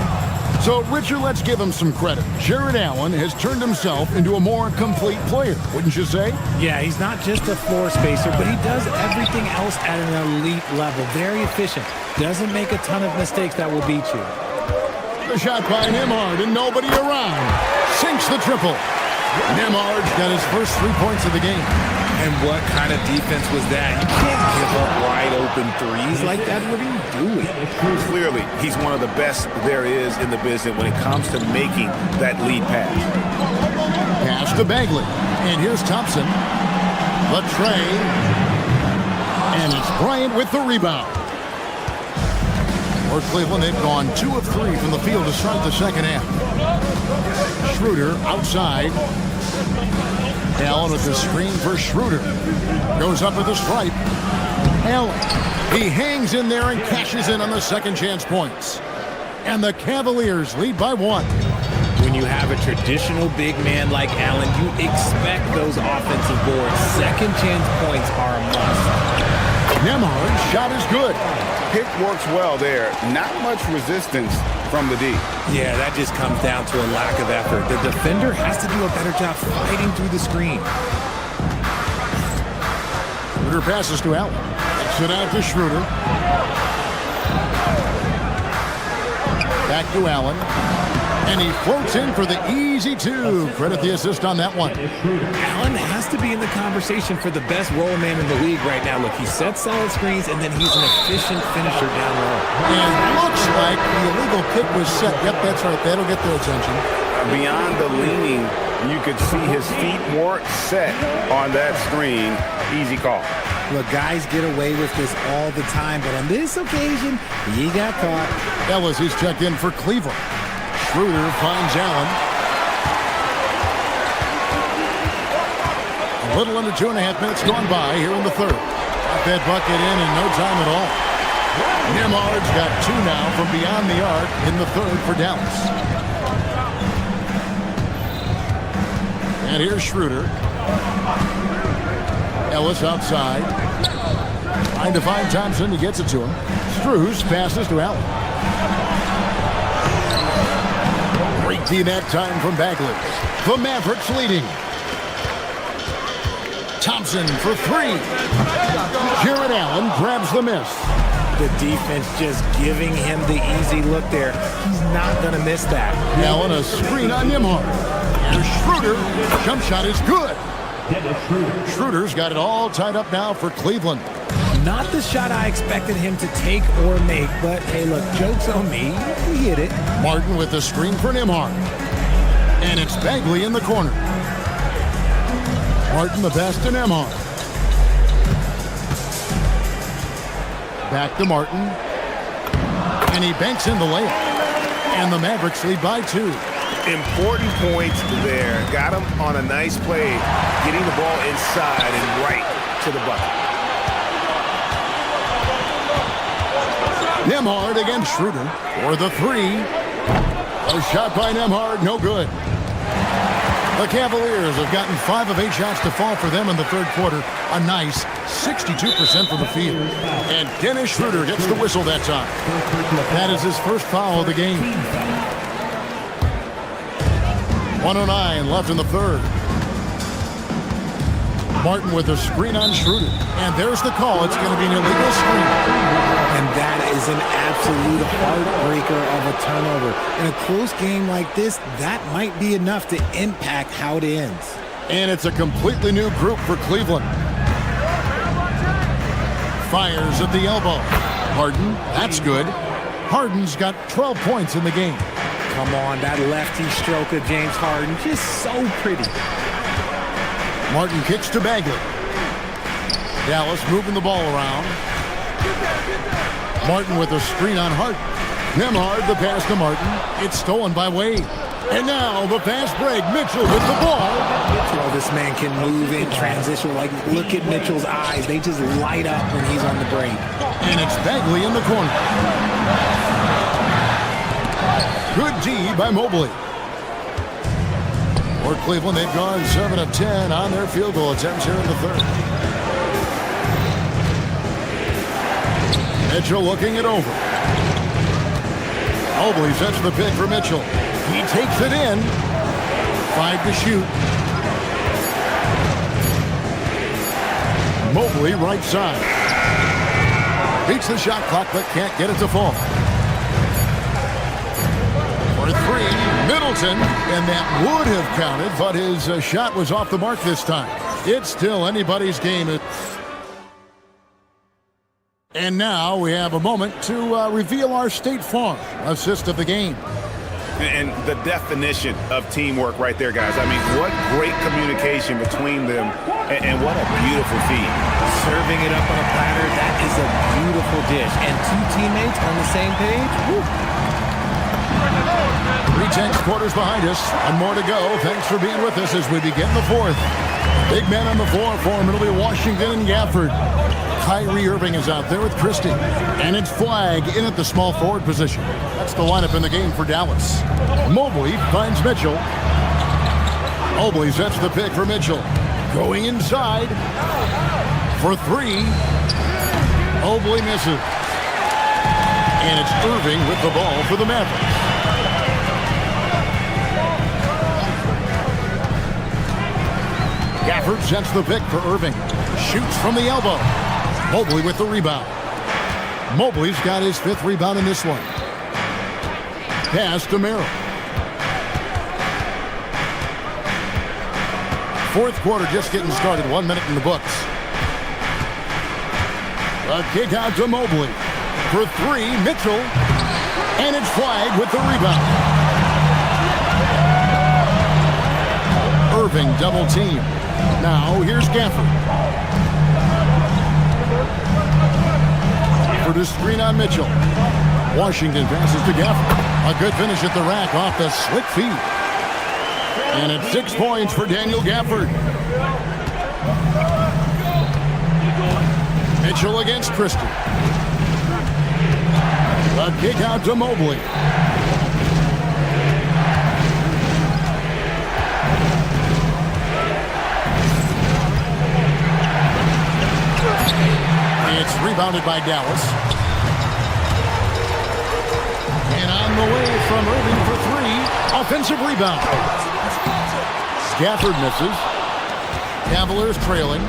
So, Richard, let's give him some credit. Jared Allen has turned himself into a more complete player, wouldn't you say? Yeah, he's not just a floor spacer, but he does everything else at an elite level. Very efficient. Doesn't make a ton of mistakes that will beat you. The shot by Nembhard and nobody around. Sinks the triple. Nembhard's got his first 3 points of the game. And what kind of defense was that? You can't give up wide open threes like that. What are you doing? Clearly, he's one of the best there is in the business when it comes to making that lead pass. Pass to Bagley. And here's Thompson. The tray. And it's Bryant with the rebound. For Cleveland, they've gone 2 of 3 from the field to start the second half. Schroeder outside. Allen with the screen for Schroeder. Goes up with the stripe. Allen. He hangs in there and cashes in on the second chance points. And the Cavaliers lead by 1. When you have a traditional big man like Allen, you expect those offensive boards. Second chance points are a must. Nembhard's shot is good. Pick works well there. Not much resistance from the D. Yeah, that just comes down to a lack of effort. The defender has to do a better job fighting through the screen. Schroeder passes to Allen. Takes it out to Schroeder. Back to Allen. And he floats in for the easy 2. Credit the assist on that one. Allen has to be in the conversation for the best roll man in the league right now. Look, he sets solid screens, and then he's an efficient finisher down low. And looks like the illegal kick was set. Yep, that's right. That'll get their attention. Beyond the leaning, you could see his feet weren't set on that screen. Easy call. Look, guys get away with this all the time, but on this occasion, he got caught. Ellis is checked in for Cleveland. Schroeder finds Allen. A little under 2.5 minutes gone by here in the third. Got that bucket in no time at all. Nembhard's got 2 now from beyond the arc in the third for Dallas. And here's Schroeder. Ellis outside. Trying to find Thompson. He gets it to him. Strus passes to Allen. Great D that time from Bagley. The Mavericks leading. Thompson for 3. Jared Allen grabs the miss. The defense just giving him the easy look there. He's not going to miss that. Allen a screen on Nembhard. Here's Schroeder. Jump shot is good. Schroeder's got it all tied up now for Cleveland. Not the shot I expected him to take or make, but hey, look, joke's on me. He hit it. Martin with the screen for Nembhard. And it's Bagley in the corner. Martin the pass to Nembhard. Back to Martin. And he banks in the layup. And the Mavericks lead by 2. Important points there. Got him on a nice play, getting the ball inside and right to the bucket. Nembhard against Schroeder for the 3. A shot by Nembhard, no good. The Cavaliers have gotten 5 of 8 shots to fall for them in the third quarter. A nice 62% from the field. And Dennis Schroeder gets the whistle that time. That is his first foul of the game. 1:09 left in the third. Martin with a screen on Schroeder. And there's the call. It's going to be an illegal screen. And that is an absolute heartbreaker of a turnover. In a close game like this, that might be enough to impact how it ends. And it's a completely new group for Cleveland. Fires at the elbow. Harden, that's good. Harden's got 12 points in the game. Come on, that lefty stroke of James Harden, just so pretty. Martin kicks to Bagley. Dallas moving the ball around. Martin with a screen on Harden. Nembhard the pass to Martin. It's stolen by Wade. And now the fast break. Mitchell with the ball. Well, this man can move in transition. Like, look at Mitchell's eyes. They just light up when he's on the break. And it's Bagley in the corner. Good D by Mobley. For Cleveland, they've gone 7 of 10 on their field goal attempts here in the third. Mitchell looking it over. Mobley sets the pick for Mitchell. He takes it in. 5 to shoot. Mobley right side. Beats the shot clock but can't get it to fall. For 3, Middleton, and that would have counted, but his shot was off the mark this time. It's still anybody's game. And now we have a moment to reveal our State Farm assist of the game. And the definition of teamwork right there, guys. I mean, what great communication between them, and what a beautiful feed. Serving it up on a platter, that is a beautiful dish. And 2 teammates on the same page. Woo. 3 quarters behind us. 1 more to go. Thanks for being with us as we begin the 4th. Big man on the floor for him. It'll be Washington and Gafford. Kyrie Irving is out there with Christie. And it's Flag in at the small forward position. That's the lineup in the game for Dallas. Mobley finds Mitchell. Mobley sets the pick for Mitchell. Going inside for 3. Mobley misses. And it's Irving with the ball for the Mavericks. Gafford sets the pick for Irving. Shoots from the elbow. Mobley with the rebound. Mobley's got his 5th rebound in this one. Pass to Merrill. 4th quarter just getting started. 1 minute in the books. A kick out to Mobley. For 3, Mitchell. And it's Flag with the rebound. Irving double team. Now here's Gafford. For the screen on Mitchell. Washington passes to Gafford. A good finish at the rack off the slick feet. And it's 6 points for Daniel Gafford. Mitchell against Christie. A kick out to Mobley. It's rebounded by Dallas. And on the way from Irving for 3. Offensive rebound. Gafford misses. Cavaliers trailing.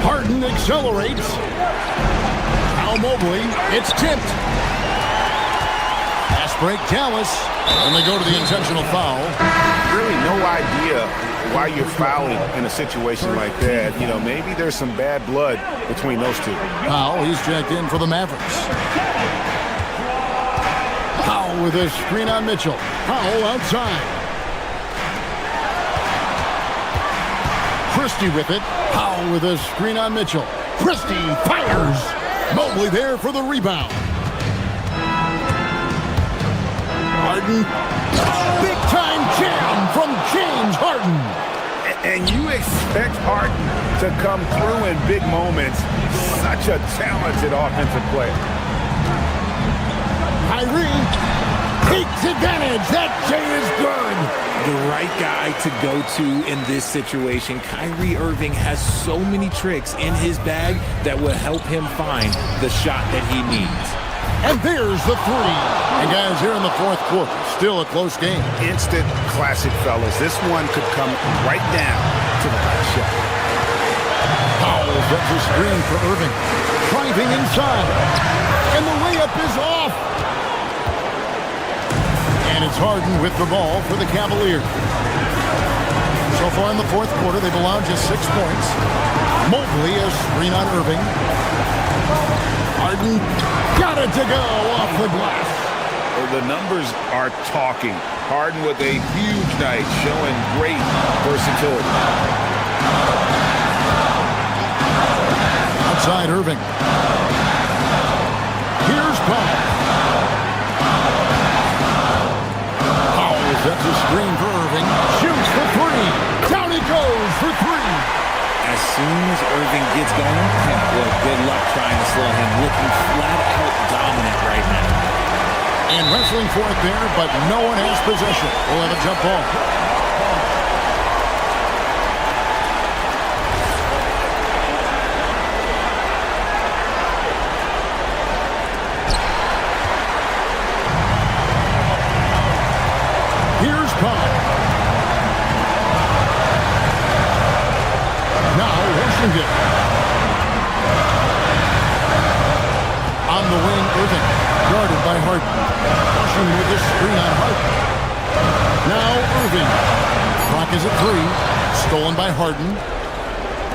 Harden accelerates. Now Mobley. It's tipped. Pass break Dallas. And they go to the intentional foul. Really no idea why you're fouling in a situation like that. You know, maybe there's some bad blood between those two. Powell, he's checked in for the Mavericks. Powell with a screen on Mitchell. Powell outside. Christie with it. Powell with a screen on Mitchell. Christie fires. Mobley there for the rebound. Harden. Big time jam from James Harden. And you expect Harden to come through in big moments. Such a talented offensive player. Kyrie takes advantage. That J is good. The right guy to go to in this situation. Kyrie Irving has so many tricks in his bag that will help him find the shot that he needs. And there's the 3. And guys, here in the 4th quarter, still a close game. Instant classic, fellas. This one could come right down to the last shot. Powell gets a screen for Irving. Driving inside. And the layup is off. And it's Harden with the ball for the Cavaliers. So far in the 4th quarter, they've allowed just 6 points. Mobley a screen on Irving. Harden got it to go off the glass. The numbers are talking. Harden with a huge night, showing great versatility. Outside Irving. Here's Powell. Powell sets a screen for Irving. Shoots for 3. Down he goes for 3. As soon as Irving gets going, well, good luck trying to slow him. Looking flat out dominant right now. And wrestling for it there, but no one has possession. We'll have a jump ball. Harden. Rushing with the screen on Harden. Now Irving. Clock is at 3. Stolen by Harden.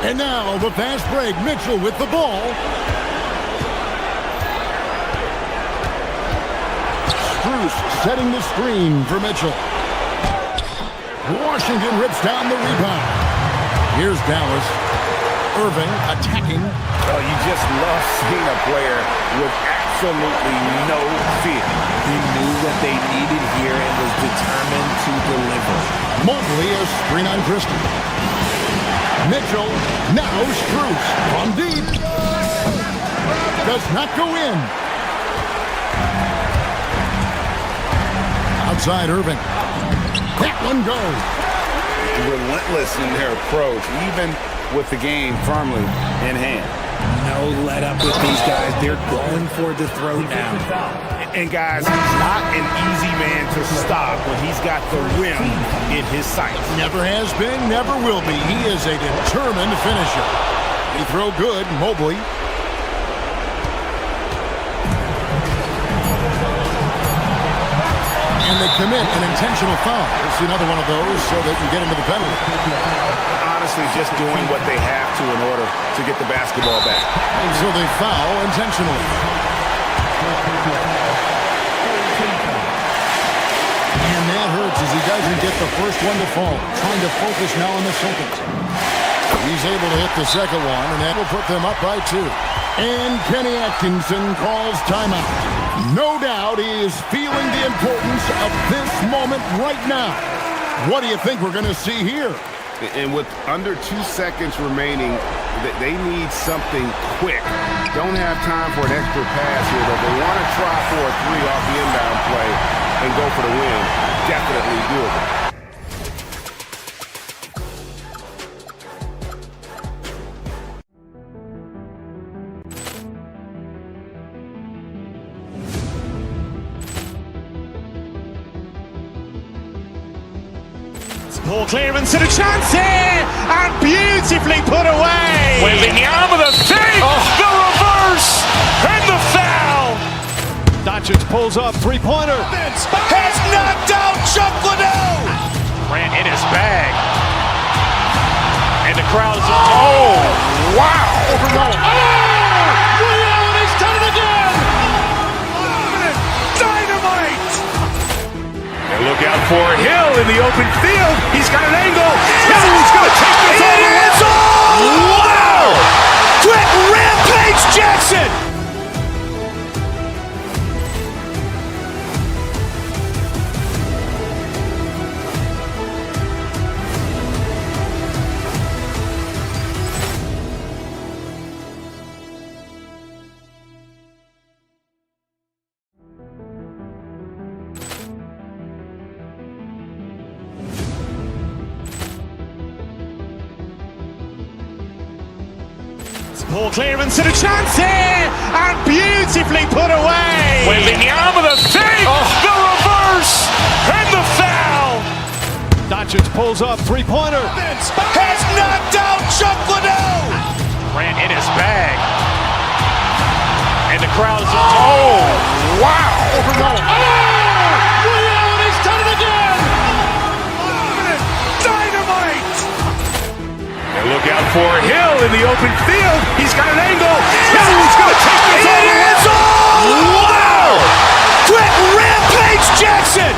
And now the fast break. Mitchell with the ball. Strus setting the screen for Mitchell. Washington rips down the rebound. Here's Dallas. Irving attacking. Well, you just love seeing a player with absolutely no fear. He knew what they needed here and was determined to deliver. Mobley a screen on Christie. Mitchell, now Strus from deep. Does not go in. Outside Irving. That one goes. Relentless in their approach, even with the game firmly in hand. No let up with these guys. They're going for the throw now. And guys, he's not an easy man to stop when he's got the rim in his sights. Never has been, never will be. He is a determined finisher. He throw good, Mobley. And they commit an intentional foul. We'll see another one of those so they can get into the penalty. Honestly, just doing what they have to in order to get the basketball back. And so they foul intentionally. And that hurts as he doesn't get the first one to fall. Trying to focus now on the second. He's able to hit the second one, and that will put them up by 2. And Kenny Atkinson calls timeout. No doubt he is feeling the importance of this moment right now. What do you think we're going to see here? And with under 2 seconds remaining, they need something quick. Don't have time for an extra pass here, but they want to try for a 3 off the inbound play and go for the win. Definitely doable. Ball clearance and a chance here, and beautifully put away. Waving the arm of the feet, the reverse, and the foul. Doncic pulls up, three-pointer. Has knocked out Chuck Liddell. Ran in his bag, and the crowd is wow! He's done it again. Dynamite. And look out for Hill in the open field. He's got an angle. Hill's going to take this all the way. Wow! Quick Rampage Jackson. Ball clearance and a chance here, and beautifully put away. Waving the arm of the feet, the reverse, and the foul. Doncic pulls up, three-pointer. Has knocked out Chuck Liddell. Ran in his bag, and the crowd is wow! He's done it again. Dynamite. And look out for Hill in the open field. He's got an angle. Hill's going to take this all the way. Wow! Quick Rampage Jackson.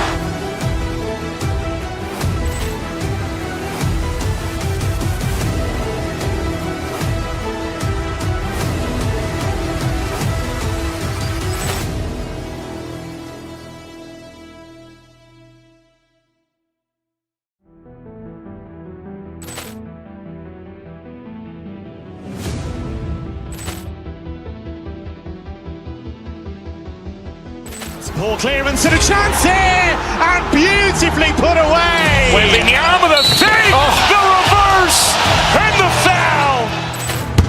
Ball clearance and a chance here, and beautifully put away. Waving the arm of the feet, the reverse, and the foul.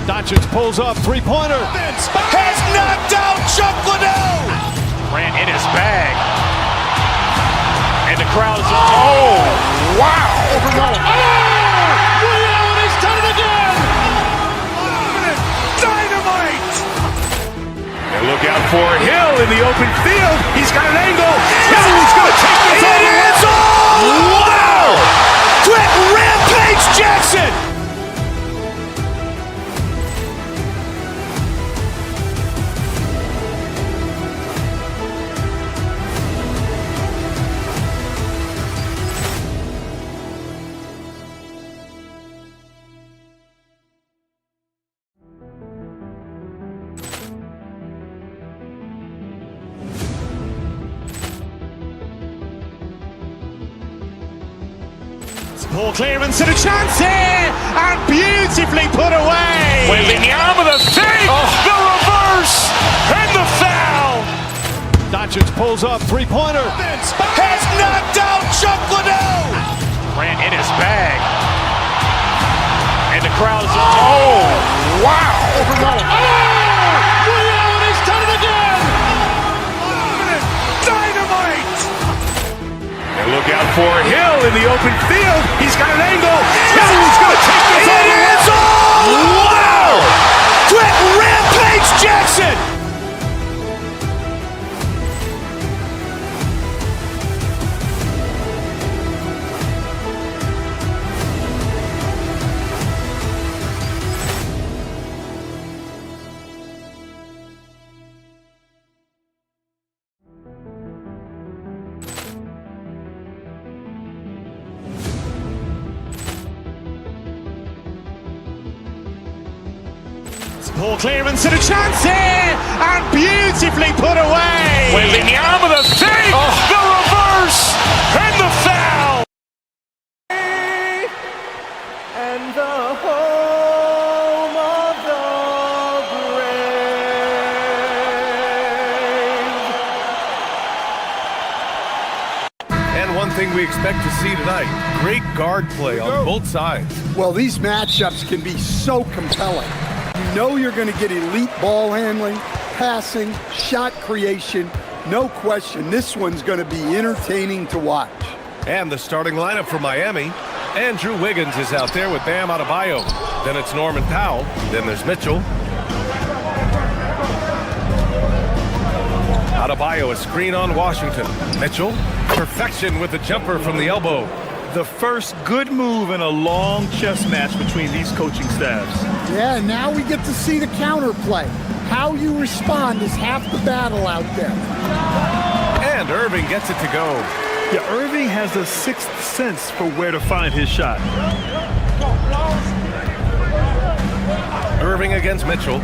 Doncic pulls up, three-pointer. Has knocked out Chuck Liddell. Ran in his bag, and the crowd is wow! He's done it again. Dynamite. And look Look out for Hill in the open field. He's got an angle. Hill's going to take this all the way. Wow! Quick rampage Jackson! Poor clearance and a chance here, and beautifully put away. Waving the arm of the fake, the reverse, and the foul. Doncic pulls up, three-pointer. Has knocked out Chuck Liddell. Ran in his bag, and the crowd is. Oh, wow! He's done it again. Dynamite! And look out for Hill in the open field. He's got an angle. Hill's going to take this all the way. Wow! Quick rampage Jackson! Poor clearance and a chance here, and beautifully put away. Waving the arm of the fake, the reverse, and the foul. And the home of the brave. And one thing we expect to see tonight, great guard play on both sides. Well, these matchups can be so compelling. You know you're going to get elite ball handling, passing, shot creation. No question, this one's going to be entertaining to watch. And the starting lineup for Miami. Andrew Wiggins is out there with Bam Adebayo. Then it's Norman Powell. Then there's Mitchell. Adebayo, a screen on Washington. Mitchell, perfection with the jumper from the elbow. The first good move in a long chess match between these coaching staffs. Yeah, and now we get to see the counterplay. How you respond is half the battle out there. And Irving gets it to go. Yeah, Irving has a sixth sense for where to find his shot. Irving against Mitchell.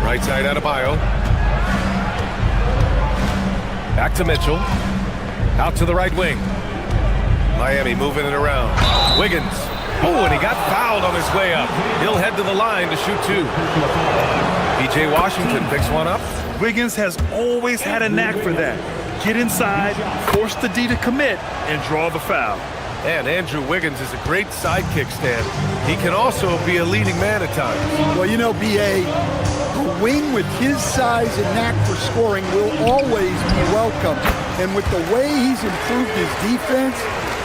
Right side Adebayo. Back to Mitchell. Out to the right wing. Miami moving it around. Wiggins. Oh, and he got fouled on his way up. He'll head to the line to shoot two. P.J. Washington picks one up. Wiggins has always had a knack for that. Get inside, force the D to commit, and draw the foul. And Andrew Wiggins is a great sidekick stand. He can also be a leading man at times. Well, you know, B.A., a wing with his size and knack for scoring will always be welcome. And with the way he's improved his defense,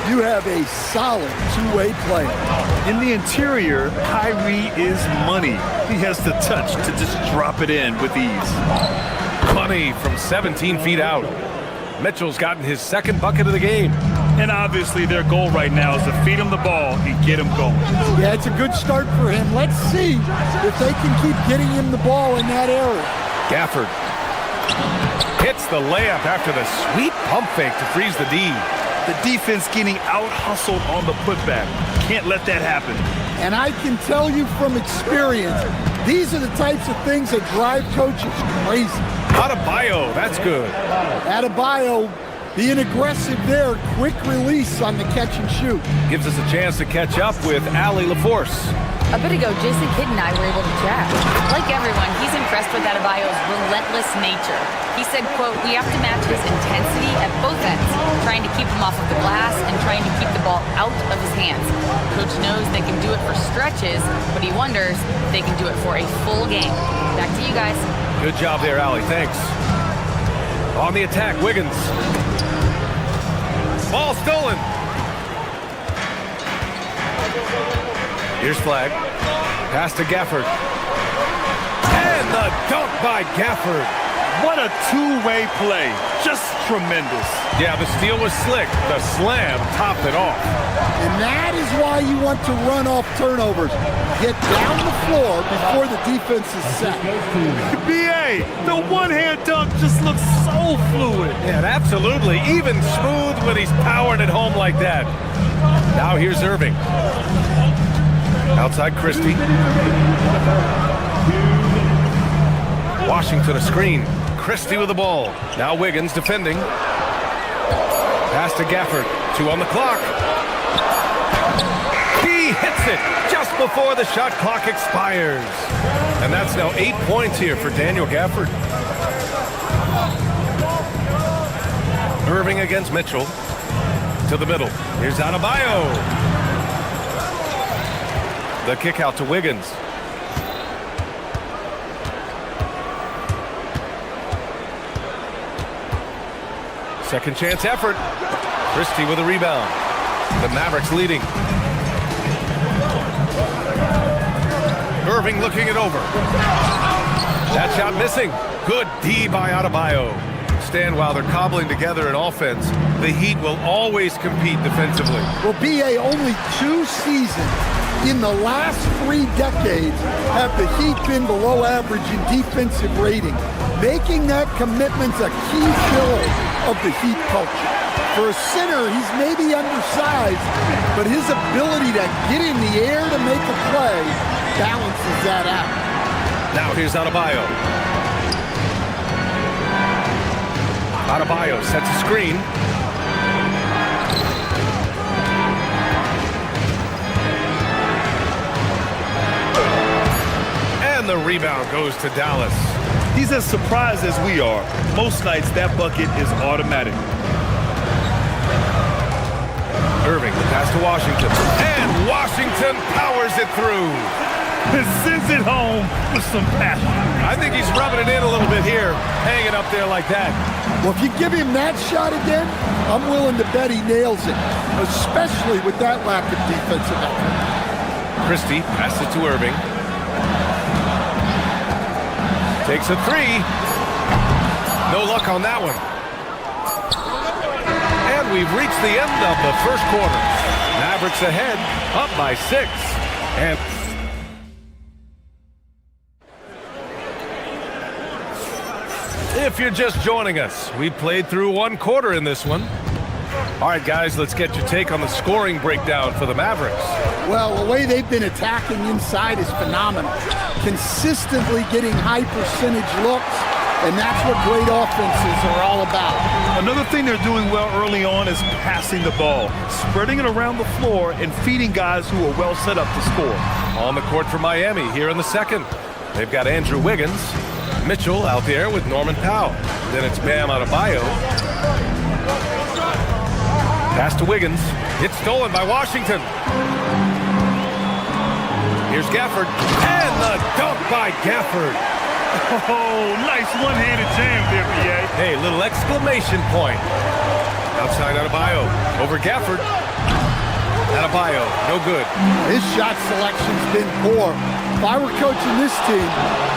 you have a solid two-way player. In the interior, Kyrie is money. He has the touch to just drop it in with ease. Money from 17 feet out. Mitchell's gotten his second bucket of the game. And obviously their goal right now is to feed him the ball and get him going. Yeah, it's a good start for him. Let's see if they can keep getting him the ball in that area. Gafford hits the layup after the sweet pump fake to freeze the D. The defense getting out-hustled on the putback. Can't let that happen. And I can tell you from experience, these are the types of things that drive coaches crazy. Adebayo, that's good. Adebayo being aggressive there, quick release on the catch and shoot. Gives us a chance to catch up with Allie LaForce. A bit ago, Jason Kidd and I were able to chat. Like everyone, he's impressed with Adebayo's relentless nature. He said, quote, "We have to match his intensity at both ends, trying to keep him off of the glass and trying to keep the ball out of his hands. Coach knows they can do it for stretches, but he wonders if they can do it for a full game." Back to you guys. Good job there, Allie. Thanks. On the attack, Wiggins. Ball stolen. Here's Flag. Pass to Gafford. And the dunk by Gafford. What a two-way play. Just tremendous. Yeah, the steal was slick. The slam topped it off. And that is why you want to run off turnovers. Get down the floor before the defense is set. B.A., the one-hand dunk just looks so fluid. Yeah, absolutely. Even smooth when he's powering it home like that. Now here's Irving. Outside Christie. Washington a screen. Christie with the ball. Now Wiggins defending. Pass to Gafford. 2 on the clock. He hits it just before the shot clock expires. And that's now 8 points here for Daniel Gafford. Irving against Mitchell. To the middle. Here's Adebayo. The kick out to Wiggins. Second chance effort. Christie with a rebound. The Mavericks leading. Irving looking it over. That shot missing. Good D by Adebayo. Stand while they're cobbling together in offense. The Heat will always compete defensively. Well, B.A., only 2 seasons in the last 3 decades have the Heat been below average in defensive rating. Making that commitment's a key pillar of the Heat culture. For a center, he's maybe undersized, but his ability to get in the air to make a play balances that out. Now here's Adebayo. Adebayo sets a screen. And the rebound goes to Dallas. He's as surprised as we are. Most nights, that bucket is automatic. Irving, the pass to Washington. And Washington powers it through. Sends it home with some passion. I think he's rubbing it in a little bit here, hanging up there like that. Well, if you give him that shot again, I'm willing to bet he nails it, especially with that lack of defensive effort. Christie passes it to Irving. Takes a 3. No luck on that one. And we've reached the end of the first quarter. Mavericks ahead, up by 6. And if you're just joining us, we played through 1 quarter in this one. All right, guys, let's get your take on the scoring breakdown for the Mavericks. Well, the way they've been attacking inside is phenomenal. Consistently getting high percentage looks, and that's what great offenses are all about. Another thing they're doing well early on is passing the ball, spreading it around the floor and feeding guys who are well set up to score. On the court for Miami here in the second. They've got Andrew Wiggins, Mitchell out there with Norman Powell. Then it's Bam Adebayo. Pass to Wiggins. It's stolen by Washington. Here's Gafford. And the dunk by Gafford. Oh, nice one-handed jam there, B.A. Hey, little exclamation point. Outside Adebayo. Over Gafford. Adebayo, no good. His shot selection's been poor. If I were coaching this team,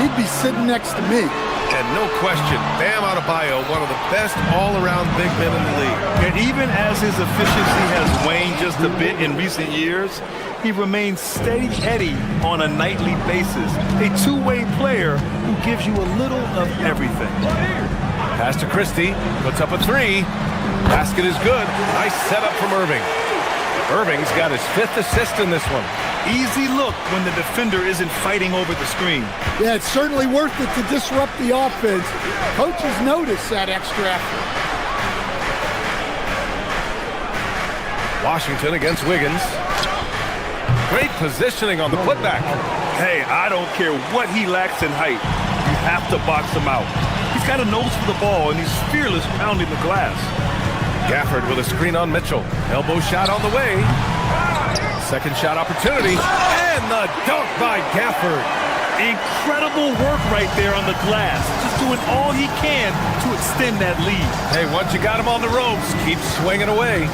he'd be sitting next to me. And no question, Bam Adebayo, one of the best all-around big men in the league. And even as his efficiency has waned just a bit in recent years, he remains steady Eddie on a nightly basis. A two-way player who gives you a little of everything. Pass to Christie, puts up a 3. Basket is good. Nice setup from Irving. Irving's got his 5th assist in this one. Easy look when the defender isn't fighting over the screen. Yeah, it's certainly worth it to disrupt the offense. Coaches notice that extra effort. Washington against Wiggins. Great positioning on the putback. Hey, I don't care what he lacks in height. You have to box him out. He's got a nose for the ball, and he's fearless pounding the glass. Gafford with a screen on Mitchell. Elbow shot on the way. Second shot opportunity. And the dunk by Gafford. Incredible work right there on the glass. Just doing all he can to extend that lead. Hey, once you got him on the ropes, keep swinging away.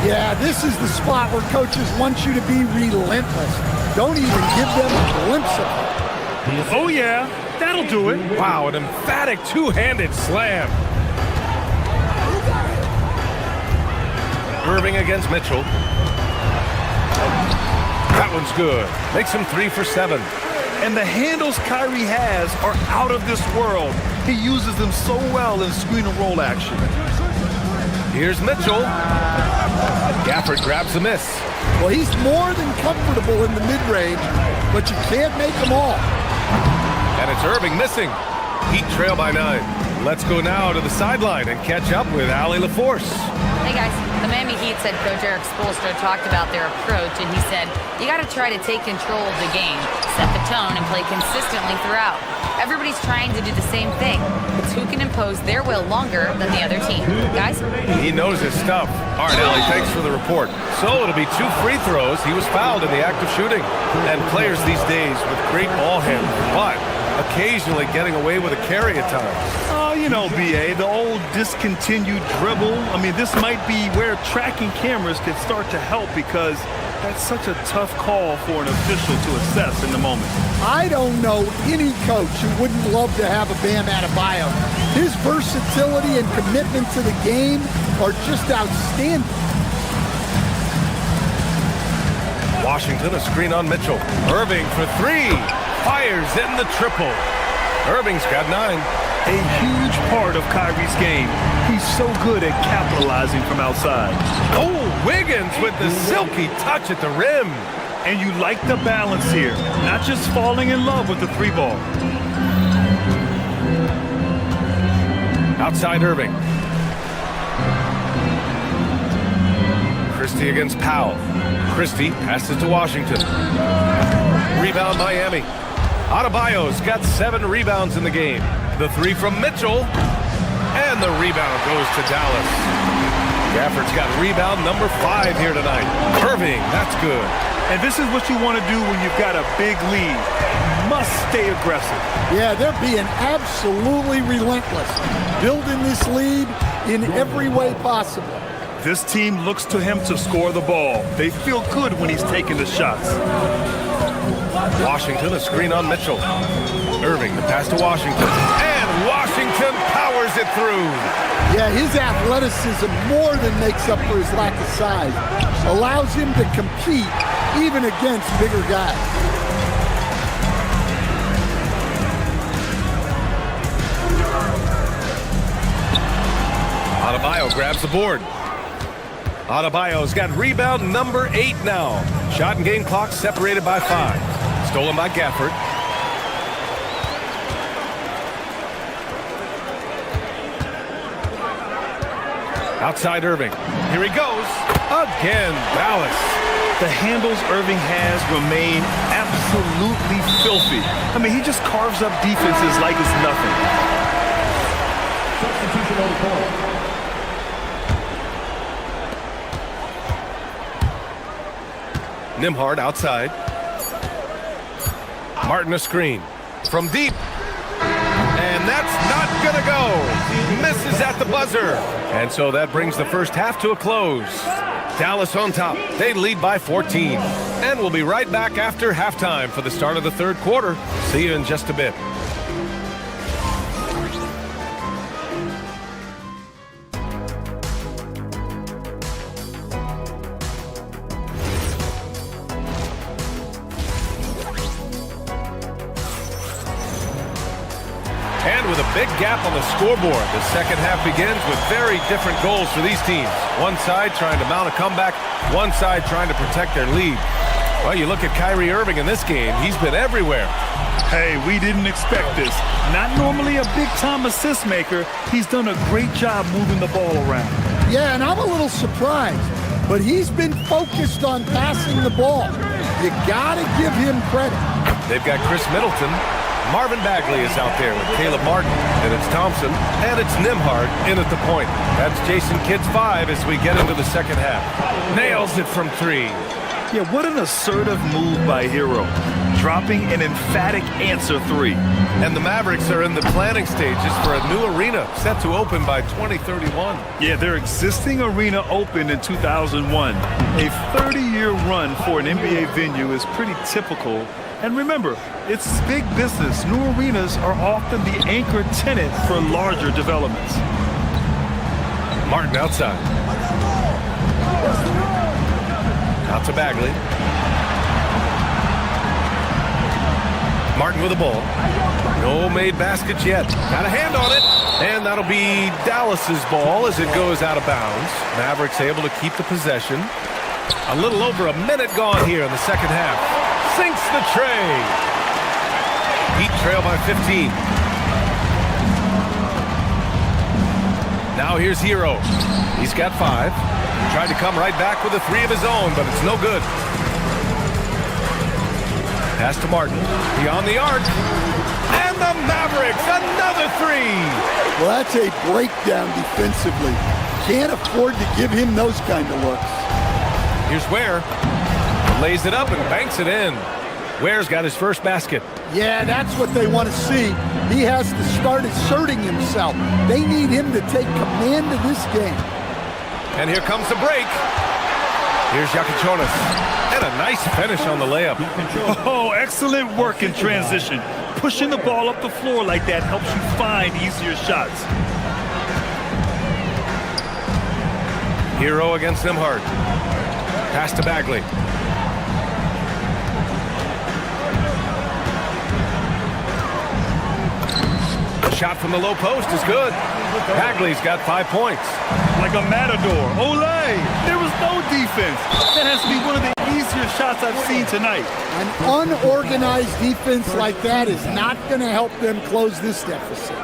Yeah, this is the spot where coaches want you to be relentless. Don't even give them a glimpse of it. Oh, yeah. That'll do it. Wow, an emphatic two-handed slam. Irving against Mitchell. That one's good. Makes him 3 for 7. And the handles Kyrie has are out of this world. He uses them so well in screen and roll action. Here's Mitchell. Gafford grabs the miss. Well, he's more than comfortable in the mid-range, but you can't make them all. And it's Irving missing. Heat trail by 9. Let's go now to the sideline and catch up with Allie LaForce. Hey guys, the Miami Heat said Coach Eric Spoelstra talked about their approach, and he said, you got to try to take control of the game, set the tone, and play consistently throughout. Everybody's trying to do the same thing. It's who can impose their will longer than the other team. Guys? He knows his stuff. All right, Allie, thanks for the report. So it'll be 2 free throws. He was fouled in the act of shooting. And players these days with great ball handling, but occasionally getting away with a carry at times. Oh, you know, B.A., the old discontinued dribble. I mean, this might be where tracking cameras can start to help because that's such a tough call for an official to assess in the moment. I don't know any coach who wouldn't love to have a Bam Adebayo. His versatility and commitment to the game are just outstanding. Washington, a screen on Mitchell. Irving for 3. Fires in the triple. Irving's got 9. A huge part of Kyrie's game. He's so good at capitalizing from outside. Oh, Wiggins with the silky touch at the rim. And you like the balance here, not just falling in love with the 3-ball. Outside Irving. Christie against Powell. Christie passes to Washington. Rebound Miami. Adebayo's got 7 rebounds in the game. The 3 from Mitchell. And the rebound goes to Dallas. Gafford's got rebound number 5 here tonight. Irving, that's good. And this is what you want to do when you've got a big lead. Must stay aggressive. Yeah, they're being absolutely relentless. Building this lead in every way possible. This team looks to him to score the ball. They feel good when he's taking the shots. Washington, a screen on Mitchell. Irving, the pass to Washington. And Washington powers it through. Yeah, his athleticism more than makes up for his lack of size. Allows him to compete even against bigger guys. Adebayo grabs the board. Adebayo's got rebound number 8 now. Shot and game clock separated by 5. Stolen by Gafford. Outside Irving. Here he goes. Again, Dallas. The handles Irving has remain absolutely filthy. I mean, he just carves up defenses like it's nothing. Substitution on the court. Nembhard outside. Martin a screen. From deep. And that's not gonna go. Misses at the buzzer. And so that brings the first half to a close. Dallas on top. They lead by 14. And we'll be right back after halftime for the start of the third quarter. See you in just a bit. And with a big gap on the scoreboard, the second half begins with very different goals for these teams. One side trying to mount a comeback, one side trying to protect their lead. Well, you look at Kyrie Irving in this game, he's been everywhere. Hey, we didn't expect this. Not normally a big-time assist maker, he's done a great job moving the ball around. Yeah, and I'm a little surprised, but he's been focused on passing the ball. You gotta give him credit. They've got Chris Middleton. Marvin Bagley is out there with Caleb Martin, and it's Thompson, and it's Nembhard in at the point. That's Jason Kidd's 5 as we get into the second half. Nails it from 3. Yeah, what an assertive move by Hero. Dropping an emphatic answer 3. And the Mavericks are in the planning stages for a new arena set to open by 2031. Yeah, their existing arena opened in 2001. A 30-year run for an NBA venue is pretty typical And remember, it's big business. New arenas are often the anchor tenant for larger developments. Martin outside. Out to Bagley. Martin with the ball. No made baskets yet. Got a hand on it. And that'll be Dallas's ball as it goes out of bounds. Mavericks able to keep the possession. A little over a minute gone here in the second half. Sinks the tray. Heat trail by 15. Now here's Hero. He's got 5. Tried to come right back with a 3 of his own, but it's no good. Pass to Martin. Beyond the arc. And the Mavericks, another 3. Well, that's a breakdown defensively. Can't afford to give him those kind of looks. Here's Ware. Lays it up and banks it in. Ware's got his first basket. Yeah, that's what they want to see. He has to start asserting himself. They need him to take command of this game. And here comes the break. Here's Yakichonis. And a nice finish on the layup. Oh, excellent work in transition. Pushing the ball up the floor like that helps you find easier shots. Hero against Nembhard. Pass to Bagley. The shot from the low post is good. Bagley's got 5 points. Like a matador. Olay! There was no defense. That has to be one of the easier shots I've seen tonight. An unorganized defense like that is not going to help them close this deficit.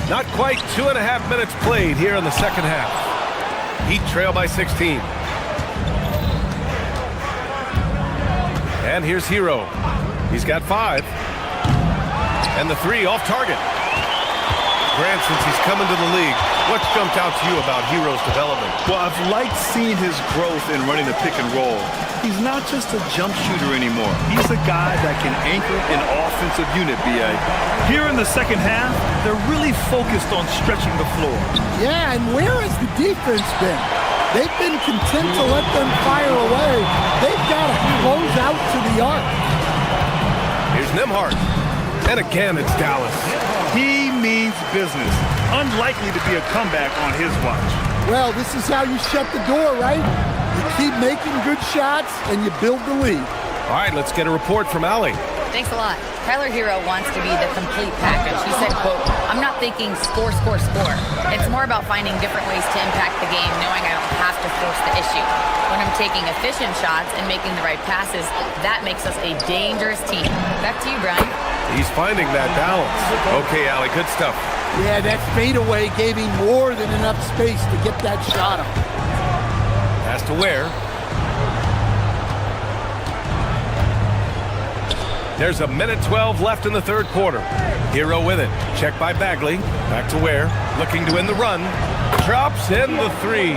Not quite 2.5 minutes played here in the second half. Heat trail by 16. And here's Hero. He's got 5. And the 3 off target. Grant, since he's come into the league, what's jumped out to you about Hero's development? Well, I've liked seeing his growth in running the pick and roll. He's not just a jump shooter anymore. He's a guy that can anchor an offensive unit, B.A. Here in the second half, they're really focused on stretching the floor. Yeah, and where has the defense been? They've been content to let them fire away. They've got to close out to the arc. Here's Nembhard. And again, it's Dallas. He means business. Unlikely to be a comeback on his watch. Well, this is how you shut the door, right? You keep making good shots, and you build the lead. All right, let's get a report from Allie. Thanks a lot. Tyler Hero wants to be the complete package. He said, quote, "I'm not thinking score, score, score. It's more about finding different ways to impact the game, knowing I don't have to force the issue. When I'm taking efficient shots and making the right passes, that makes us a dangerous team." Back to you, Brian. He's finding that balance. Okay, Allie, good stuff. Yeah, that fadeaway gave him more than enough space to get that shot up. Pass to Ware. There's 1:12 left in the third quarter. Hero with it. Check by Bagley. Back to Ware. Looking to win the run. Drops in the 3.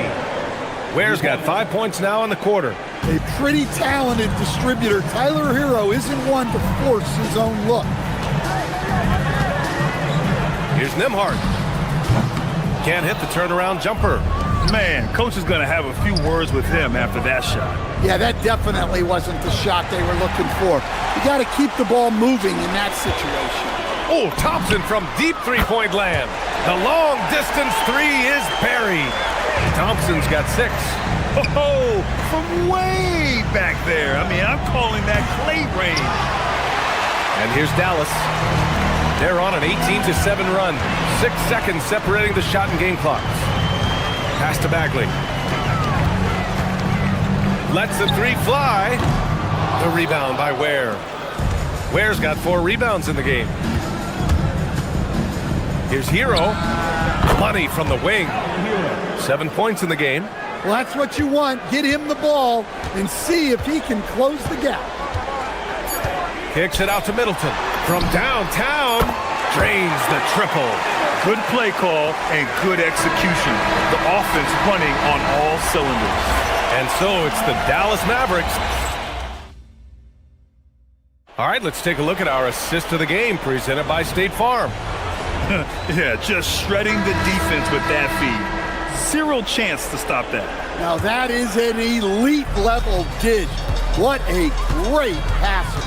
Ware's got 5 points now in the quarter. A pretty talented distributor. Tyler Hero isn't one to force his own look. Here's Nembhard. Can't hit the turnaround jumper. Man, coach is going to have a few words with him after that shot. Yeah, that definitely wasn't the shot they were looking for. You got to keep the ball moving in that situation. Oh, Thompson from deep three-point land. The long distance 3 is buried. Thompson's got 6. Oh, from way back there. I mean, I'm calling that clay rain. And here's Dallas. They're on an 18-7 run. 6 seconds separating the shot and game clocks. Pass to Bagley. Lets the 3 fly. The rebound by Ware. Ware's got 4 rebounds in the game. Here's Hero. Money from the wing. 7 points in the game. Well, that's what you want. Get him the ball and see if he can close the gap. Kicks it out to Middleton. From downtown, drains the triple. Good play call and good execution. The offense running on all cylinders. And so it's the Dallas Mavericks. All right, let's take a look at our assist of the game presented by State Farm. Yeah, just shredding the defense with that feed. Zero chance to stop that. Now that is an elite level dish. What a great passer.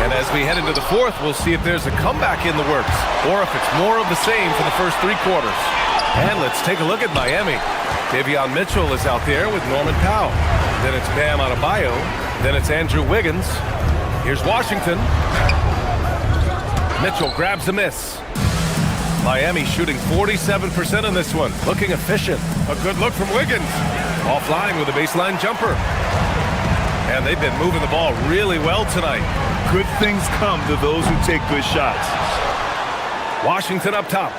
And as we head into the fourth, we'll see if there's a comeback in the works or if it's more of the same for the first three quarters. And let's take a look at Miami. Davion Mitchell is out there with Norman Powell. Then it's Bam Adebayo. Then it's Andrew Wiggins. Here's Washington. Mitchell grabs a miss. Miami shooting 47% in this one. Looking efficient. A good look from Wiggins. Offline with a baseline jumper. And they've been moving the ball really well tonight. Good things come to those who take good shots. Washington up top.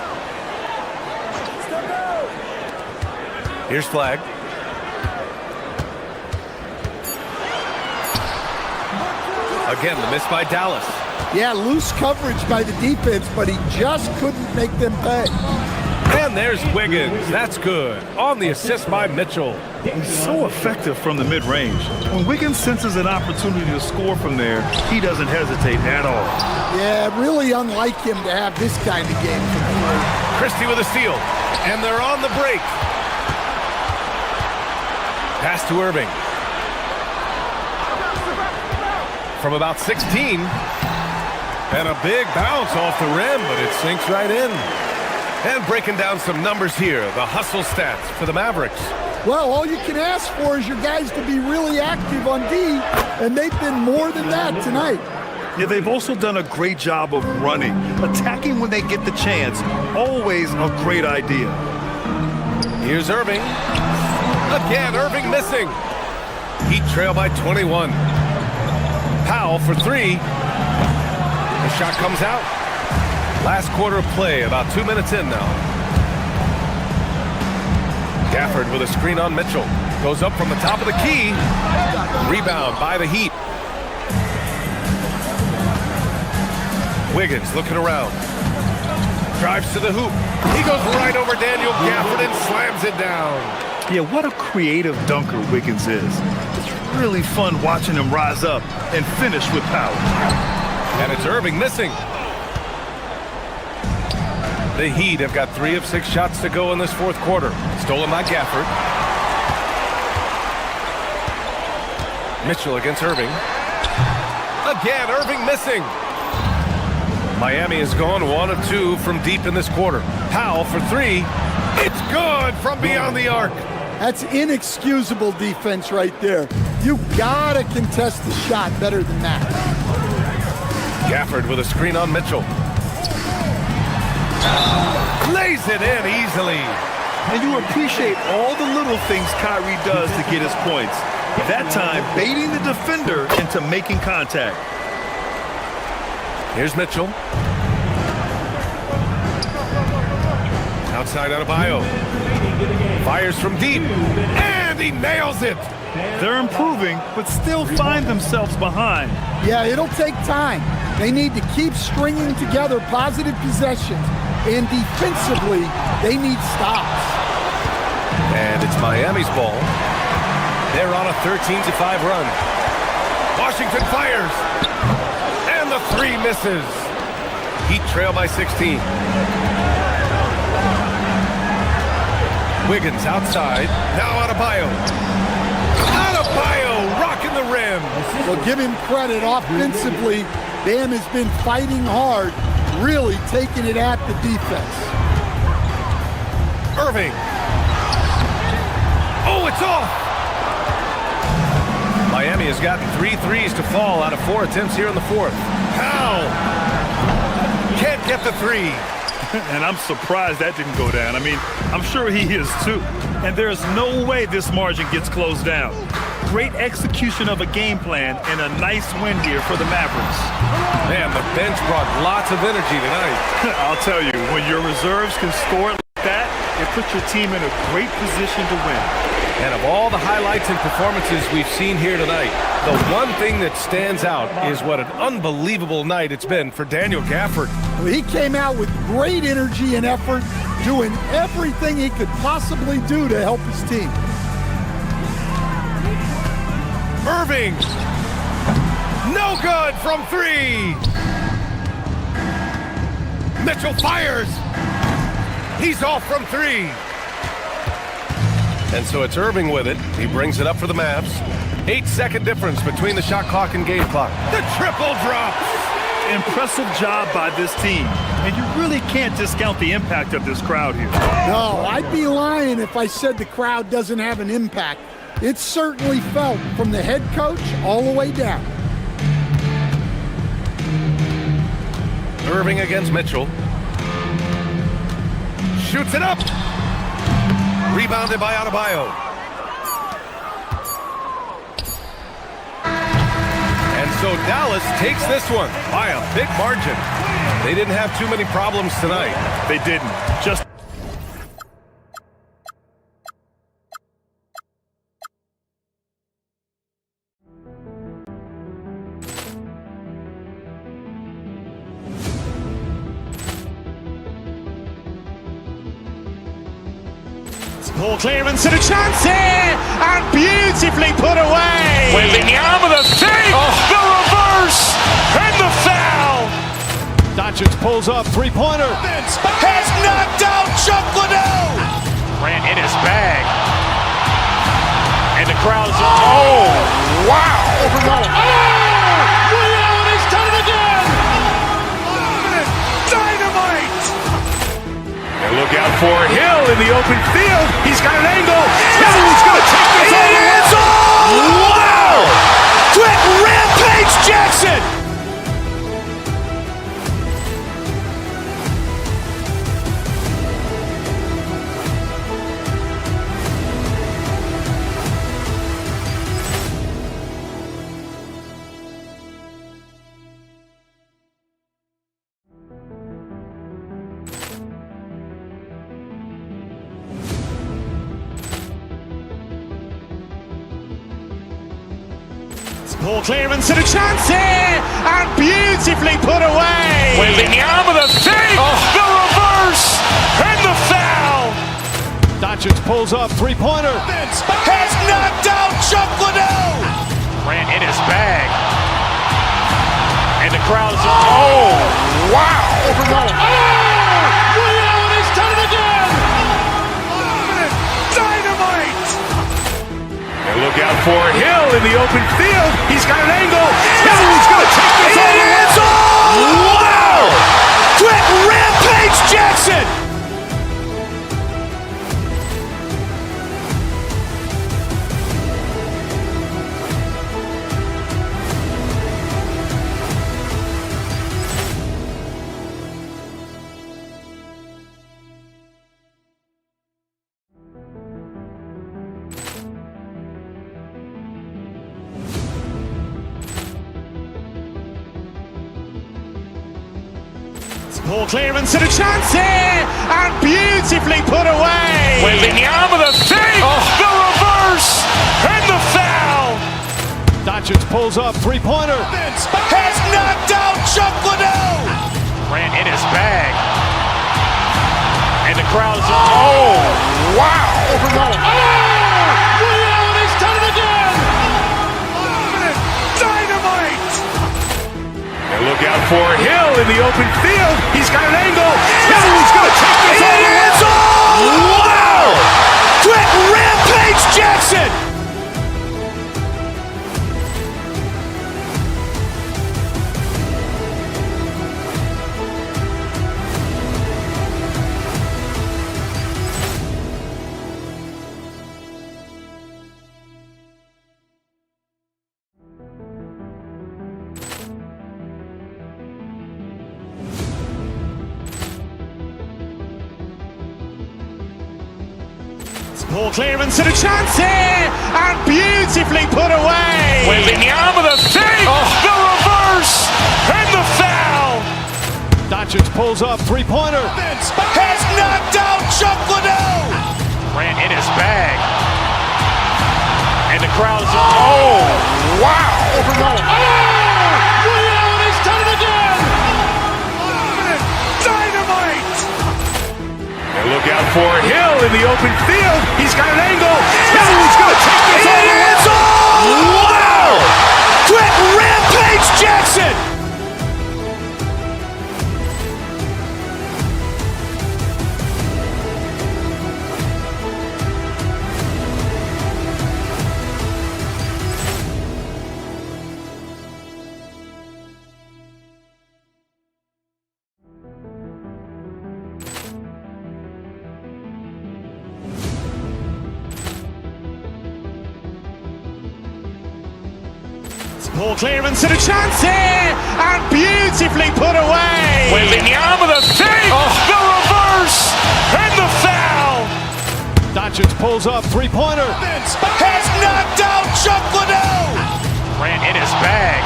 Here's Flag. Again, the miss by Dallas. Yeah, loose coverage by the defense, but he just couldn't make them pay. And there's Wiggins. That's good. On the assist by Mitchell. He's so effective from the mid-range. When Wiggins senses an opportunity to score from there, he doesn't hesitate at all. Yeah, really unlike him to have this kind of game. Christie with a steal. And they're on the break. Pass to Irving. From about 16. And a big bounce off the rim, but it sinks right in. And breaking down some numbers here, the hustle stats for the Mavericks. Well, all you can ask for is your guys to be really active on D, and they've been more than that tonight. Yeah, they've also done a great job of running. Attacking when they get the chance, always a great idea. Here's Irving. Again, Irving missing. Heat trail by 21. Powell for three. The shot comes out. Last quarter of play, about 2 minutes in now. Gafford with a screen on Mitchell. Goes up from the top of the key. Rebound by the Heat. Wiggins looking around. Drives to the hoop. He goes right over Daniel Gafford and slams it down. Yeah, what a creative dunker Wiggins is. It's really fun watching him rise up and finish with power. And it's Irving missing. The Heat have got 3 of 6 shots to go in this fourth quarter. Stolen by Gafford. Mitchell against Irving. Again, Irving missing. Miami has gone 1 of 2 from deep in this quarter. Powell for 3. It's good from beyond the arc. That's inexcusable defense right there. You gotta contest the shot better than that. Gafford with a screen on Mitchell. Lays it in easily. And you appreciate all the little things Kyrie does to get his points. That time, baiting the defender into making contact. Here's Mitchell. Outside Adebayo. Fires from deep. And he nails it. They're improving, but still find themselves behind. Yeah, it'll take time. They need to keep stringing together positive possessions. And defensively, they need stops. And it's Miami's ball. They're on a 13-5 run. Washington fires. And the 3 misses. Heat trail by 16. Wiggins outside. Now Adebayo. Adebayo rocking the rim. Well, give him credit. Offensively, Bam has been fighting hard, really taking it at the defense. Irving. Oh, it's off. Miami has gotten 3 threes to fall out of 4 attempts here in the fourth. Powell can't get the 3. And I'm surprised that didn't go down. I mean, I'm sure he is too. And there's no way this margin gets closed down. Great execution of a game plan and a nice win here for the Mavericks. Man, the bench brought lots of energy tonight. I'll tell you, when your reserves can score like that, it puts your team in a great position to win. And of all the highlights and performances we've seen here tonight, the one thing that stands out is what an unbelievable night it's been for Daniel Gafford. Well, he came out with great energy and effort, doing everything he could possibly do to help his team. Irving, no good from 3. Mitchell fires. He's off from three. And so it's Irving with it. He brings it up for the Mavs. 8-second difference between the shot clock and game clock. The triple drop. Impressive job by this team. And you really can't discount the impact of this crowd here. No, I'd be lying if I said the crowd doesn't have an impact. It's certainly felt from the head coach all the way down. Irving against Mitchell. Shoots it up. Rebounded by Adebayo. And so Dallas takes this one by a big margin. They didn't have too many problems tonight. They didn't. Just Ball clearance and a chance here, and beautifully put away. Wembanyama with a fake, the reverse, and the foul. Doncic pulls up, three-pointer. Has knocked out Chuck Liddell. Grant in his bag, and the crowd's oh wow! Ray Allen has done it again. Dynamite! And look out for Hill in the open field. He's got an angle. Hill's going to take this all the way. Wow! Quick Rampage Jackson! Ball clearance and a chance here, and beautifully put away. Wembanyama with a fake, the reverse, and the foul. Doncic pulls up, three-pointer. Has knocked out Chuck Liddell. Grant in his bag, and the crowd's oh wow! Ray Allen has done it again. Dynamite! And look out for Hill in the open field. He's got an angle. Hill's going to take this all the way. Wow! Quick Rampage Jackson! Ball clearance and a chance here, and beautifully put away. Wembanyama with a fake, the reverse, and the foul. Doncic pulls up, three-pointer. Has knocked out Chuck Liddell. Grant in his bag, and the crowd's oh wow! Ray Allen has done it again. Dynamite! And look out for Hill in the open field. He's got an angle. Hill's going to take this all the way. Wow! Quick Rampage Jackson! Ball clearance and a chance here, and beautifully put away. Wembanyama with a fake, the reverse, and the foul. Doncic pulls up, three-pointer. Has knocked out Chuck Liddell. Grant in his bag, and the crowd's oh wow! Ray Allen has done it again. Dynamite! And look out for Hill in the open field. He's got an angle. Hill's going to take this all the way. Wow! Quick Rampage Jackson! Ball clearance and a chance here, and beautifully put away. Waving the arm of the thing, the reverse, and the foul. Doncic pulls up, three-pointer. Has knocked out Chuck Liddell. Ran in his bag.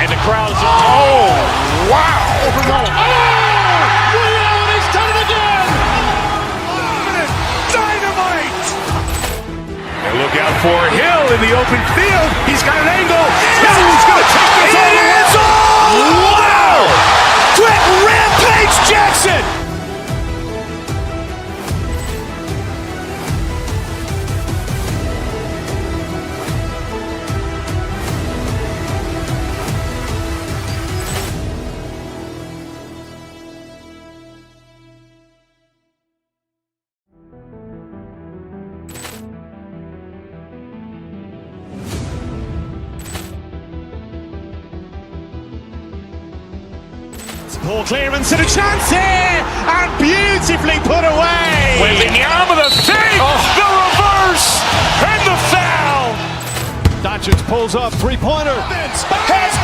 And the crowd is, oh, wow. And he's done it again. Dynamite. And look out for Hill in the open field. He's got an angle. He's going to take this all the way. Wow. Quick Rampage Jackson. Ball clearance and a chance here, and beautifully put away. Waving the arm of the thing, the reverse, and the foul. Doncic pulls up, three-pointer. Has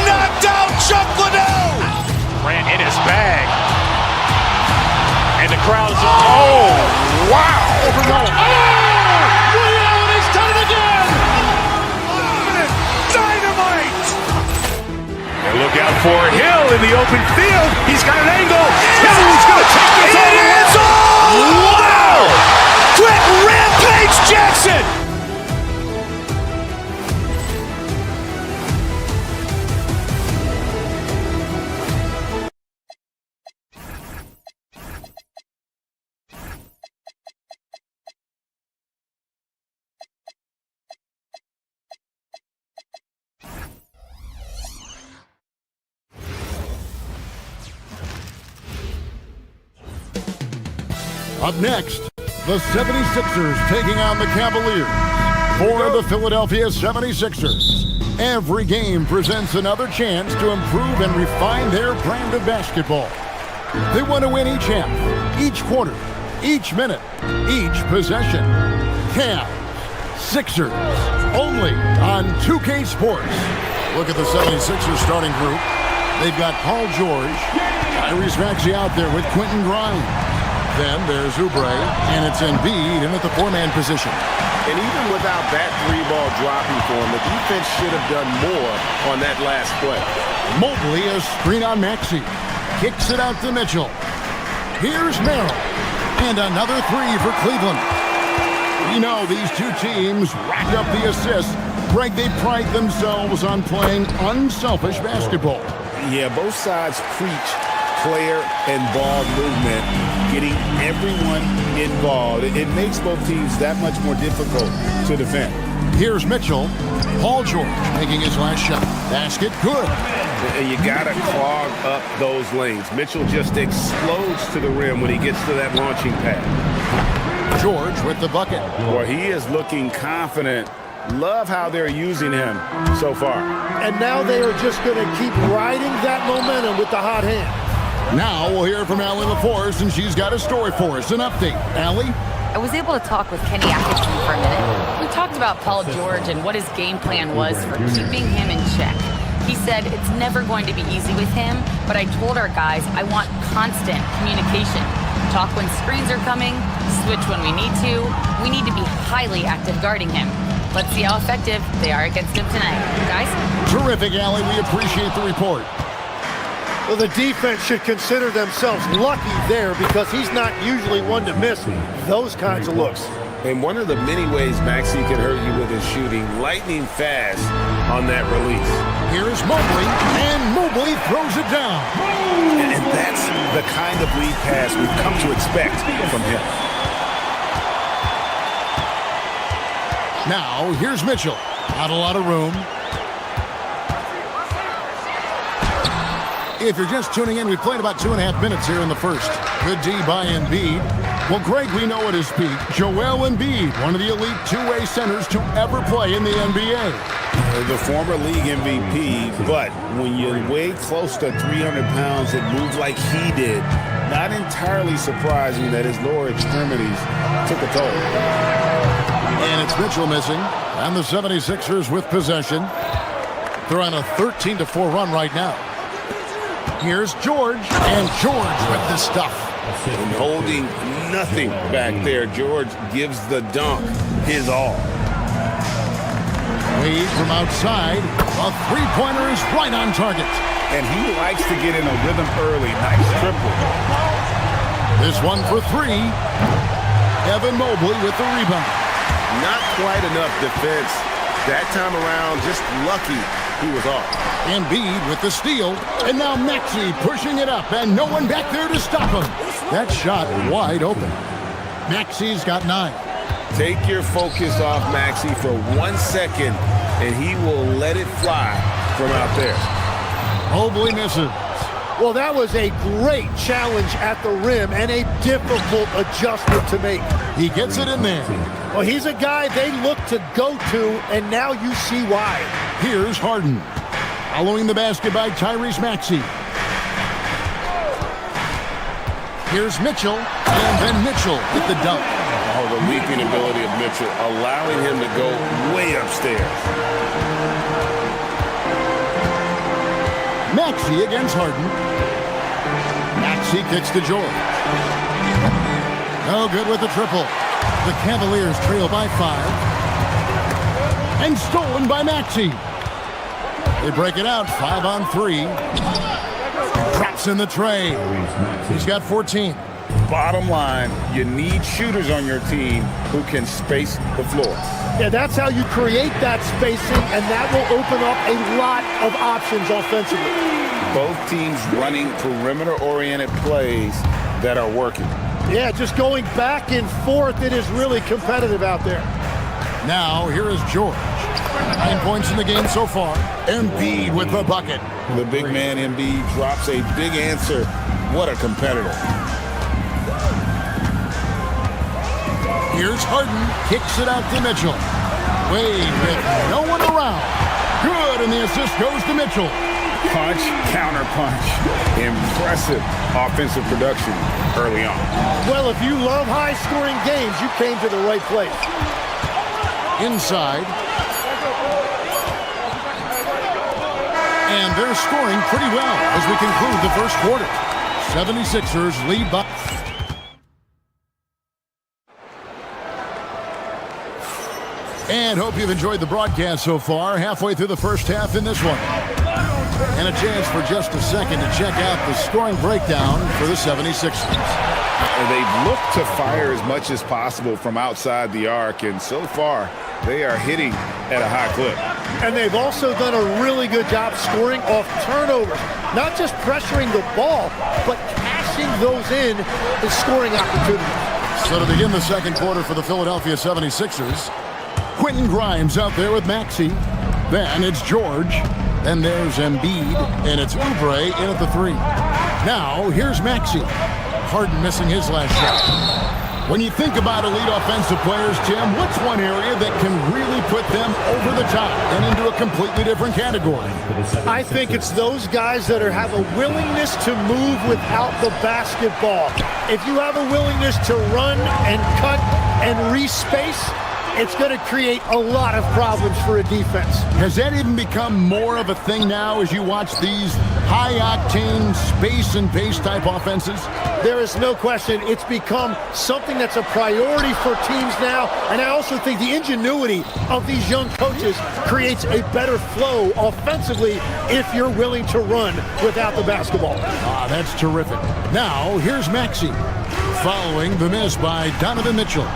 knocked out Chuck Liddell. Ran in his bag. And the crowd is, oh, wow. And he's done it again. Dynamite. And look out for Hill in the open field. He's got an angle. He's going to take this all the way. Wow. Quick Rampage Jackson. Up next, the 76ers taking on the Cavaliers. For the Philadelphia 76ers, every game presents another chance to improve and refine their brand of basketball. They want to win each half, each quarter, each minute, each possession. Cavs, Sixers, only on 2K Sports. Look at the 76ers starting group. They've got Paul George, Tyrese Maxey out there with Quentin Grimes. Then there's Oubre, and it's Embiid in at the four-man position. And even without that three-ball dropping for him, the defense should have done more on that last play. Mobley, a screen on Maxey. Kicks it out to Mitchell. Here's Merrill. And another three for Cleveland. You know, these two teams racked up the assists. Greg, they pride themselves on playing unselfish basketball. Yeah, both sides preach player and ball movement, getting everyone involved. It makes both teams that much more difficult to defend. Here's Mitchell. Paul George making his last shot. Basket, good. And you got to clog up those lanes. Mitchell just explodes to the rim when he gets to that launching pad. George with the bucket. Boy, he is looking confident. Love how they're using him so far. And now they are just going to keep riding that momentum with the hot hand. Now we'll hear from Allie LaForce, and she's got a story for us. An update. Allie? I was able to talk with Kenny Atkinson for a minute. We talked about Paul George and what his game plan was for keeping him in check. He said it's never going to be easy with him, but I told our guys I want constant communication. Talk when screens are coming, switch when we need to. We need to be highly active guarding him. Let's see how effective they are against him tonight. Guys? Terrific, Allie. We appreciate the report. Well, the defense should consider themselves lucky there because he's not usually one to miss those kinds of looks. And one of the many ways Maxey can hurt you with his shooting, lightning fast on that release. Here's Mobley, and Mobley throws it down. And that's the kind of lead pass we've come to expect from him. Now, here's Mitchell. Not a lot of room. If you're just tuning in, we played about 2.5 minutes here in the first. Good D by Embiid. Well, Greg, we know at his peak, Joel Embiid, one of the elite two-way centers to ever play in the NBA. The former league MVP, but when you weigh close to 300 pounds and move like he did, not entirely surprising that his lower extremities took a toll. And it's Mitchell missing. And the 76ers with possession. They're on a 13-4 run right now. Here's George, and George with the stuff. And holding nothing back there. George gives the dunk his all. Wade from outside. A three-pointer is right on target. And he likes to get in a rhythm early. Nice triple. This one for three. Evan Mobley with the rebound. Not quite enough defense that time around. Just lucky he was off. Embiid with the steal. And now Maxey pushing it up. And no one back there to stop him. That shot wide open. Maxey's got 9. Take your focus off Maxey for 1 second, and he will let it fly from out there. Mobley misses. Well, that was a great challenge at the rim and a difficult adjustment to make. He gets it in there. Well, he's a guy they look to go to, and now you see why. Here's Harden. Following the basket by Tyrese Maxey. Here's Mitchell, and then Mitchell with the dunk. Oh, the leaping ability of Mitchell, allowing him to go way upstairs. Maxey against Harden. Maxey kicks to George. No good with the triple. The Cavaliers trail by 5. And stolen by Maxey. They break it out, 5 on 3. Drops in the tray. He's got 14. Bottom line, you need shooters on your team who can space the floor. Yeah, that's how you create that spacing, and that will open up a lot of options offensively. Both teams running perimeter-oriented plays that are working. Yeah, just going back and forth, it is really competitive out there. Now, here is George. 9 points in the game so far. Embiid with the bucket. The big man Embiid drops a big answer. What a competitor. Here's Harden, kicks it out to Mitchell. Wade with no one around. Good, and the assist goes to Mitchell. Punch, counter punch. Impressive offensive production early on. Well, if you love high-scoring games, you came to the right place. Inside. And they're scoring pretty well as we conclude the first quarter. 76ers lead by... And hope you've enjoyed the broadcast so far. Halfway through the first half in this one. And a chance for just a second to check out the scoring breakdown for the 76ers. And they've looked to fire as much as possible from outside the arc, and so far they are hitting at a high clip. And they've also done a really good job scoring off turnovers. Not just pressuring the ball, but cashing those in and scoring opportunities. So to begin the second quarter for the Philadelphia 76ers, Quentin Grimes out there with Maxey. Then it's George. Then there's Embiid. And it's Oubre in at the 3. Now, here's Maxey. Harden missing his last shot. When you think about elite offensive players, Tim, what's one area that can really put them over the top and into a completely different category? I think it's those guys that have a willingness to move without the basketball. If you have a willingness to run and cut and respace, it's going to create a lot of problems for a defense. Has that even become more of a thing now as you watch these high-octane space and pace type offenses? There is no question. It's become something that's a priority for teams now, and I also think the ingenuity of these young coaches creates a better flow offensively if you're willing to run without the basketball. Ah, that's terrific. Now, here's Maxey, following the miss by Donovan Mitchell.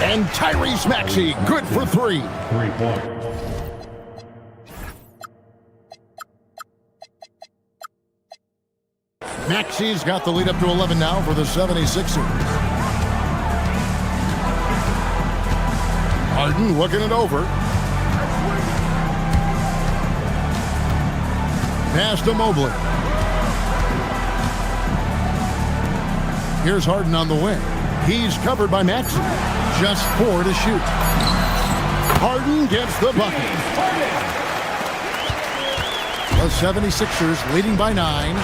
And Tyrese Maxey, good for 3. 3 points. Maxey's got the lead up to 11 now for the 76ers. Harden looking it over. Pass to Mobley. Here's Harden on the wing. He's covered by Maxey. Just 4 to shoot. Harden gets the bucket. The 76ers leading by 9.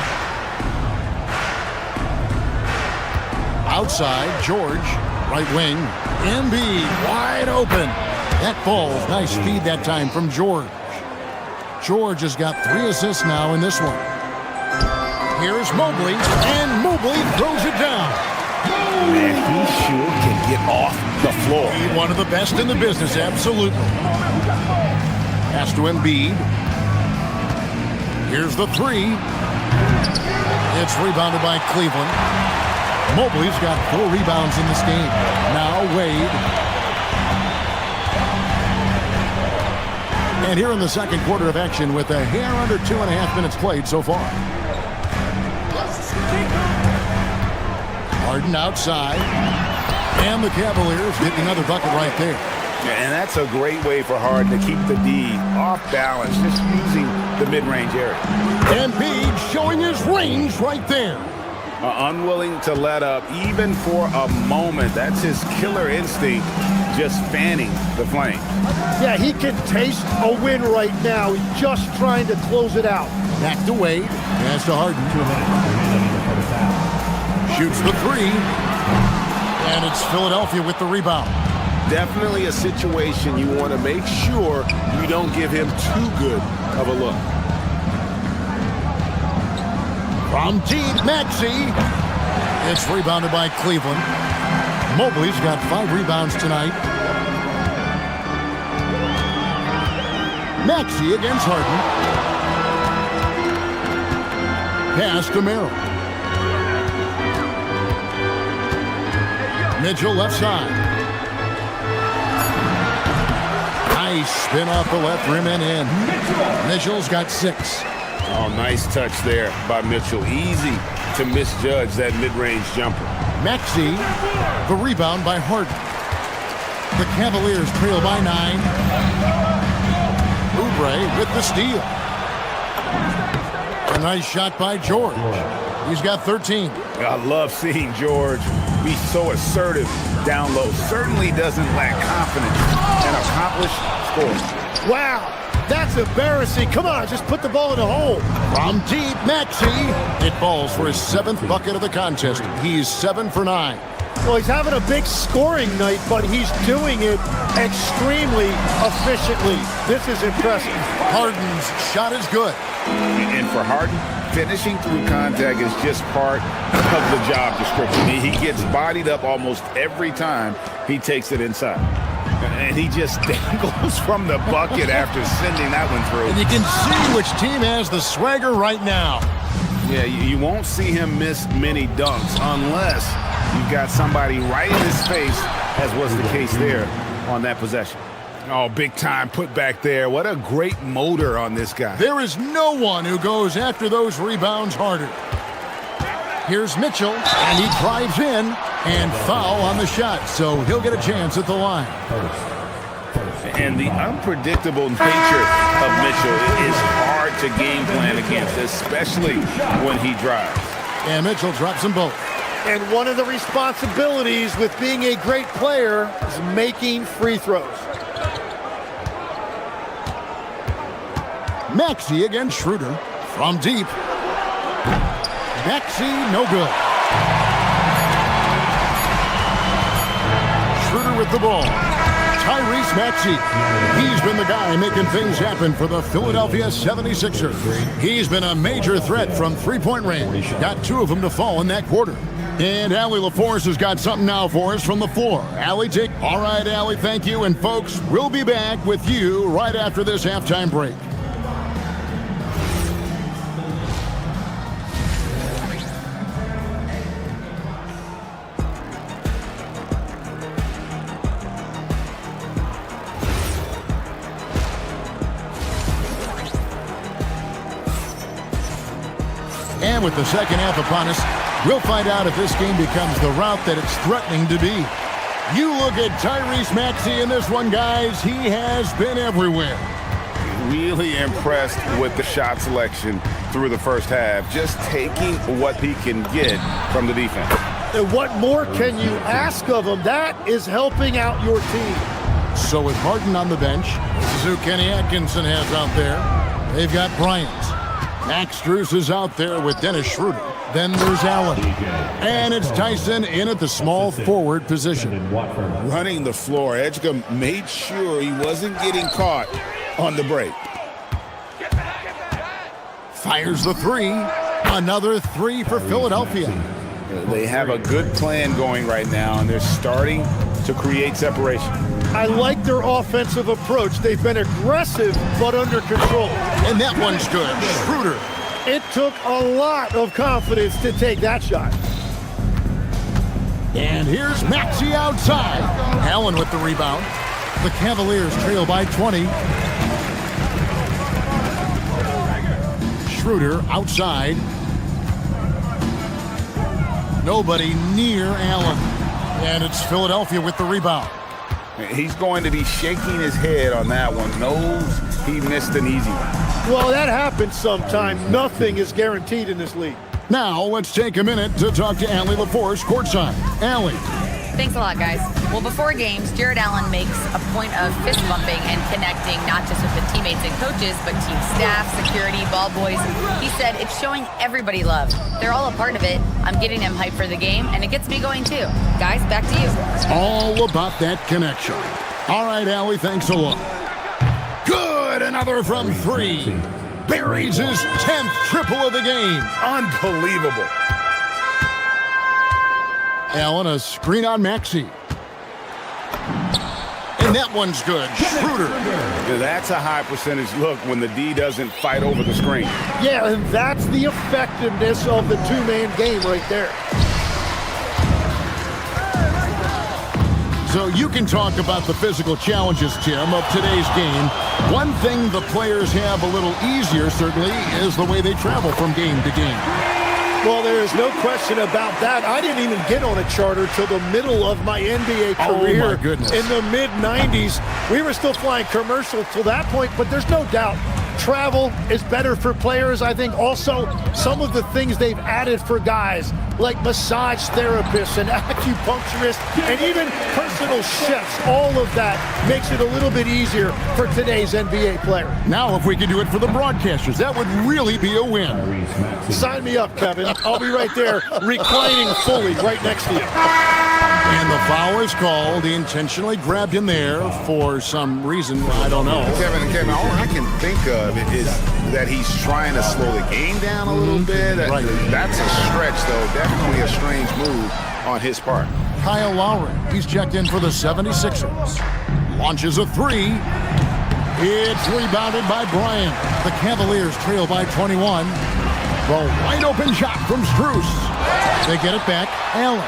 Outside, George, right wing. Embiid wide open. That falls. Nice feed that time from George. George has got 3 assists now in this one. Here's Mobley, and Mobley throws it down. Man, he sure can get off the floor. He's one of the best in the business, absolutely. Pass to Embiid. Here's the 3. It's rebounded by Cleveland. Mobley's got 4 rebounds in this game. Now Wade. And here in the second quarter of action with a hair under 2.5 minutes played so far. Harden outside. And the Cavaliers get another bucket right there. And that's a great way for Harden to keep the D off balance, just using the mid-range area. Embiid showing his range right there. Unwilling to let up even for a moment. That's his killer instinct, just fanning the flame. Yeah, he can taste a win right now. He's just trying to close it out. Back to Wade. Pass to Harden. Shoots the 3. And it's Philadelphia with the rebound. Definitely a situation you want to make sure you don't give him too good of a look. From deep, Maxey. It's rebounded by Cleveland. Mobley's got 5 rebounds tonight. Maxey against Harden. Pass to Merrill. Mitchell left side. Nice spin off the left rim and in. Mitchell's got 6. Oh, nice touch there by Mitchell. Easy to misjudge that mid-range jumper. Maxey, the rebound by Harden. The Cavaliers trail by 9. Oubre with the steal. A nice shot by George. He's got 13. I love seeing George be so assertive down low. Certainly doesn't lack confidence. An accomplished scorer. Wow, that's embarrassing. Come on, just put the ball in the hole. From deep, Maxey. It falls for his 7th bucket of the contest. He's 7 for 9. Well, he's having a big scoring night, but he's doing it extremely efficiently. This is impressive. Harden's shot is good. And for Harden, finishing through contact is just part of the job description. He gets bodied up almost every time he takes it inside. And he just dangles from the bucket after sending that one through. And you can see which team has the swagger right now. Yeah, you won't see him miss many dunks unless you've got somebody right in his face, as was the case there on that possession. Oh, big time put back there. What a great motor on this guy. There is no one who goes after those rebounds harder. Here's Mitchell, and he drives in, and foul on the shot, so he'll get a chance at the line. And the unpredictable nature of Mitchell is hard to game plan against, especially when he drives. And Mitchell drops them both. And one of the responsibilities with being a great player is making free throws. Maxey against Schroeder from deep. Maxey, no good. Schroeder with the ball. Tyrese Maxey. He's been the guy making things happen for the Philadelphia 76ers. He's been a major threat from three-point range. Got 2 of them to fall in that quarter. And Allie LaForce has got something now for us from the floor. Allie, take. All right, Allie, thank you. And folks, we'll be back with you right after this halftime break. And with the second half upon us, we'll find out if this game becomes the route that it's threatening to be. You look at Tyrese Maxey in this one, guys. He has been everywhere. Really impressed with the shot selection through the first half. Just taking what he can get from the defense. And what more can you ask of him? That is helping out your team. So with Harden on the bench, this is who Kenny Atkinson has out there. They've got Bryant. Max Strus is out there with Dennis Schroeder. Then there's Allen. And it's Tyson in at the small forward position. Running the floor, Edgecombe made sure he wasn't getting caught on the break. Fires the three. Another three for Philadelphia. They have a good plan going right now, and they're starting to create separation. I like their offensive approach. They've been aggressive, but under control. And that one's good. Schroeder. It took a lot of confidence to take that shot. And here's Maxey outside. Allen with the rebound. The Cavaliers trail by 20. Schroeder outside. Nobody near Allen. And it's Philadelphia with the rebound. He's going to be shaking his head on that one. Knows he missed an easy one. Well, that happens sometime. Nothing is guaranteed in this league. Now, let's take a minute to talk to Allie LaForce courtside. Allie. Thanks a lot, guys. Well, before games, Jared Allen makes a point of fist bumping and connecting not just with the teammates and coaches, but team staff, security, ball boys. He said it's showing everybody love. They're all a part of it. I'm getting them hyped for the game, and it gets me going too. Guys, back to you. It's all about that connection. All right, Allie, thanks a lot. Good, another from three. Buries his 10th triple of the game. Unbelievable. Allen, a screen on Maxey. And that one's good. Schroeder. That's a high percentage look when the D doesn't fight over the screen. Yeah, and that's the effectiveness of the two-man game right there. So you can talk about the physical challenges, Tim, of today's game. One thing the players have a little easier, certainly, is the way they travel from game to game. Well, there is no question about that. I didn't even get on a charter till the middle of my NBA career. Oh, my goodness. In the mid-90s. We were still flying commercial till that point, but there's no doubt travel is better for players. I think also some of the things they've added for guys, like massage therapists and acupuncturists and even personal chefs, all of that makes it a little bit easier for today's NBA player. Now, if we could do it for the broadcasters, that would really be a win. Sign me up, Kevin. I'll be right there reclining fully right next to you. And the foul is called. He intentionally grabbed him there for some reason. I don't know. Kevin, all I can think of is that he's trying to slow the game down a little bit. Right. That's a stretch, though. Definitely a strange move on his part. Kyle Lowry, he's checked in for the 76ers. Launches a three. It's rebounded by Bryant. The Cavaliers trail by 21. The wide open shot from Strus. They get it back. Allen.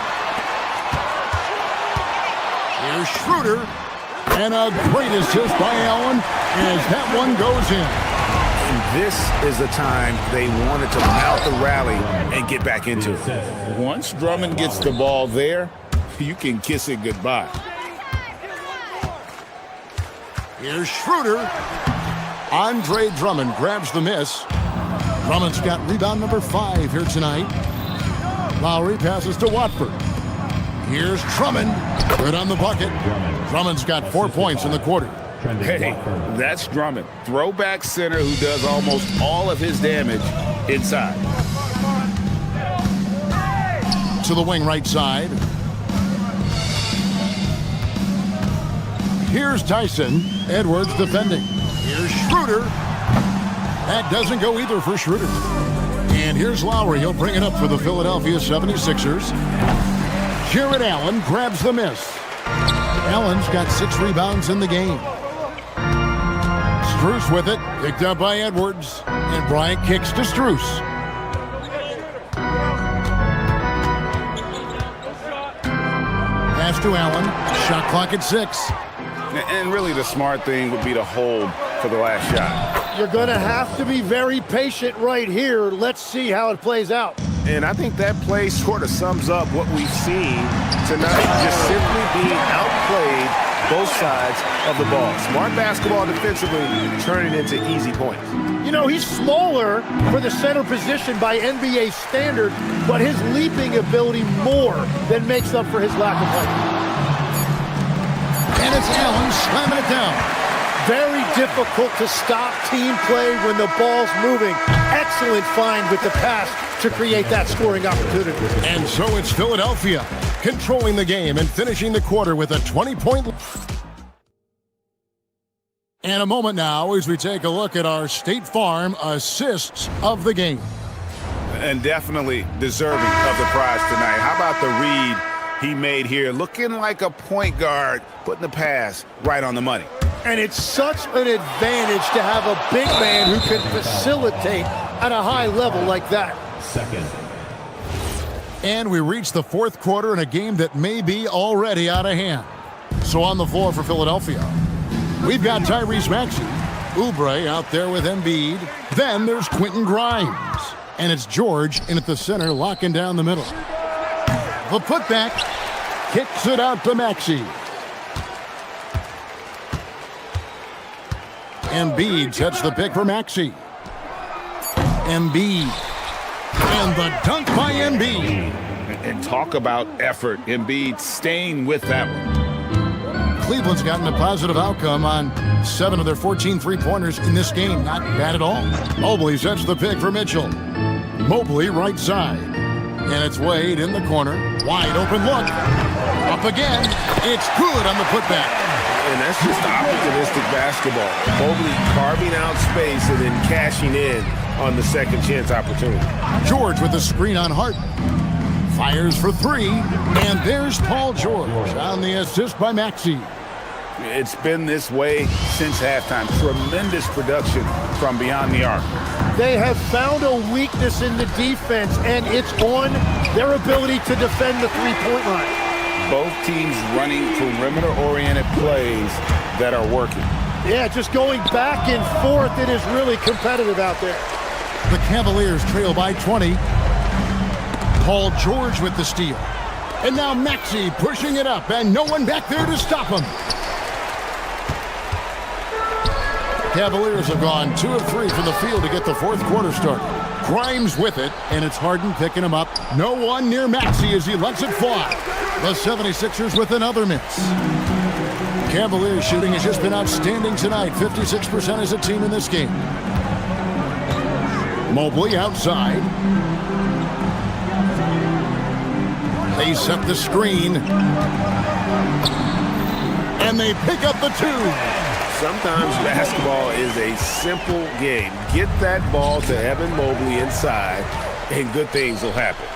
Here's Schroeder. And a great assist by Allen as that one goes in. And this is the time they wanted to mount the rally and get back into it. Once Drummond gets the ball there, you can kiss it goodbye. Here's Schroeder. Andre Drummond grabs the miss. Drummond's got rebound number 5 here tonight. Lowry passes to Watford. Here's Drummond. Good on the bucket. Drummond's got 4 points in the quarter. Hey, that's Drummond. Throwback center who does almost all of his damage inside. To the wing right side. Here's Tyson. Edwards defending. Here's Schroeder. That doesn't go either for Schroeder. And here's Lowry. He'll bring it up for the Philadelphia 76ers. Jared Allen grabs the miss. Allen's got 6 rebounds in the game. Strus with it. Picked up by Edwards. And Bryant kicks to Strus. Pass to Allen. Shot clock at 6. And really the smart thing would be to hold for the last shot. You're going to have to be very patient right here. Let's see how it plays out. And I think that play sort of sums up what we've seen tonight. Just simply being outplayed both sides of the ball. Smart basketball defensively, turning into easy points. You know, he's smaller for the center position by NBA standards, but his leaping ability more than makes up for his lack of height. And it's Allen slamming it down. Very difficult to stop team play when the ball's moving. Excellent find with the pass to create that scoring opportunity. And so it's Philadelphia controlling the game and finishing the quarter with a 20-point lead. And a moment now as we take a look at our State Farm assists of the game. And definitely deserving of the prize tonight. How about the read he made here? Looking like a point guard, putting the pass right on the money. And it's such an advantage to have a big man who can facilitate at a high level like that. Second. And we reach the fourth quarter in a game that may be already out of hand. So on the floor for Philadelphia, we've got Tyrese Maxey, Oubre out there with Embiid. Then there's Quentin Grimes. And it's George in at the center, locking down the middle. The putback kicks it out to Maxey. Embiid sets the pick for Maxey. Embiid. And the dunk by Embiid. And talk about effort. Embiid staying with that one. Cleveland's gotten a positive outcome on 7 of their 14 three-pointers in this game. Not bad at all. Mobley sets the pick for Mitchell. Mobley right side. And it's Wade in the corner. Wide open look. Up again. It's good on the putback. And that's just opportunistic basketball. Mobley carving out space and then cashing in on the second chance opportunity. George with the screen on Harden. Fires for three. And there's Paul George on the assist by Maxey. It's been this way since halftime. Tremendous production from beyond the arc. They have found a weakness in the defense, and it's on their ability to defend the three-point line. Both teams running perimeter-oriented plays that are working. Yeah, just going back and forth, it is really competitive out there. The Cavaliers trail by 20. Paul George with the steal. And now Maxey pushing it up, and no one back there to stop him. Cavaliers have gone 2 of 3 from the field to get the fourth quarter started. Grimes with it, and it's Harden picking him up. No one near Maxey as he lets it fly. The 76ers with another miss. Cavaliers shooting has just been outstanding tonight. 56% as a team in this game. Mobley outside. They set the screen. And they pick up the 2. Sometimes basketball is a simple game. Get that ball to Evan Mobley inside, and good things will happen.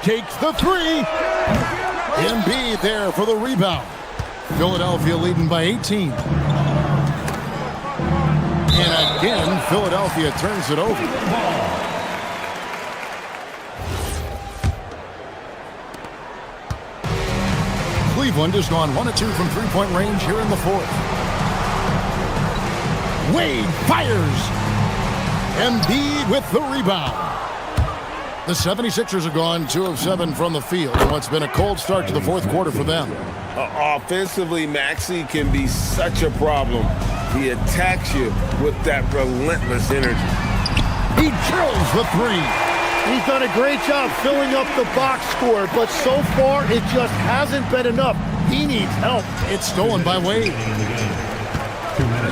Takes the 3. Embiid there for the rebound. Philadelphia leading by 18. And again, Philadelphia turns it over. Cleveland has gone 1 of 2 from three-point range here in the fourth. Wade fires. Embiid with the rebound. The 76ers have gone 2 of 7 from the field in what's been a cold start to the fourth quarter for them. Offensively, Maxey can be such a problem. He attacks you with that relentless energy. He drills the 3. He's done a great job filling up the box score, but so far it just hasn't been enough. He needs help. It's stolen by Wade.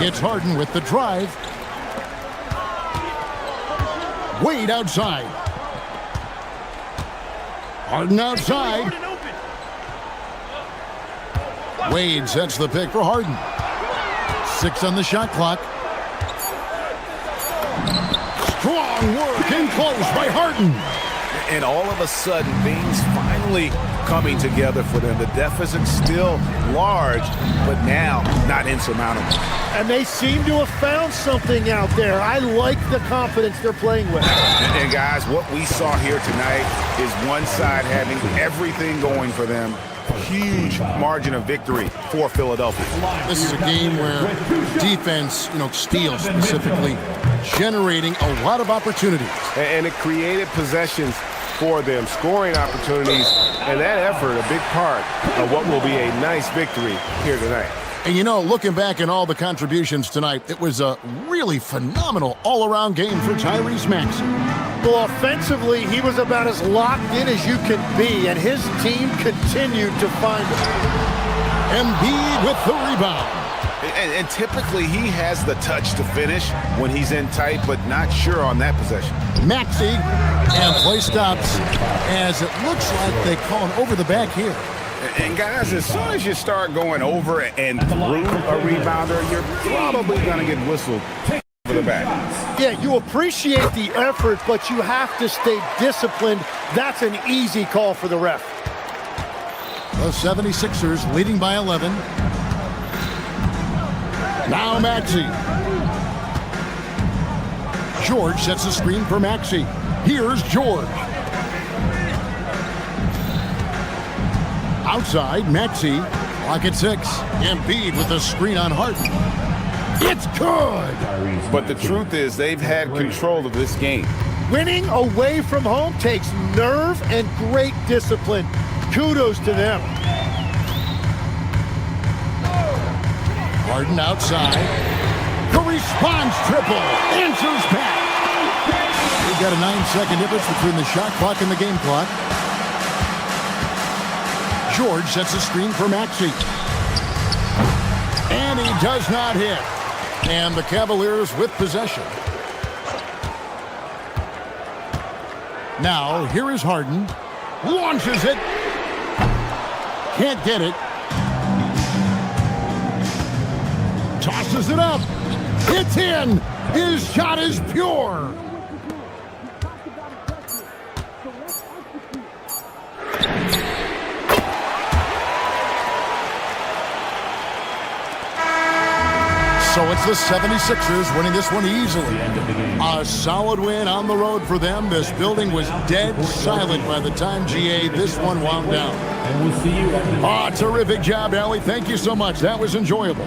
It's Harden with the drive. Wade outside. Harden outside. Wade sets the pick for Harden. 6 on the shot clock. Strong work in close by Harden. And all of a sudden, things finally coming together for them. The deficit still large, but now not insurmountable. And they seem to have found something out there. I like the confidence they're playing with. And guys, what we saw here tonight is one side having everything going for them. Huge margin of victory for Philadelphia. This is a game where defense, steals specifically, generating a lot of opportunities. And it created possessions for them, scoring opportunities, and that effort, a big part of what will be a nice victory here tonight. And looking back at all the contributions tonight, it was a really phenomenal all-around game for Tyrese Maxey. Well, offensively, he was about as locked in as you can be, and his team continued to find him. Embiid with the rebound. And typically he has the touch to finish when he's in tight, but not sure on that possession. Maxey, and play stops as it looks like they call an over the back here. And guys, as soon as you start going over and through a rebounder, you're probably going to get whistled for the back. Yeah, you appreciate the effort, but you have to stay disciplined. That's an easy call for the ref. The 76ers leading by 11. Now Maxey. George sets a screen for Maxey. Here's George. Outside, Maxey. Clock at 6. Embiid with a screen on Harden. It's good! But the truth is, they've had control of this game. Winning away from home takes nerve and great discipline. Kudos to them. Harden outside. The response triple. Answers back. We've got a 9-second difference between the shot clock and the game clock. George sets a screen for Maxey. And he does not hit. And the Cavaliers with possession. Now, here is Harden. Launches it. Can't get it. Tosses it up. It's in. His shot is pure. So it's the 76ers winning this one easily. A solid win on the road for them. This building was dead silent by the time, GA, this one wound down. And we'll see you at the Terrific job, Allie. Thank you so much. That was enjoyable.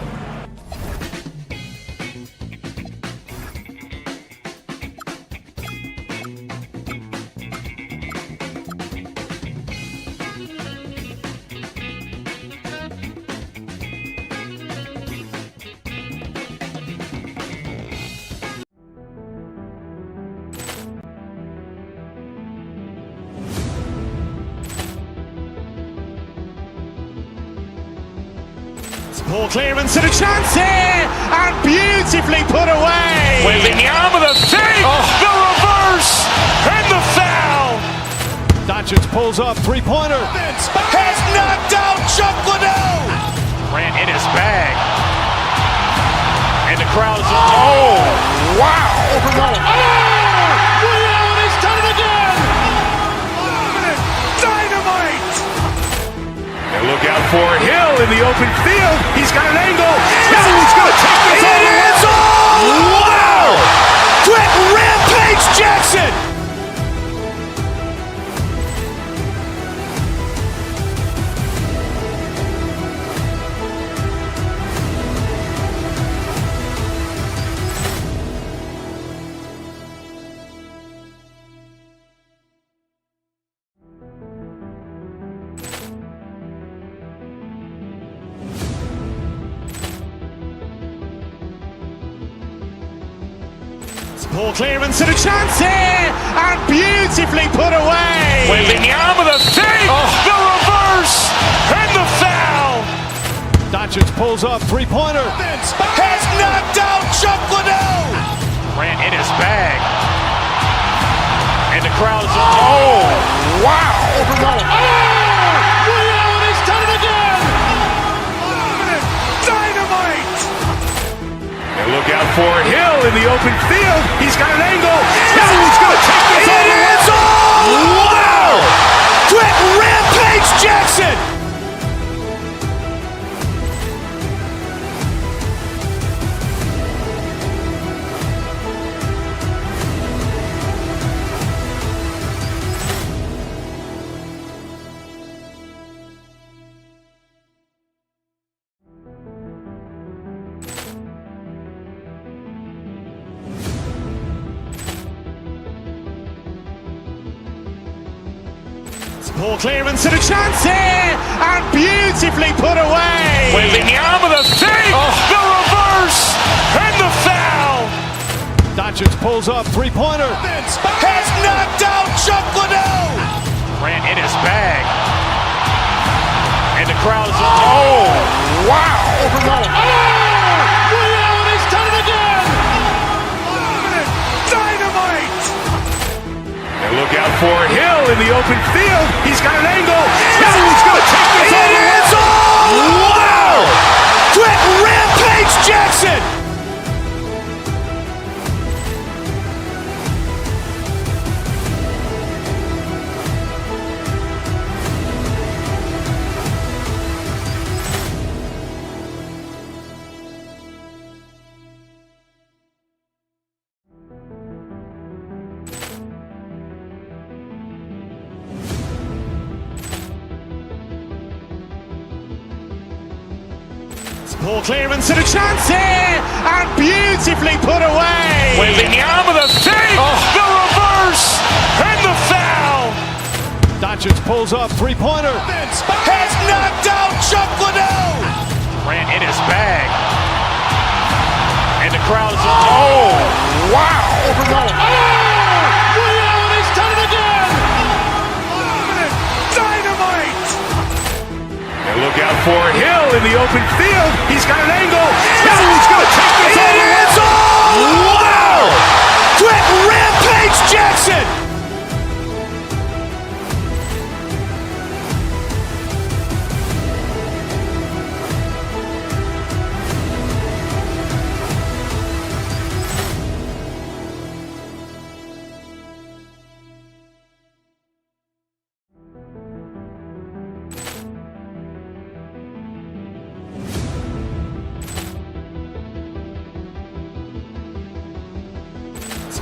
Ball clearance and a chance here, and beautifully put away. Waving the arm of the fake, the reverse, and the foul. Doncic pulls up, three-pointer. Has knocked out Chuck Liddell. Grant in his bag, and the crowd is wow! Leon has done it again. Dynamite. Look out for Hill in the open field. He's got an angle. He's going to take this all the way. Wow! Quick rampage Jackson. Ball clearance and a chance here, and beautifully put away. Waving the arm of the fake, the reverse, and the foul. Doncic pulls up, three-pointer. Has knocked out Chuck Liddell. Grant in his bag, and the crowd is wow! Leon has done it again. Dynamite. And look out for Hill in the open field. He's got an angle. He's going to take this all the way. Wow! Quick rampage Jackson. Ball clearance and a chance here, and beautifully put away. Waving the arm of the fake, the reverse, and the foul. Doncic pulls up, three-pointer. Has knocked out Chuck Liddell. Grant in his bag, And the crowd is... Oh, wow! Overruled. Oh! Allen has done it again! Dynamite! And look out for Hill in the open field. He's got an angle. He's going to take this all the way. Wow! Quick Rampage Jackson! Poor clearance and a chance here, and beautifully put away. With the arm of the feet, the reverse, and the foul. Doncic pulls up, three-pointer. Has knocked out Chuck Liddell. Ran in his bag. And the crowd is... Oh, wow. Overruled. Oh, Allen has done it again. Dynamite. And look out for Hill in the open field. He's got an angle. He's going to take this all the way. Wow! Quick Rampage Jackson.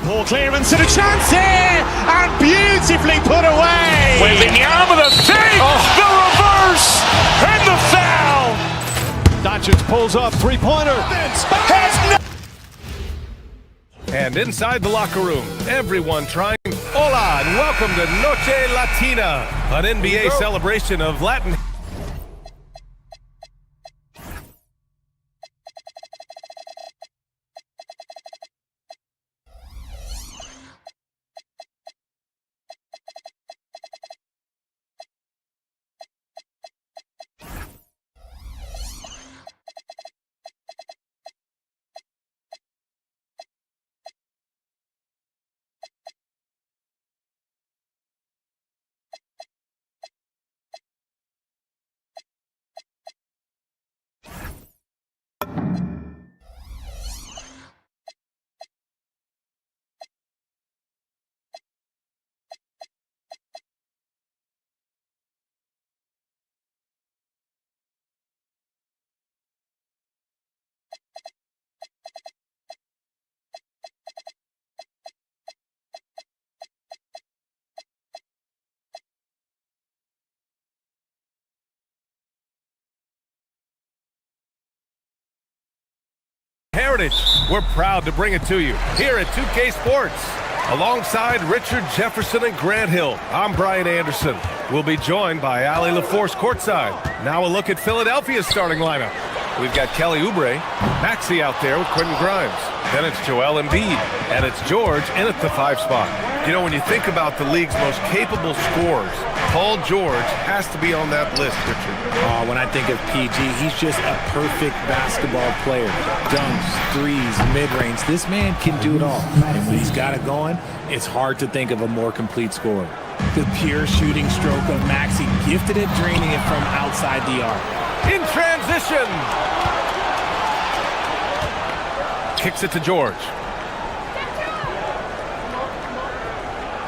Poor clearance and a chance here, and beautifully put away. With the arm of the feet, the reverse, and the foul. Doncic pulls up, three-pointer. And inside the locker room, everyone trying. Hola, and welcome to Noche Latina, an NBA celebration of Latin. Heritage. We're proud to bring it to you here at 2K Sports. Alongside Richard Jefferson and Grant Hill, I'm Brian Anderson. We'll be joined by Ali LaForce courtside. Now a look at Philadelphia's starting lineup. We've got Kelly Oubre, Maxey out there with Quentin Grimes. Then it's Joel Embiid, and it's George in at the 5 spot. You know, when you think about the league's most capable scorers, Paul George has to be on that list, Richard. When I think of PG, he's just a perfect basketball player. Dunks, threes, mid-range. This man can do it all. And when he's got it going, it's hard to think of a more complete scorer. The pure shooting stroke of Maxey, gifted at draining it from outside the arc. In transition. Kicks it to George.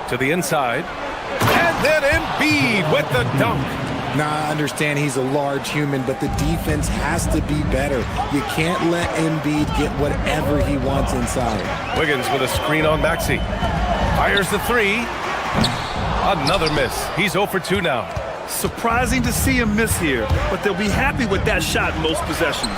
To the inside. And then Embiid with the dunk. Now, I understand he's a large human, but the defense has to be better. You can't let Embiid get whatever he wants inside. Wiggins with a screen on Maxey. Fires the 3. Another miss. He's 0 for 2 now. Surprising to see him miss here, but they'll be happy with that shot most possessions.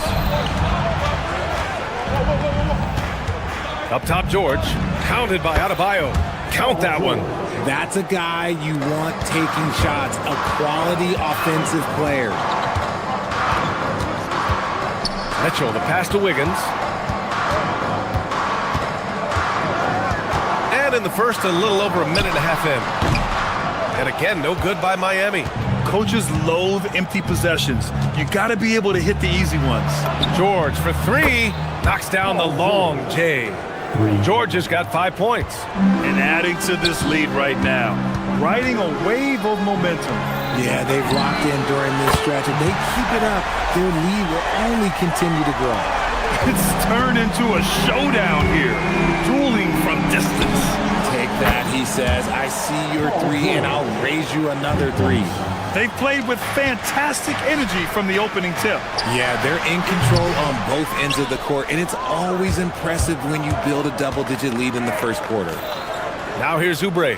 Up top, George. Counted by Adebayo. Count that one. That's a guy you want taking shots, a quality offensive player. Mitchell, the pass to Wiggins. And in the first, a little over a minute and a half in. And again, no good by Miami. Coaches loathe empty possessions. You got to be able to hit the easy ones. George for three. Knocks down the long J. George has got 5 points. And adding to this lead right now. Riding a wave of momentum. Yeah, they've locked in during this stretch. If they keep it up, their lead will only continue to grow. It's turned into a showdown here. Dueling from distance. Take that, he says. I see your three, and I'll raise you another three. They've played with fantastic energy from the opening tip. Yeah, they're in control on both ends of the court, and it's always impressive when you build a double-digit lead in the first quarter. Now here's Oubre.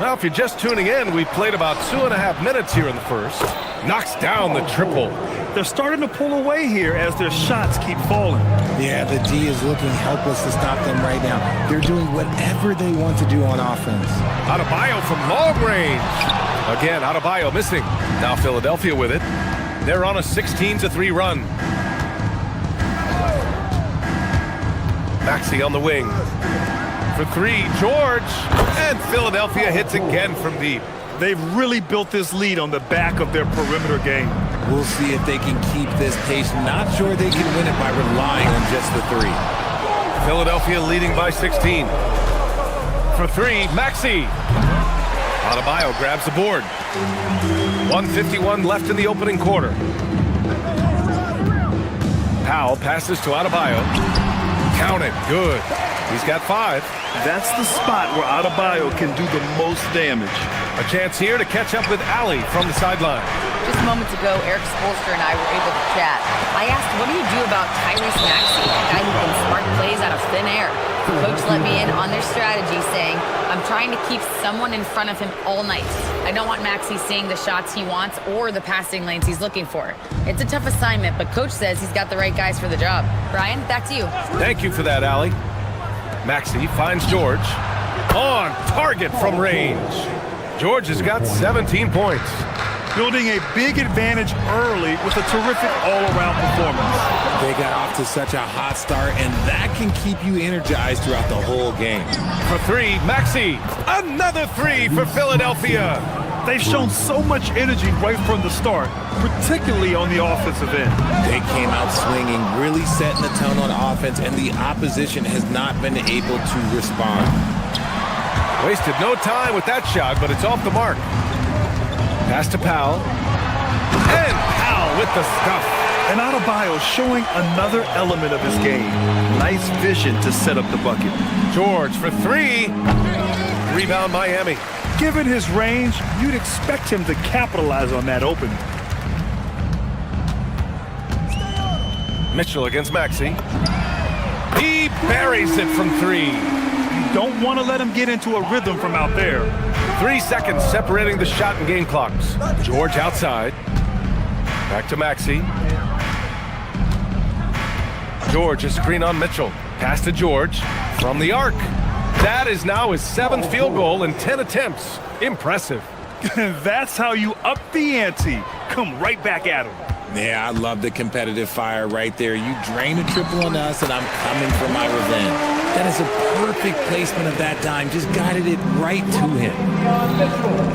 Well, if you're just tuning in, we played about 2.5 minutes here in the first. Knocks down the triple. They're starting to pull away here as their shots keep falling. Yeah, the D is looking helpless to stop them right now. They're doing whatever they want to do on offense. Adebayo from long range. Again, Adebayo missing. Now Philadelphia with it. They're on a 16-3 run. Maxey on the wing. For three, George. And Philadelphia hits again from deep. They've really built this lead on the back of their perimeter game. We'll see if they can keep this pace. Not sure they can win it by relying on just the three. Philadelphia leading by 16. For three, Maxey. Adebayo grabs the board. 1:51 left in the opening quarter. Powell passes to Adebayo. Count it. Good. He's got 5. That's the spot where Adebayo can do the most damage. A chance here to catch up with Allie from the sideline. Just moments ago, Eric Spoelstra and I were able to chat. I asked, what do you do about Tyrese Maxey, a guy who can spark plays out of thin air? Coach let me in on their strategy, saying, I'm trying to keep someone in front of him all night. I don't want Maxey seeing the shots he wants or the passing lanes he's looking for. It's a tough assignment, but Coach says he's got the right guys for the job. Brian, back to you. Thank you for that, Allie. Maxey finds George. On target from range. George has got 17 points. Building a big advantage early with a terrific all-around performance. They got off to such a hot start, and that can keep you energized throughout the whole game. For three, Maxey. Another three for Philadelphia. They've shown so much energy right from the start, particularly on the offensive end. They came out swinging, really setting the tone on offense, and the opposition has not been able to respond. Wasted no time with that shot, but it's off the mark. Pass to Powell. And Powell with the stuff. And Adebayo showing another element of his game. Nice vision to set up the bucket. George for three. Rebound Miami. Given his range, you'd expect him to capitalize on that opening. Mitchell against Maxey. He buries it from three. You don't want to let him get into a rhythm from out there. 3 seconds separating the shot and game clocks. George outside. Back to Maxey. George, a screen on Mitchell. Pass to George from the arc. That is now his 7th field goal in 10 attempts. Impressive. That's how you up the ante. Come right back at him. Yeah, I love the competitive fire right there. You drain a triple on us, and I'm coming for my revenge. That is a perfect placement of that dime. Just guided it right to him.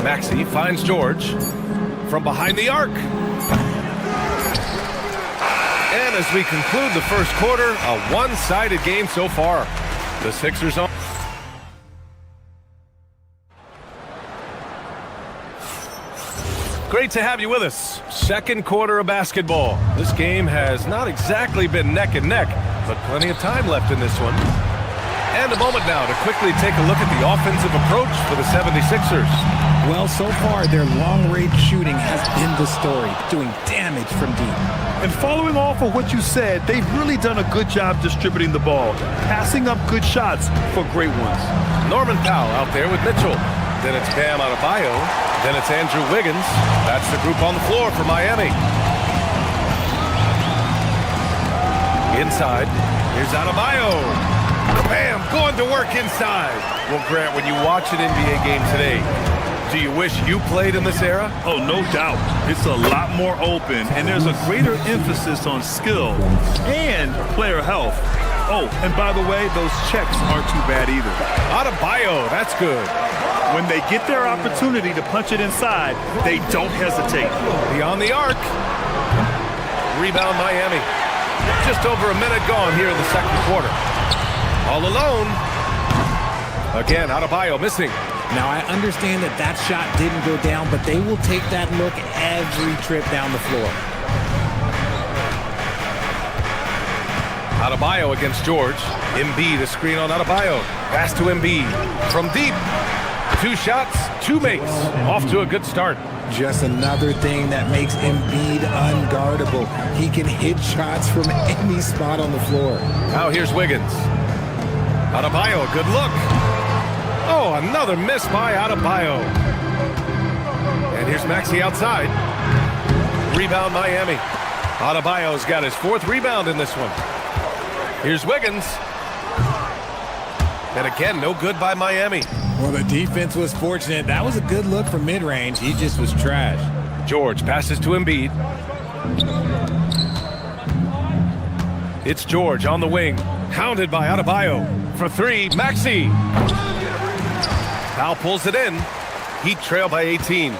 Maxey finds George from behind the arc. And as we conclude the first quarter, a one-sided game so far. The Sixers on. Great to have you with us. Second quarter of basketball. This game has not exactly been neck and neck, but plenty of time left in this one. And a moment now to quickly take a look at the offensive approach for the 76ers. Well, so far, their long-range shooting has been the story, doing damage from deep. And following off of what you said, they've really done a good job distributing the ball, passing up good shots for great ones. Norman Powell out there with Mitchell. Then it's Bam Adebayo. Then it's Andrew Wiggins. That's the group on the floor for Miami. Inside, here's Adebayo. Bam, going to work inside. Well, Grant, when you watch an NBA game today, Do you wish you played in this era? Oh, no doubt. It's a lot more open, and there's a greater emphasis on skill and player health. Oh, and by the way, those checks aren't too bad either. Adebayo, that's good. When they get their opportunity to punch it inside, they don't hesitate. Beyond the arc. Rebound Miami. Just over a minute gone here in the second quarter. All alone. Again, Adebayo missing. Now, I understand that shot didn't go down, but they will take that look every trip down the floor. Adebayo against George. Embiid, a screen on Adebayo. Pass to Embiid. From deep. 2 shots, 2 makes. Off to a good start. Just another thing that makes Embiid unguardable. He can hit shots from any spot on the floor. Now here's Wiggins. Adebayo, good look. Oh, another miss by Adebayo. And here's Maxey outside. Rebound Miami. Adebayo's got his 4th rebound in this one. Here's Wiggins. And again, no good by Miami. Well, the defense was fortunate. That was a good look from mid-range. He just was trash. George passes to Embiid. It's George on the wing. Hounded by Adebayo. For 3, Maxey. Foul pulls it in. Heat trail by 18.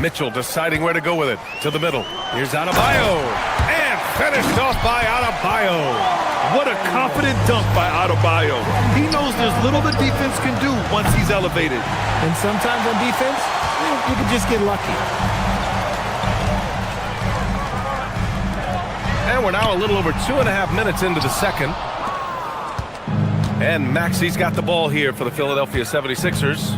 Mitchell deciding where to go with it. To the middle. Here's Adebayo. And finished off by Adebayo. What a confident dunk by Adebayo. He knows there's little the defense can do once he's elevated. And sometimes on defense, you can just get lucky. And we're now a little over 2.5 minutes into the second. And Maxey's got the ball here for the Philadelphia 76ers.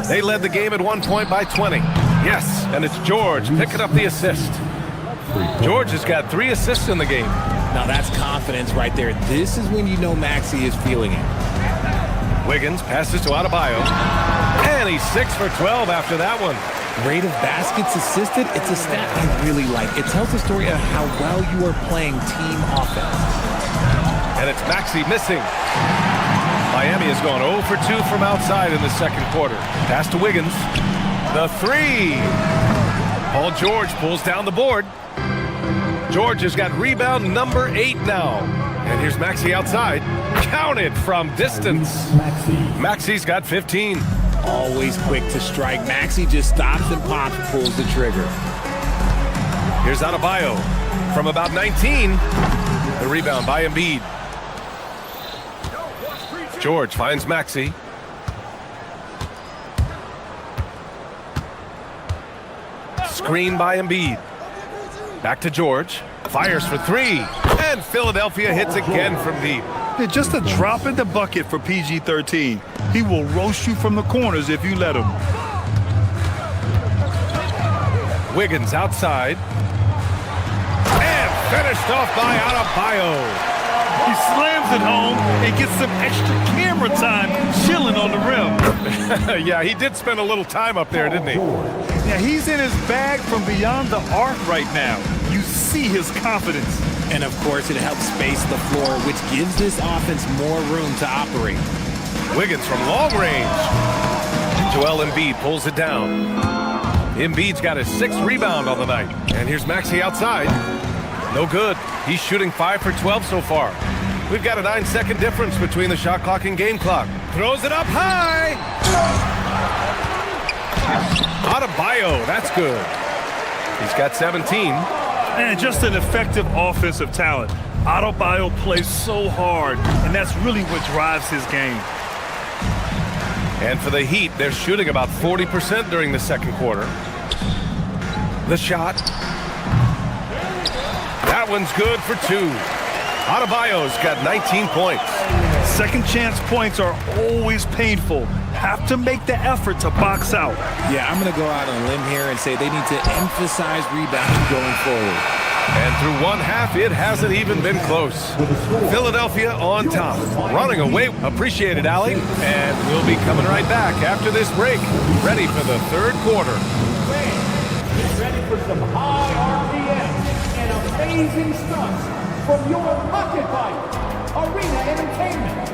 They led the game at one point by 20. Yes, and it's George picking up the assist. George has got 3 assists in the game. Now that's confidence right there. This is when you know Maxey is feeling it. Wiggins passes to Adebayo. And he's 6 for 12 after that one. Rate of baskets assisted, it's a stat I really like. It tells the story of how well you are playing team offense. And it's Maxey missing. Miami has gone 0 for 2 from outside in the second quarter. Pass to Wiggins. The 3. Paul George pulls down the board. George has got rebound number 8 now. And here's Maxey outside. Counted from distance. Maxey's got 15. Always quick to strike. Maxey just stops and pops, pulls the trigger. Here's Adebayo from about 19. The rebound by Embiid. George finds Maxey. Screen by Embiid. Back to George. Fires for 3. And Philadelphia hits again from deep. Just a drop in the bucket for PG-13. He will roast you from the corners if you let him. Wiggins outside. And finished off by Adebayo. He slams it home and gets some extra camera time chilling on the rim. Yeah, he did spend a little time up there, didn't he? Yeah, he's in his bag from beyond the arc right now. You see his confidence. And of course, it helps space the floor, which gives this offense more room to operate. Wiggins from long range. Joel Embiid pulls it down. Embiid's got his 6th rebound on the night. And here's Maxey outside. No good. He's shooting 5 for 12 so far. We've got a 9-second difference between the shot clock and game clock. Throws it up high. Adebayo, that's good. He's got 17. And just an effective offensive talent. Adebayo plays so hard, and that's really what drives his game. And for the Heat, they're shooting about 40% during the second quarter. The shot. That one's good for 2. Adebayo's got 19 points. Second chance points are always painful. Have to make the effort to box out. Yeah, I'm going to go out on a limb here and say they need to emphasize rebounding going forward. And through one half, it hasn't even been close. Philadelphia on top, running away. Appreciate it, Allie. And we'll be coming right back after this break, ready for the third quarter. Get ready for some high RPM and amazing stunts from your Pocket Fight Arena Entertainment.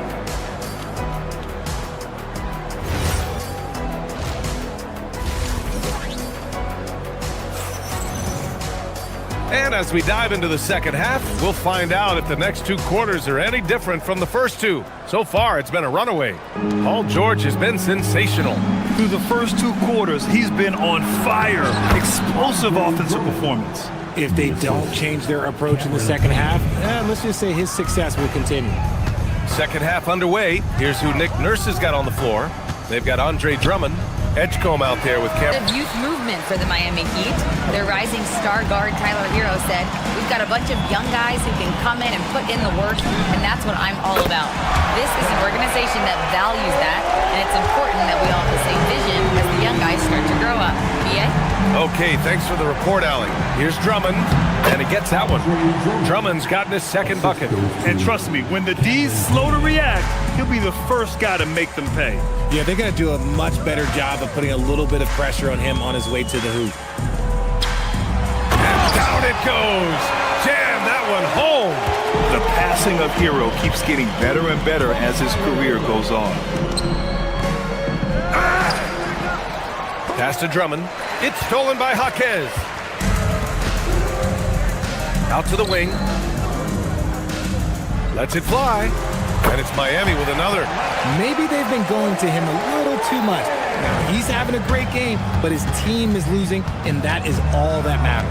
And as we dive into the second half, we'll find out if the next 2 quarters are any different from the first 2. So far, it's been a runaway. Paul George has been sensational. Through the first 2 quarters, he's been on fire. Explosive offensive performance. If they don't change their approach in the second half, let's just say his success will continue. Second half underway. Here's who Nick Nurse has got on the floor. They've got Andre Drummond, Edgecombe out there with Cam. The youth movement for the Miami Heat. Their rising star guard, Tyler Hero, said, "We've got a bunch of young guys who can come in and put in the work, and that's what I'm all about." This is an organization that values that, and it's important that we all have the same vision as the young guys start to grow up. BA? Okay, thanks for the report, Allie. Here's Drummond, and he gets that one. Drummond's gotten his second bucket. And trust me, when the D's slow to react, he'll be the first guy to make them pay. Yeah, they're going to do a much better job of putting a little bit of pressure on him on his way to the hoop. And down it goes. Jam that one home. The passing of Hero keeps getting better and better as his career goes on. Pass to Drummond. It's stolen by Jaquez. Out to the wing. Lets it fly. And it's Miami with another. Maybe they've been going to him a little too much. Now, he's having a great game, but his team is losing, and that is all that matters.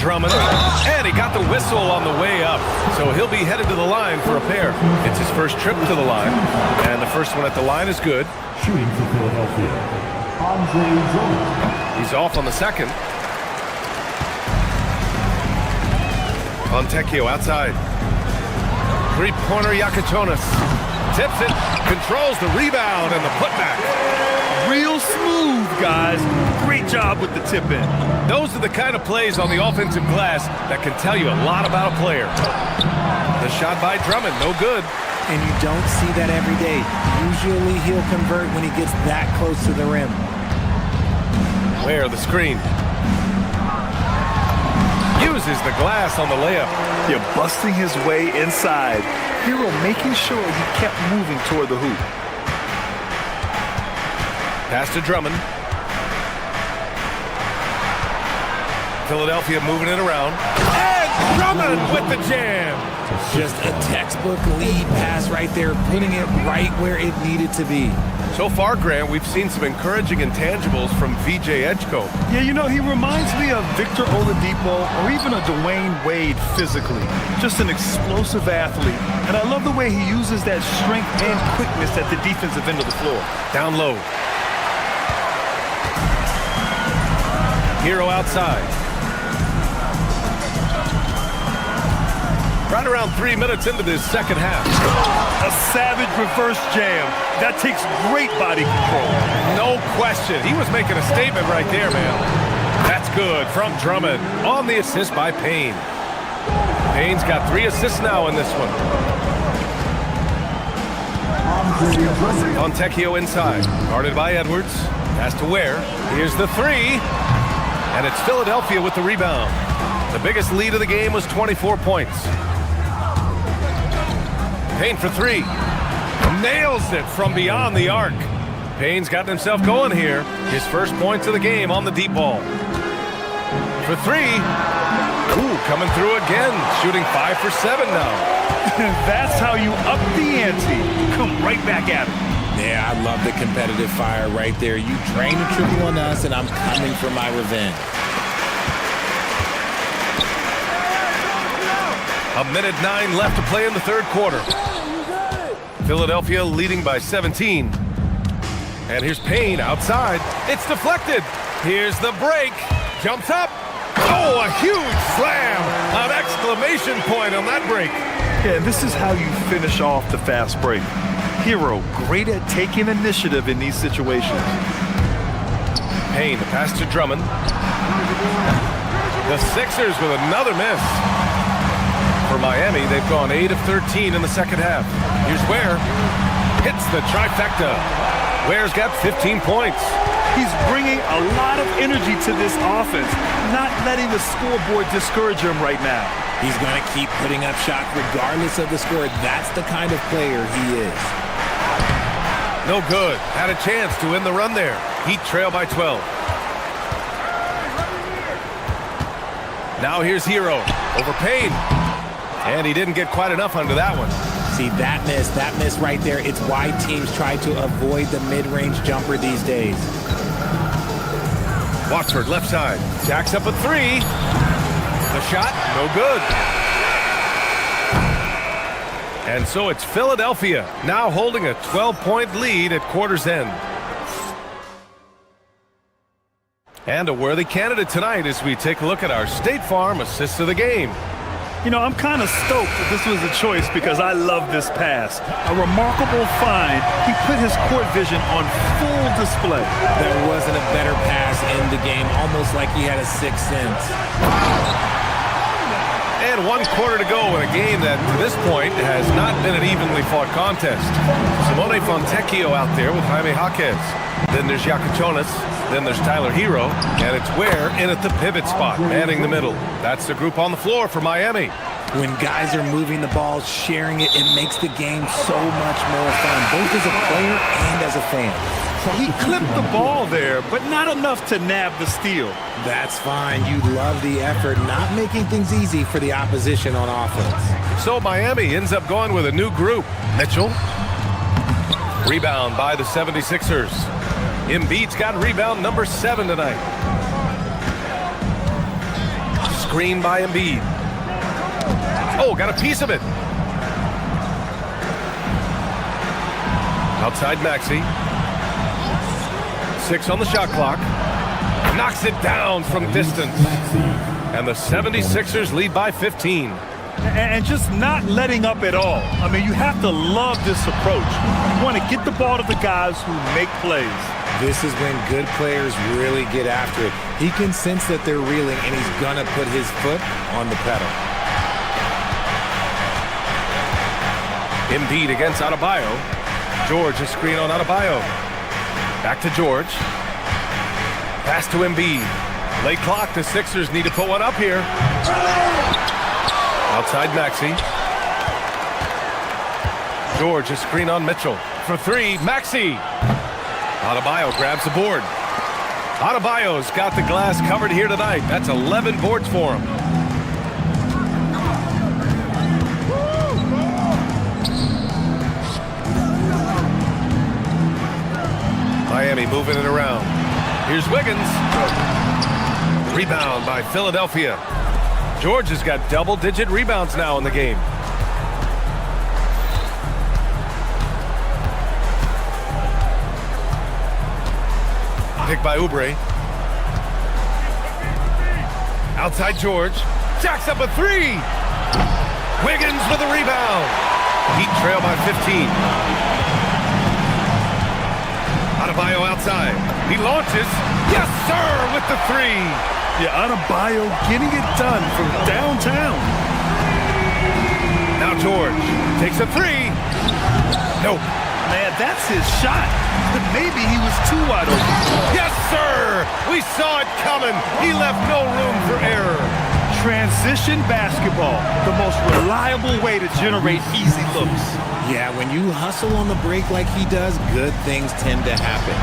Drummond. And he got the whistle on the way up. So he'll be headed to the line for a pair. It's his first trip to the line. And the first one at the line is good. Shooting for Philadelphia, Andre Drummond. He's off on the second. Fontecchio outside. Three-pointer Yakuchonis. Tips it, controls the rebound and the putback. Real smooth, guys. Great job with the tip-in. Those are the kind of plays on the offensive glass that can tell you a lot about a player. The shot by Drummond, no good. And you don't see that every day. Usually he'll convert when he gets that close to the rim. Where the screen. Uses the glass on the layup. Yeah, busting his way inside. Hero making sure he kept moving toward the hoop. Pass to Drummond. Philadelphia moving it around. And Drummond with the jam. Just a textbook lead pass right there, putting it right where it needed to be. So far, Grant, we've seen some encouraging intangibles from VJ Edgecombe. Yeah, you know, he reminds me of Victor Oladipo or even a Dwayne Wade physically. Just an explosive athlete. And I love the way he uses that strength and quickness at the defensive end of the floor. Down low. Hero outside. Right around 3 minutes into this second half. A savage reverse jam. That takes great body control. No question. He was making a statement right there, man. That's good from Drummond on the assist by Payne. Payne's got 3 assists now in this one. Fontecchio inside. Guarded by Edwards. Pass to Ware. Here's the 3. And it's Philadelphia with the rebound. The biggest lead of the game was 24 points. Payne for 3. Nails it from beyond the arc. Payne's gotten himself going here. His first points of the game on the deep ball. For 3. Ooh, coming through again. Shooting 5 for 7 now. That's how you up the ante. Come right back at it. Yeah, I love the competitive fire right there. You drain the triple on us, and I'm coming for my revenge. A minute 9 left to play in the third quarter. Philadelphia leading by 17. And here's Payne outside. It's deflected. Here's the break. Jumps up. Oh, a huge slam. An exclamation point on that break. Yeah, this is how you finish off the fast break. Hero, great at taking initiative in these situations. Payne, the pass to Drummond. The Sixers with another miss. For Miami, they've gone 8 of 13 in the second half. Here's Ware. Hits the trifecta. Ware's got 15 points. He's bringing a lot of energy to this offense, not letting the scoreboard discourage him right now. He's going to keep putting up shots regardless of the score. That's the kind of player he is. No good. Had a chance to win the run there. Heat trail by 12. Now here's Hero over Payne. And he didn't get quite enough under that one. See, that miss right there, it's why teams try to avoid the mid-range jumper these days. Watford left side. Jacks up a three. The shot, no good. And so it's Philadelphia now holding a 12-point lead at quarter's end. And a worthy candidate tonight as we take a look at our State Farm assist of the game. You know, I'm kind of stoked that this was a choice because I love this pass. A remarkable find. He put his court vision on full display. There wasn't a better pass in the game, almost like he had a sixth sense. And 1 quarter to go in a game that, to this point, has not been an evenly fought contest. Simone Fontecchio out there with Jaime Jaquez. Then there's Yakuchonis. Then there's Tyler Hero. And it's Ware in at the pivot spot, manning the middle. That's the group on the floor for Miami. When guys are moving the ball, sharing it, it makes the game so much more fun, both as a player and as a fan. He clipped the ball there, but not enough to nab the steal. That's fine. You love the effort, not making things easy for the opposition on offense. So Miami ends up going with a new group. Mitchell. Rebound by the 76ers. Embiid's got rebound number 7 tonight. Screen by Embiid. Oh, got a piece of it. Outside Maxey. 6 on the shot clock. Knocks it down from distance. And the 76ers lead by 15. And just not letting up at all. I mean, you have to love this approach. You want to get the ball to the guys who make plays. This is when good players really get after it. He can sense that they're reeling, and he's going to put his foot on the pedal. Embiid against Adebayo. George a screen on Adebayo. Back to George. Pass to Embiid. Late clock. The Sixers need to put one up here. Outside Maxey. George a screen on Mitchell. For 3, Maxey. Adebayo grabs the board. Adebayo's got the glass covered here tonight. That's 11 boards for him. Miami moving it around. Here's Wiggins. Rebound by Philadelphia. George has got double-digit rebounds now in the game. Pick by Oubre. Outside George. Jacks up a 3. Wiggins with a rebound. Heat trail by 15. Adebayo outside. He launches. Yes, sir, with the 3. Yeah, Adebayo getting it done from downtown. Now George takes a 3. Nope. Man, that's his shot. But maybe he was too wide open. Yes, sir! We saw it coming. He left no room for error. Transition basketball, the most reliable way to generate easy looks. Yeah, when you hustle on the break like he does, good things tend to happen.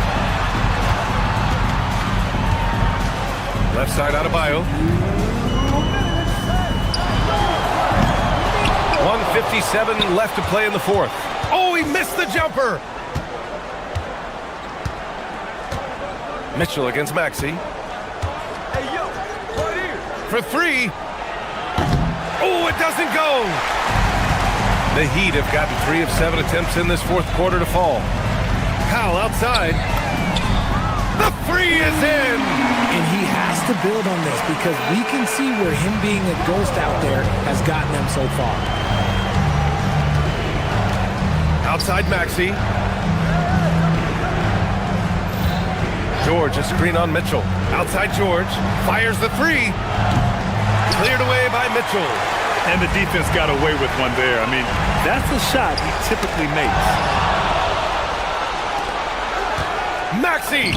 Left side Adebayo. 1:57 left to play in the fourth. Oh, he missed the jumper. Mitchell against Maxey. For 3. Oh, it doesn't go. The Heat have gotten 3 of 7 attempts in this fourth quarter to fall. Powell outside. The 3 is in. And he has to build on this because we can see where him being a ghost out there has gotten them so far. Outside Maxey. George a screen on Mitchell. Outside George. Fires the 3. Cleared away by Mitchell. And the defense got away with one there. I mean, that's a shot he typically makes. Maxey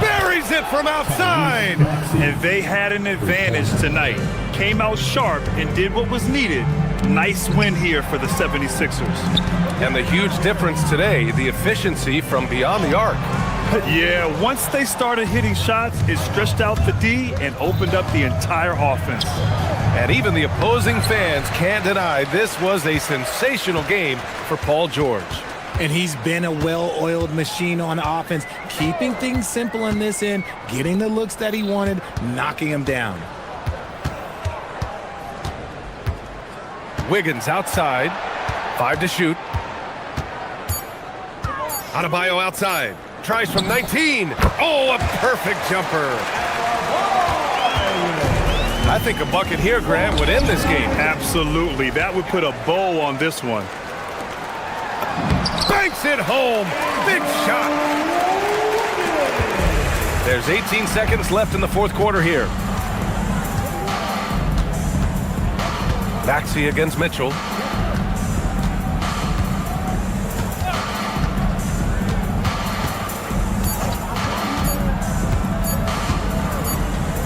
buries it from outside. And they had an advantage tonight. Came out sharp and did what was needed. Nice win here for the 76ers. And the huge difference today, the efficiency from beyond the arc. Yeah, once they started hitting shots, it stretched out the D and opened up the entire offense. And even the opposing fans can't deny this was a sensational game for Paul George. And he's been a well-oiled machine on offense, keeping things simple in this end, getting the looks that he wanted, knocking them down. Wiggins outside, 5 to shoot. Adebayo outside, tries from 19. Oh, a perfect jumper. I think a bucket here, Grant, would end this game. Absolutely. That would put a bow on this one. Banks it home. Big shot. There's 18 seconds left in the fourth quarter here. Maxey against Mitchell.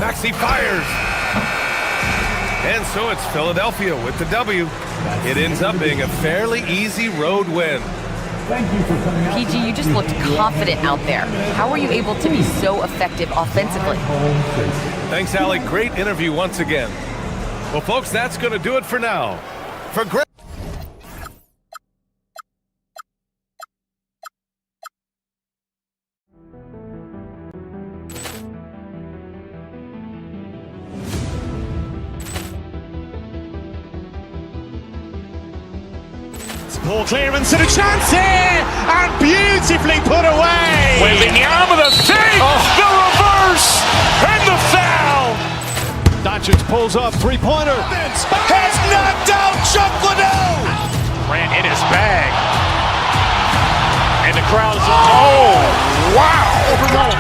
Maxey fires. And so it's Philadelphia with the W. It ends up being a fairly easy road win. PG, you just looked confident out there. How were you able to be so effective offensively? Thanks, Allie. Great interview once again. Well, folks, that's going to do it for now. For Greg. Ball clearance and a chance here, and beautifully put away. Waving the arm of the thing, the reverse, and the foul. Doncic pulls up, three-pointer. Has knocked out Chuck Liddell. Ran in his bag. And the crowd is, oh, wow. Liddell,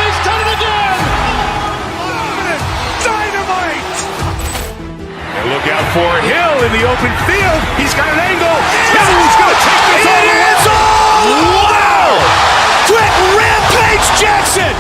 he's done it again. Dynamite. And look out for Hill in the open field. He's got an angle. Hill's going to take this all the way. Wow. Quick Rampage Jackson.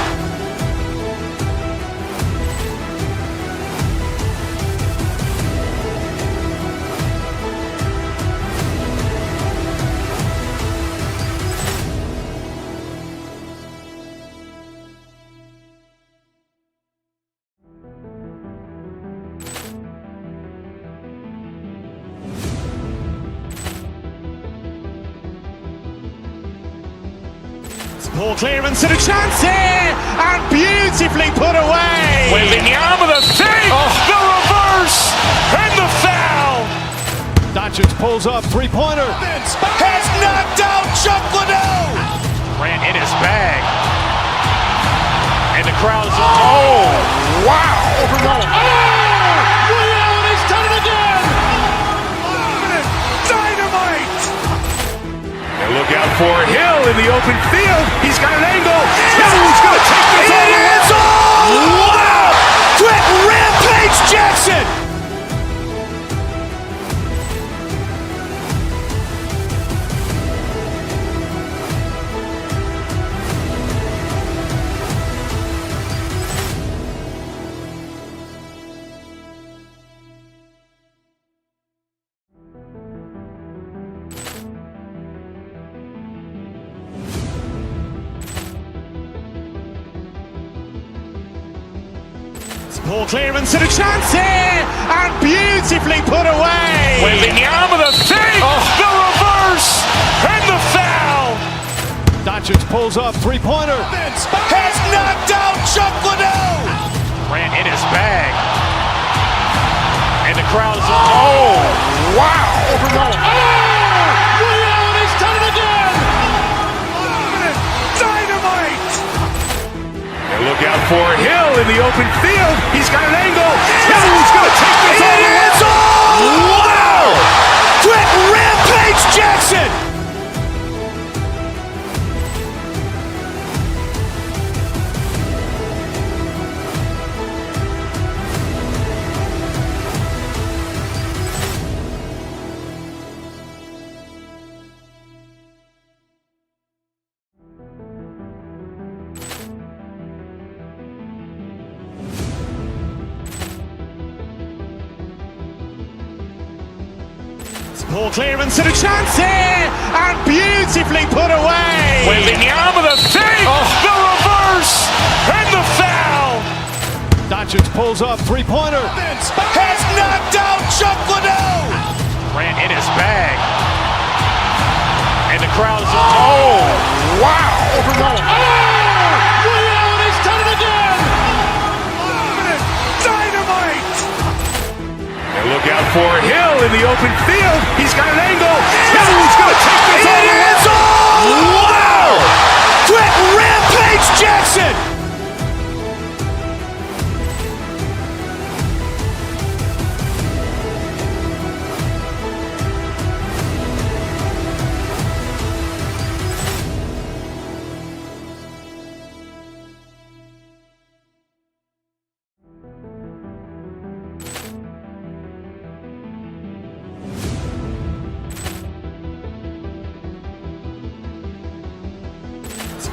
Ball clearance and a chance here, and beautifully put away. Waving the arm of the thing, the reverse, and the foul. Doncic pulls up, three-pointer. Has knocked out Chuck Liddell. Ran in his bag. And the crowd is, oh, wow. Liddell, he's done it again. Dynamite. And look out for Hill in the open field. He's got an angle. Hill's going to take this all the way. Wow. Quick Rampage Jackson. Ball clearance and a chance here, and beautifully put away. Waving the arm of the thing, the reverse, and the foul. Doncic pulls up, three-pointer. Has knocked out Chuck Liddell. Ran in his bag. And the crowd is, oh, wow. Liddell, he's done it again. Dynamite. And look out for Hill in the open field. He's got an angle. Hill's going to take this all the way. Wow. Quick Rampage Jackson. Ball clearance and a chance here, and beautifully put away. Wembanyama the save, the reverse, and the foul. Doncic pulls up, three-pointer. Has knocked out Chuck Liddell. Grant in his bag, and the crowd is wow! He's done it again! Dynamite! And look out for Hill in the open field. He's got an angle. Hill's going to take this all the way. Wow! Quick Rampage Jackson!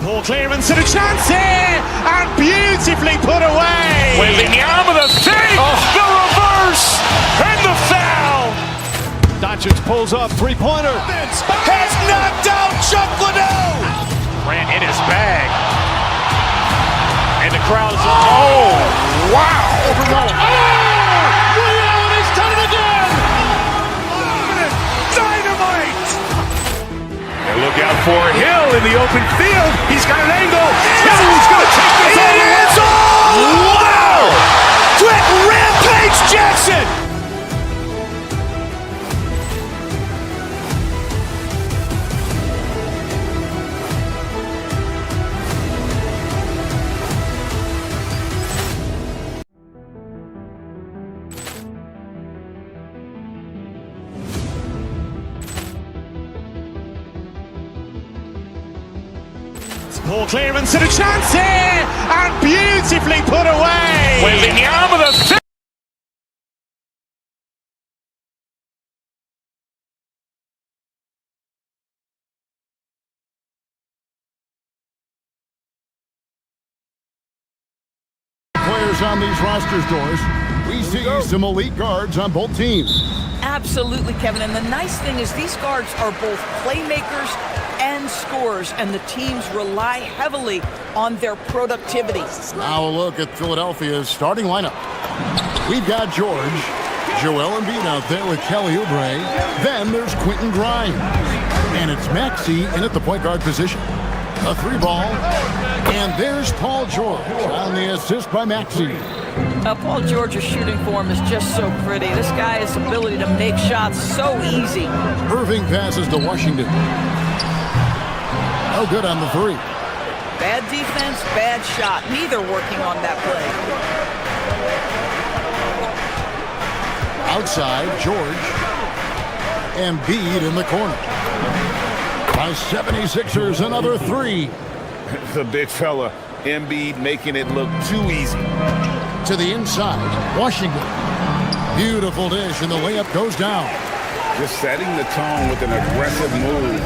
Ball clearance and a chance here, and beautifully put away. Wembanyama the save, the reverse, and the foul. Doncic pulls up, three-pointer. Has knocked out Chuck Liddell. Grant in his bag, and the crowd is wow! He's done it again! Dynamite! And look out for Hill in the open field. He's got an angle. Hill's going to take this all the way. Wow! Quick Rampage Jackson! Ball clearance and a chance here, and beautifully put away. Wembanyama the save. Players on these rosters, Doris. We see some elite guards on both teams. Absolutely, Kevin. And the nice thing is these guards are both playmakers and scorers, and the teams rely heavily on their productivity. Now a look at Philadelphia's starting lineup. We've got George, Joel Embiid out there with Kelly Oubre. Then there's Quentin Grimes. And it's Maxey in at the point guard position. A three ball. And there's Paul George on the assist by Maxey. Paul George's shooting form is just so pretty. This guy's ability to make shots so easy. Irving passes to Washington. No good on the three. Bad defense, bad shot. Neither working on that play. Outside, George. Embiid in the corner. By 76ers, another three. The big fella, Embiid, making it look too easy. To the inside, Washington. Beautiful dish, and the layup goes down. Just setting the tone with an aggressive move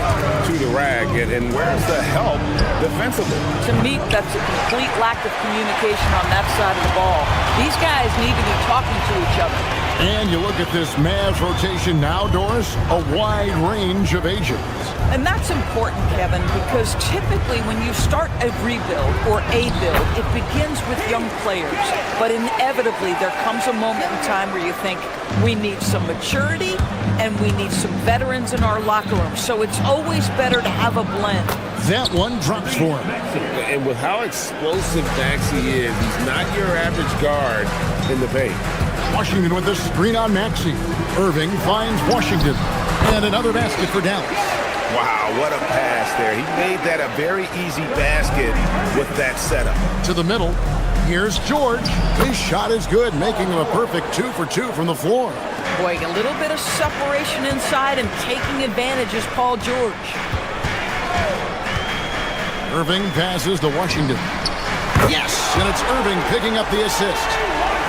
to the rag. And where's the help defensively? To me, that's a complete lack of communication on that side of the ball. These guys need to be talking to each other. And you look at this Mavs rotation now, Doris, a wide range of ages. And that's important, Kevin, because typically when you start a rebuild or a build, it begins with young players. But inevitably, there comes a moment in time where you think, we need some maturity and we need some veterans in our locker room. So it's always better to have a blend. That one drops for him. And with how explosive Maxey is, he's not your average guard in the paint. Washington with the screen on Maxey. Irving finds Washington. And another basket for Dallas. Wow, what a pass there. He made that a very easy basket with that setup. To the middle. Here's George. His shot is good, making him a perfect 2 for 2 from the floor. Boy, a little bit of separation inside and taking advantage is Paul George. Irving passes to Washington. Yes, and it's Irving picking up the assist.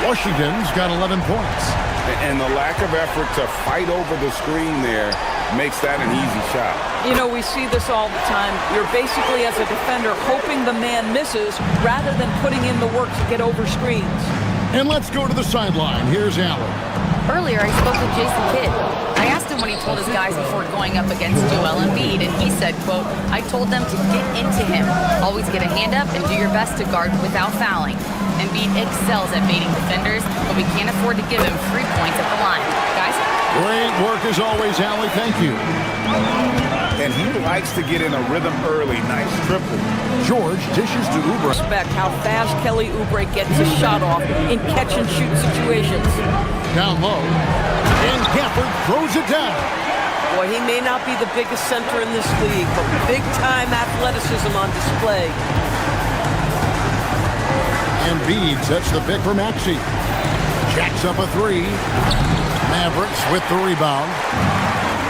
Washington's got 11 points. And the lack of effort to fight over the screen there makes that an easy shot. You know, we see this all the time. You're basically, as a defender, hoping the man misses rather than putting in the work to get over screens. And let's go to the sideline. Here's Allen. Earlier, I spoke with Jason Kidd. I asked him when he told his guys before going up against Joel Embiid, and he said, quote, "I told them to get into him. Always get a hand up and do your best to guard without fouling. Embiid excels at baiting defenders, but we can't afford to give him 3 points at the line." Guys? Great work as always, Allie. Thank you. And he likes to get in a rhythm early. Nice triple. George dishes to Oubre. Respect how fast Kelly Oubre gets his shot off in catch-and-shoot situations. Down low. And Gafford throws it down. Boy, he may not be the biggest center in this league, but big-time athleticism on display. Embiid sets the pick for Maxey. Jacks up a three. Mavericks with the rebound.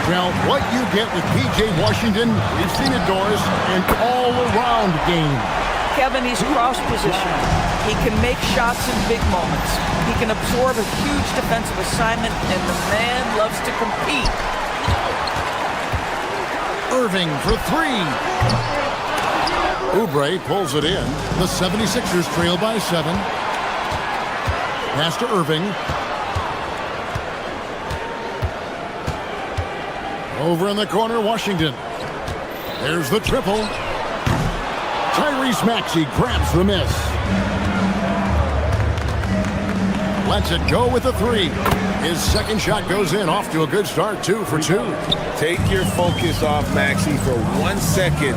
Well, what you get with P.J. Washington, we've seen it, Doris, an all-around game. Kevin, he's cross-positioned. He can make shots in big moments. He can absorb a huge defensive assignment, and the man loves to compete. Irving for three. Oubre pulls it in. The 76ers trail by 7. Pass to Irving. Over in the corner, Washington. There's the triple. Tyrese Maxey grabs the miss. Lets it go with the three. His second shot goes in, off to a good start, 2 for 2. Take your focus off Maxey for 1 second,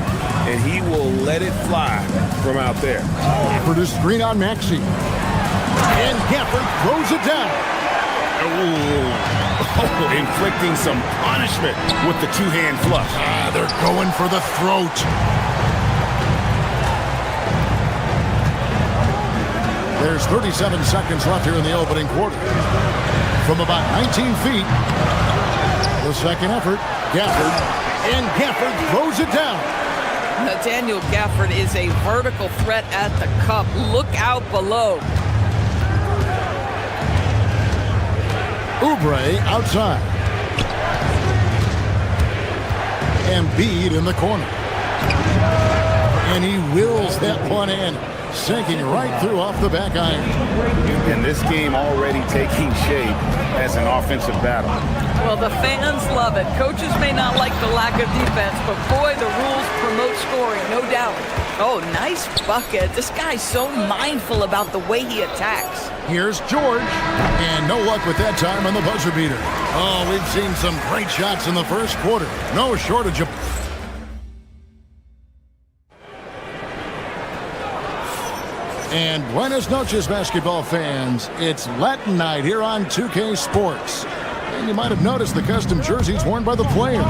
and he will let it fly from out there. Gafford is screen on Maxey. And Gafford throws it down. Inflicting some punishment with the two-hand flush. They're going for the throat. There's 37 seconds left here in the opening quarter. From about 19 feet, the second effort, Gafford. And Gafford throws it down. Daniel Gafford is a vertical threat at the cup. Look out below. Oubre outside. Embiid in the corner. And he wills that one in, sinking right through off the back iron. And this game already taking shape as an offensive battle. Well, the fans love it. Coaches may not like the lack of defense, but boy, the rules promote scoring, no doubt. Oh, nice bucket. This guy's so mindful about the way he attacks. Here's George. And no luck with that time on the buzzer beater. Oh, we've seen some great shots in the first quarter. No shortage of... And buenas noches, basketball fans. It's Latin night here on 2K Sports. And you might have noticed the custom jerseys worn by the players.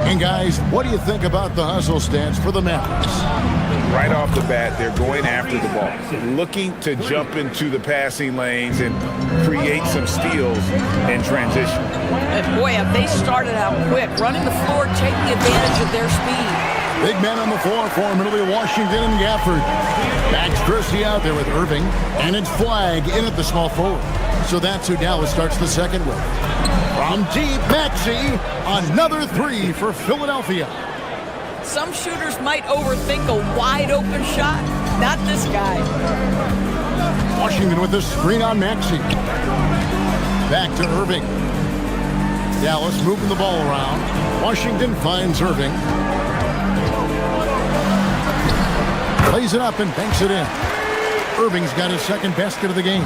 And guys, what do you think about the hustle stance for the Mavericks? Right off the bat, they're going after the ball, looking to jump into the passing lanes and create some steals in transition. And boy, have they started out quick, running the floor, taking advantage of their speed. Big men on the floor for Emilio Washington and Gafford. Max Christie out there with Irving, and it's Flag in at the small forward. So that's who Dallas starts the second with. From deep, Maxey, another three for Philadelphia. Some shooters might overthink a wide-open shot. Not this guy. Washington with the screen on Maxey. Back to Irving. Dallas moving the ball around. Washington finds Irving. Plays it up and banks it in. Irving's got his second basket of the game.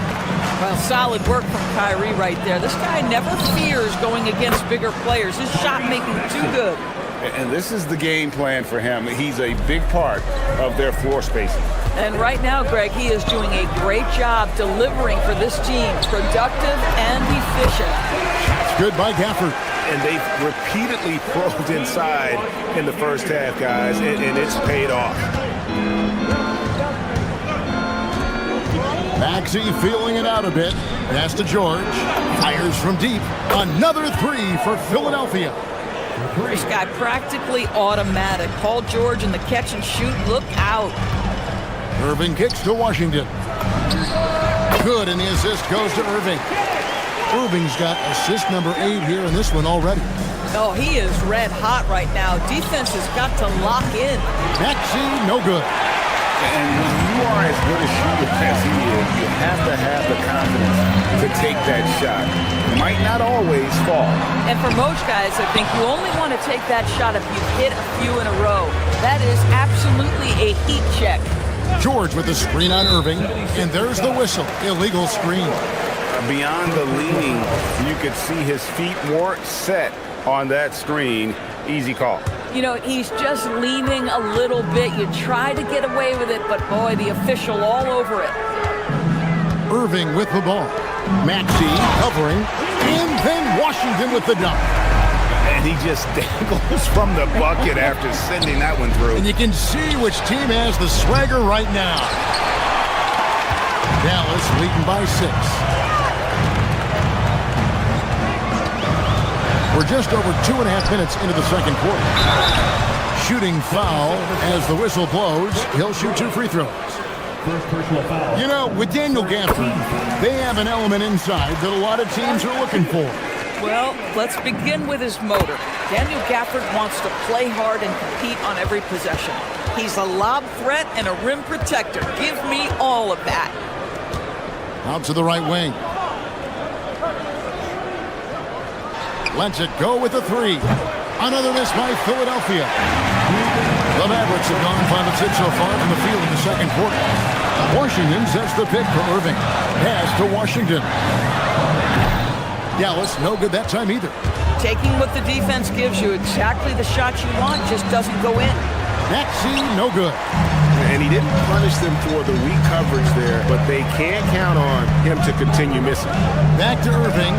Well, solid work from Kyrie right there. This guy never fears going against bigger players. His shot making too good. And this is the game plan for him. He's a big part of their floor spacing. And right now, Greg, he is doing a great job delivering for this team. Productive and efficient. Shots good by Gafford. And they've repeatedly probed inside in the first half, guys, and it's paid off. Maxey feeling it out a bit. Pass to George. Fires from deep. Another three for Philadelphia. This guy practically automatic. Paul George in the catch and shoot. Look out. Irving kicks to Washington. Good, and the assist goes to Irving. Irving's got assist number 8 here in this one already. Oh, he is red hot right now. Defense has got to lock in. Maxey, no good. And when you are as good a shooter as he is, you have to have the confidence to take that shot. Might not always fall. And for most guys, I think you only want to take that shot if you hit a few in a row. That is absolutely a heat check. George with the screen on Irving, and there's the whistle. Illegal screen. Beyond the leaning, you could see his feet weren't set on that screen. Easy call. You know, he's just leaning a little bit. You try to get away with it, but boy, the official all over it. Irving with the ball. Maxey covering, and then Washington with the dunk. And he just dangles from the bucket after sending that one through. And you can see which team has the swagger right now. Dallas leading by 6. We're just over 2.5 minutes into the second quarter. Shooting foul as the whistle blows. He'll shoot 2 free throws. First personal foul. You know, with Daniel Gafford, they have an element inside that a lot of teams are looking for. Well, let's begin with his motor. Daniel Gafford wants to play hard and compete on every possession. He's a lob threat and a rim protector. Give me all of that. Out to the right wing. Lets it go with the 3. Another miss by Philadelphia. The Mavericks have gone 5-6 so far from the field in the second quarter. Washington sets the pick for Irving. Pass to Washington. Dallas, no good that time either. Taking what the defense gives you, exactly the shot you want, just doesn't go in. Maxey, no good. And he didn't punish them for the weak coverage there, but they can't count on him to continue missing. Back to Irving.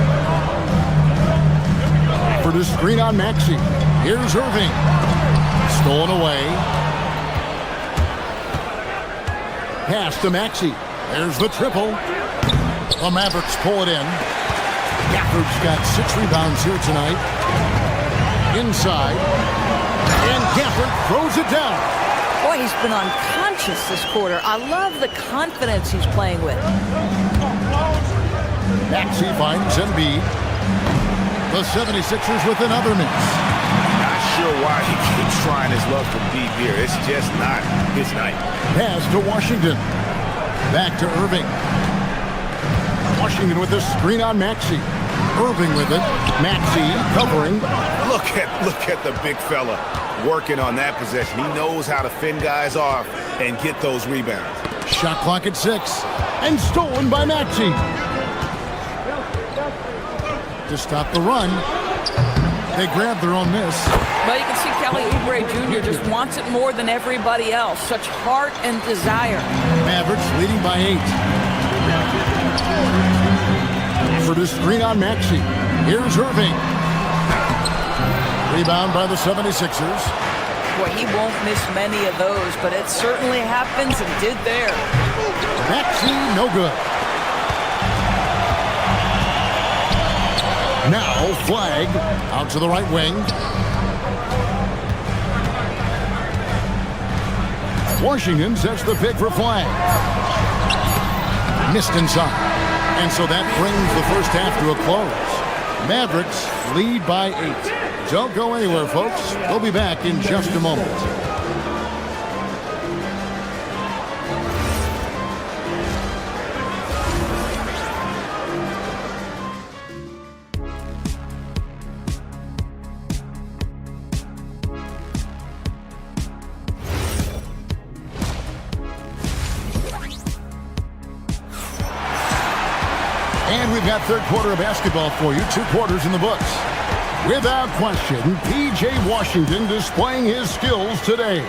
For the screen on Maxey. Here's Irving. Stolen away. Pass to Maxey. There's the triple. The Mavericks pull it in. Gafford's got 6 rebounds here tonight. Inside. And Gafford throws it down. Boy, he's been unconscious this quarter. I love the confidence he's playing with. Maxey finds Embiid. The 76ers with another miss. Not sure why he keeps trying his luck from deep here. It's just not his night. Pass to Washington. Back to Irving. Washington with the screen on Maxey. Irving with it. Maxey covering. Look at the big fella working on that possession. He knows how to fend guys off and get those rebounds. Shot clock at 6. And stolen by Maxey. To stop the run. They grab their own miss. But you can see Kelly Oubre Jr. just wants it more than everybody else. Such heart and desire. Mavericks leading by 8. For the screen on Maxey. Here's Irving. Rebound by the 76ers. Boy, he won't miss many of those, but it certainly happens and did there. Maxey, no good. Now, flag out to the right wing. Washington sets the pick for flag. Missed inside. And so that brings the first half to a close. Mavericks lead by 8. Don't go anywhere, folks. We'll be back in just a moment. And we've got third quarter of basketball for you. 2 quarters in the books. Without question, P.J. Washington displaying his skills today.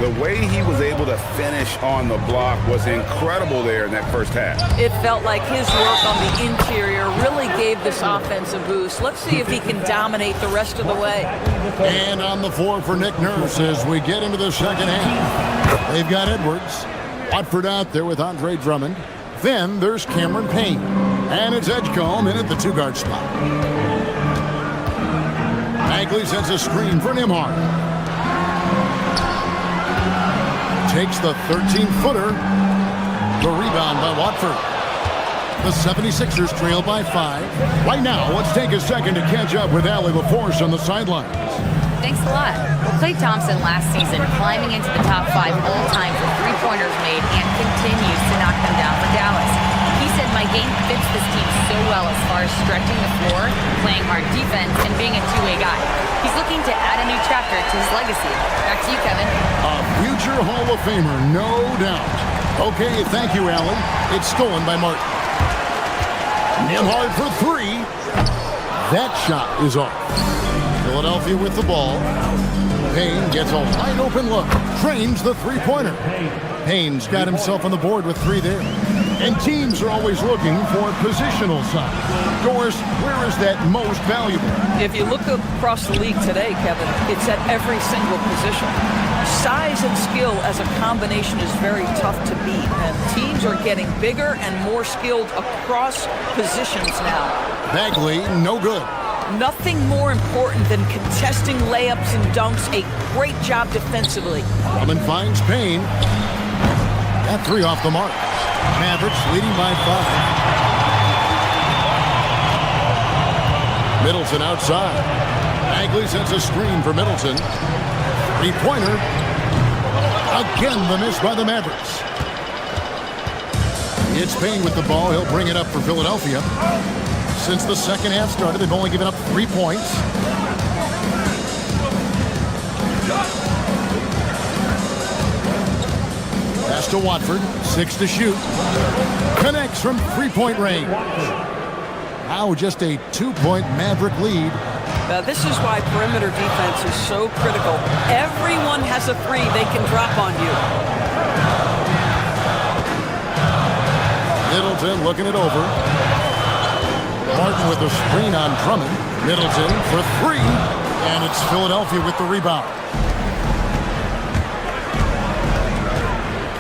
The way he was able to finish on the block was incredible there in that first half. It felt like his work on the interior really gave this offense a boost. Let's see if he can dominate the rest of the way. And on the floor for Nick Nurse as we get into the second half. They've got Edwards. Watford out there with Andre Drummond. Then there's Cameron Payne. And it's Edgecombe in at the 2-guard spot. Bagley sends a screen for Nembhard. Takes the 13-footer. The rebound by Watford. The 76ers trail by 5. Right now, let's take a second to catch up with Allie LaForce on the sidelines. Thanks a lot. Well, Klay Thompson last season climbing into the top 5 all-time for three-pointers made and continues to knock them down for Dallas. He said, my game fits this team so well as far as stretching the floor, playing hard defense, and being a two-way guy. He's looking to add a new chapter to his legacy. Back to you, Kevin. A future Hall of Famer, no doubt. Okay, thank you, Allie. It's stolen by Martin. Nembhard for 3. That shot is off. Philadelphia with the ball. Payne gets a wide open look. Trains the three-pointer. Payne's got himself on the board with 3 there. And teams are always looking for positional size. Doris, where is that most valuable? If you look across the league today, Kevin, it's at every single position. Size and skill as a combination is very tough to beat, and teams are getting bigger and more skilled across positions now. Bagley, no good. Nothing more important than contesting layups and dunks. A great job defensively. Drummond finds Payne. That 3 off the mark. Mavericks leading by 5. Middleton outside. Bagley sends a screen for Middleton. Three-pointer. Again, the miss by the Mavericks. It's Payne with the ball. He'll bring it up for Philadelphia. Since the second half started, they've only given up 3 points. Pass to Watford. 6 to shoot. Connects from three-point range. Now just a 2-point Maverick lead. This is why perimeter defense is so critical. Everyone has a 3 they can drop on you. Middleton looking it over. Martin with the screen on Drummond. Middleton for 3. And it's Philadelphia with the rebound.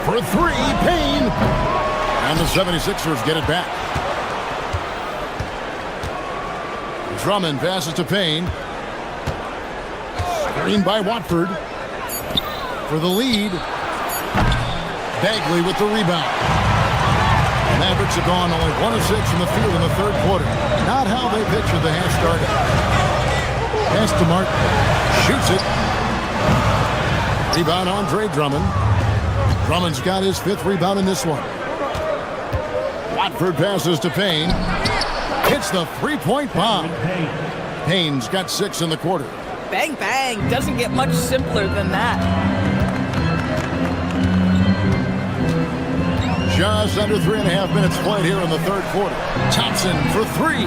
For 3, Payne. And the 76ers get it back. Drummond passes to Payne. Screen by Watford. For the lead. Bagley with the rebound. Mavericks have gone only 1 of 6 from the field in the third quarter. Not how they pictured the half started. Pass to Martin. Shoots it. Rebound Andre Drummond. Drummond's got his 5th rebound in this one. Watford passes to Payne. Hits the three-point bomb. Payne's got 6 in the quarter. Bang, bang. Doesn't get much simpler than that. Just under 3.5 minutes played here in the third quarter. Thompson for 3.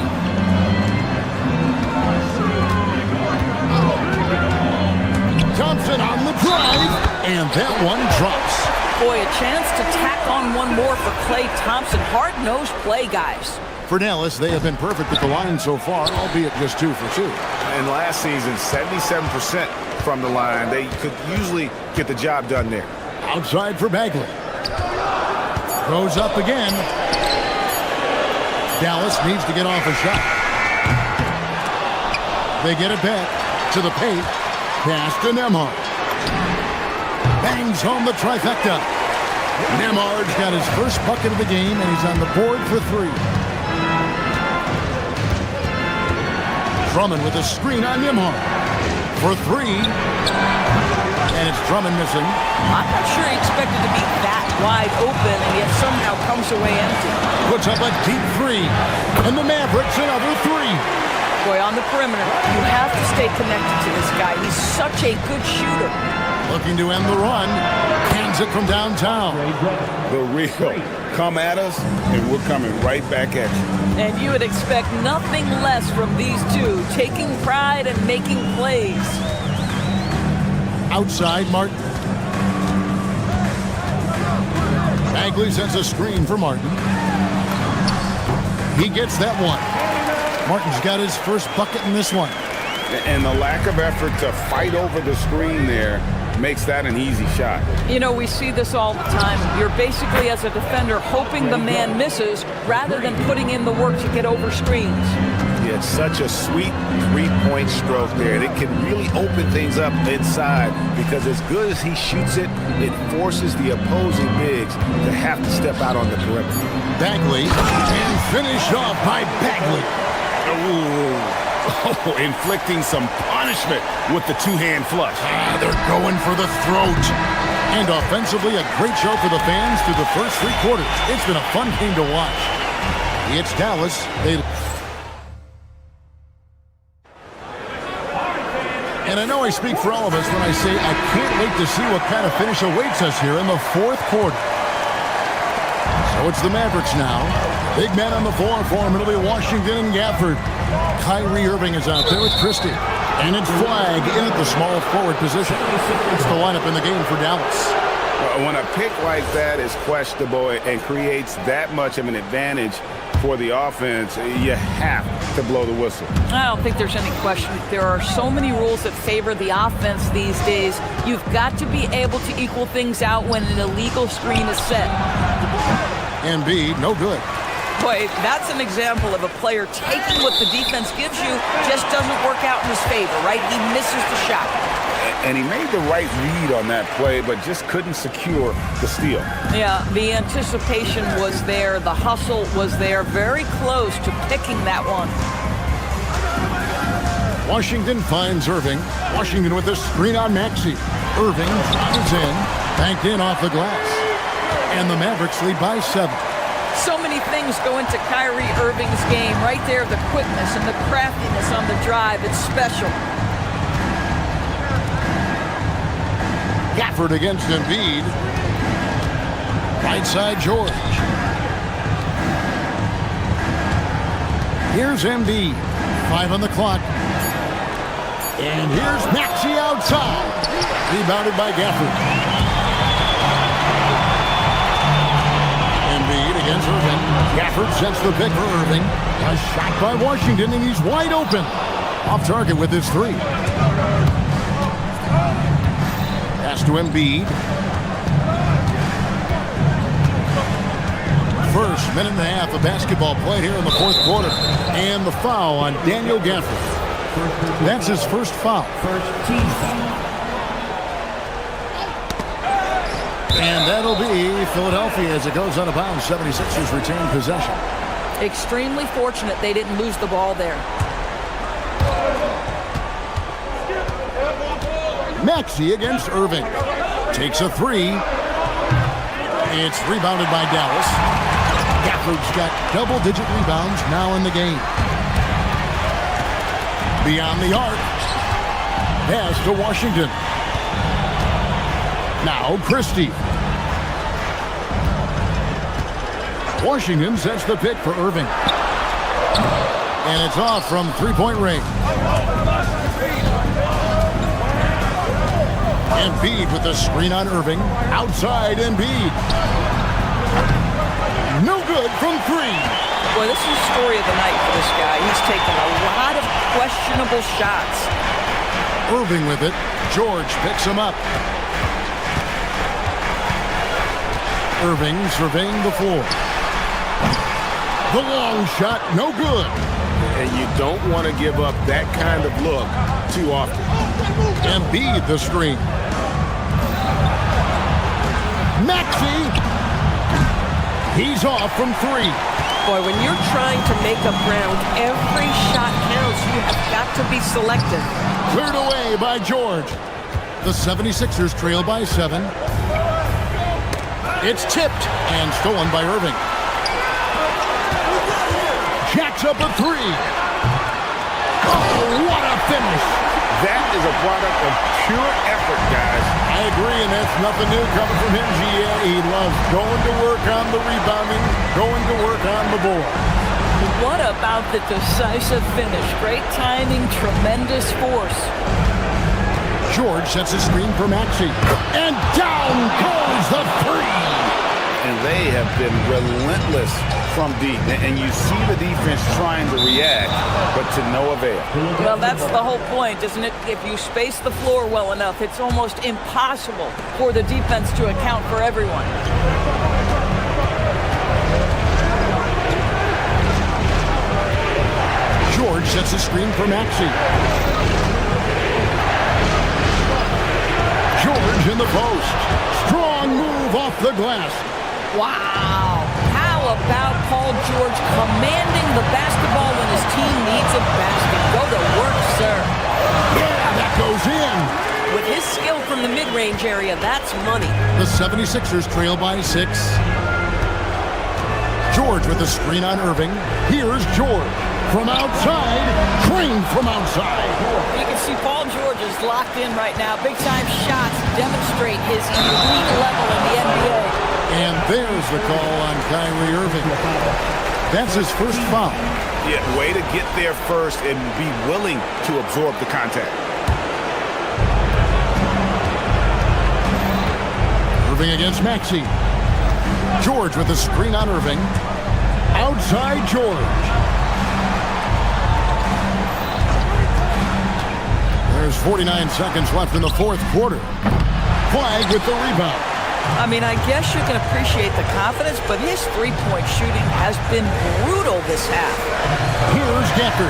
Thompson on the drive, and that one drops. Boy, a chance to tack on one more for Klay Thompson. Hard-nosed play, guys. For Dallas, they have been perfect at the line so far, albeit just 2 for 2. And last season, 77% from the line. They could usually get the job done there. Outside for Bagley. Goes up again. Dallas needs to get off a shot. They get it back to the paint. Pass to Nembhard. Bangs home the trifecta. Nembhard's got his first bucket of the game, and he's on the board for 3. Drummond with a screen on Nembhard for 3. And it's Drummond missing. I'm not sure he expected to be that wide open, and yet somehow comes away empty. Puts up a deep 3. And the Mavericks another 3. Boy, on the perimeter, you have to stay connected to this guy. He's such a good shooter. Looking to end the run. Hands it from downtown. The real. Come at us, and we're coming right back at you. And you would expect nothing less from these two, taking pride and making plays. Outside, Martin. Bagley sends a screen for Martin. He gets that one. Martin's got his first bucket in this one. And the lack of effort to fight over the screen there makes that an easy shot. You know, we see this all the time. You're basically, as a defender, hoping the man misses rather than putting in the work to get over screens. Yeah, it's such a sweet three-point stroke there. And it can really open things up inside because as good as he shoots it, it forces the opposing bigs to have to step out on the perimeter. Bagley, and finished off by Bagley. Ooh. Oh, inflicting some punishment with the two-hand flush. They're going for the throat. And offensively, a great show for the fans through the first 3 quarters. It's been a fun game to watch. It's Dallas. And I know I speak for all of us when I say I can't wait to see what kind of finish awaits us here in the 4th quarter. So it's the Mavericks now. Big man on the floor for him. It'll be Washington and Gafford. Kyrie Irving is out there with Christie. And it's Flag in at the small forward position. It's the lineup in the game for Dallas. When a pick like that is questionable and creates that much of an advantage for the offense, you have to blow the whistle. I don't think there's any question. There are so many rules that favor the offense these days. You've got to be able to equal things out when an illegal screen is set. Embiid, no good. Boy, that's an example of a player taking what the defense gives you, just doesn't work out in his favor, right? He misses the shot. And he made the right read on that play, but just couldn't secure the steal. Yeah, the anticipation was there. The hustle was there. Very close to picking that one. Washington finds Irving. Washington with a screen on Maxey. Irving drives in, banked in off the glass. And the Mavericks lead by 7. So many things go into Kyrie Irving's game. Right there, the quickness and the craftiness on the drive. It's special. Gafford against Embiid. Right side, George. Here's Embiid. 5 on the clock. And here's Maxey outside. Rebounded by Gafford. Embiid against Irving. Gafford sets the pick for Irving. A shot by Washington, and he's wide open. Off target with his 3. Pass to Embiid. First minute and a half of basketball played here in the 4th quarter. And the foul on Daniel Gafford. That's his first foul. First team foul. And that'll be Philadelphia as it goes out of bounds. 76ers retain possession. Extremely fortunate they didn't lose the ball there. Maxey against Irving. Takes a 3. It's rebounded by Dallas. Gafford's got double-digit rebounds now in the game. Beyond the arc. Pass to Washington. Now Christie. Washington sets the pick for Irving. And it's off from 3-point range. Embiid with the screen on Irving. Outside Embiid. No good from 3. Boy, this is the story of the night for this guy. He's taken a lot of questionable shots. Irving with it. George picks him up. Irving surveying the floor. The long shot, no good. And you don't want to give up that kind of look too often. Embiid the screen. Maxey. He's off from 3. Boy, when you're trying to make up ground, every shot counts. You have got to be selective. Cleared away by George. The 76ers trail by 7. It's tipped and stolen by Irving. Jacks up a 3. Oh, what a finish. That is a product of pure effort, guys. I agree, and that's nothing new coming from him, GA. He loves going to work on the rebounding, going to work on the board. What about the decisive finish? Great timing, tremendous force. George sets a screen for Maxey. And down goes the 3. And they have been relentless from deep. And you see the defense trying to react, but to no avail. Well, that's the whole point, isn't it? If you space the floor well enough, it's almost impossible for the defense to account for everyone. George sets a screen for Maxey. George in the post. Strong move off the glass. Wow. How about Paul George commanding the basketball when his team needs a basket. Go to work, sir. Yeah, that goes in. With his skill from the mid-range area, that's money. The 76ers trail by 6. George with the screen on Irving. Here's George. From outside, trained from outside. You can see Paul George is locked in right now. Big-time shots demonstrate his elite level in the NBA. And there's the call on Kyrie Irving. That's his first foul. Yeah, way to get there first and be willing to absorb the contact. Irving against Maxey. George with the screen on Irving. Outside George. There's 49 seconds left in the fourth quarter. Flag with the rebound. I mean, I guess you can appreciate the confidence, but his three-point shooting has been brutal this half. Here's Decker.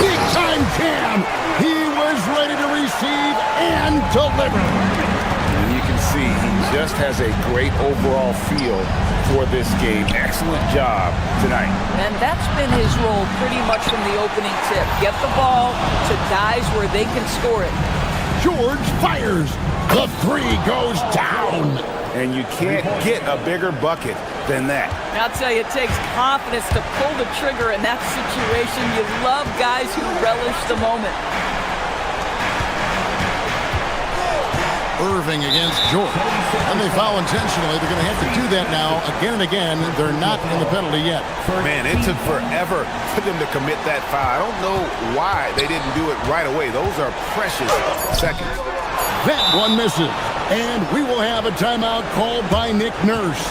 Big time jam. He was ready to receive and deliver. And you can see he just has a great overall feel for this game. Excellent job tonight. And that's been his role pretty much from the opening tip. Get the ball to guys where they can score it. George fires. The three goes down. And you can't get a bigger bucket than that. I'll tell you, it takes confidence to pull the trigger in that situation. You love guys who relish the moment. Irving against George. And they foul intentionally. They're going to have to do that now again and again. They're not in the penalty yet. Man, it took forever for them to commit that foul. I don't know why they didn't do it right away. Those are precious seconds. That one misses. And we will have a timeout called by Nick Nurse.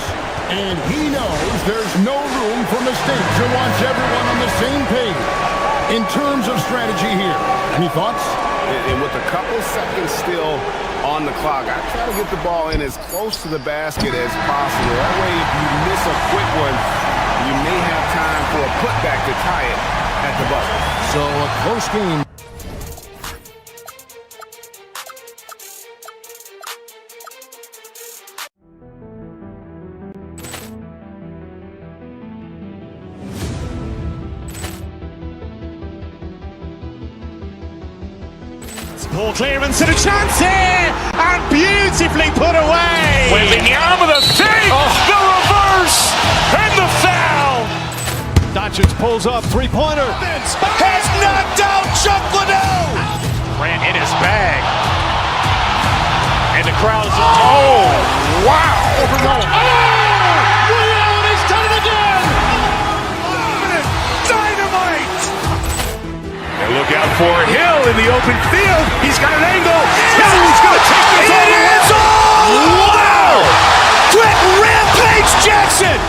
And he knows there's no room for mistakes and wants everyone on the same page in terms of strategy here. Any thoughts? And with a couple seconds still on the clock, I try to get the ball in as close to the basket as possible. That way, if you miss a quick one, you may have time for a putback to tie it at the buzzer. So a close game. Ball clearance and a chance here, and beautifully put away. Wembanyama the fake, the reverse, and the foul. Doncic pulls up, three-pointer. Has knocked out Chuck Liddell. Ran in his bag, and the crowd is. Oh, wow! Liddell, and he's done it again. Dynamite! And look out for Hill in the open field. He's got an angle. Hill is going to take this all the way. Wow! Quick rampage Jackson!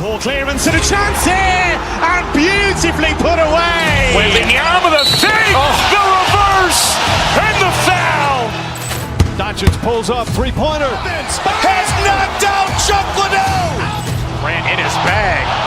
Ball clearance and a chance here, and beautifully put away. Wembanyama the fake, the reverse, and the foul. Doncic pulls up, three-pointer. Has knocked out Chuck Liddell. Ran in his bag.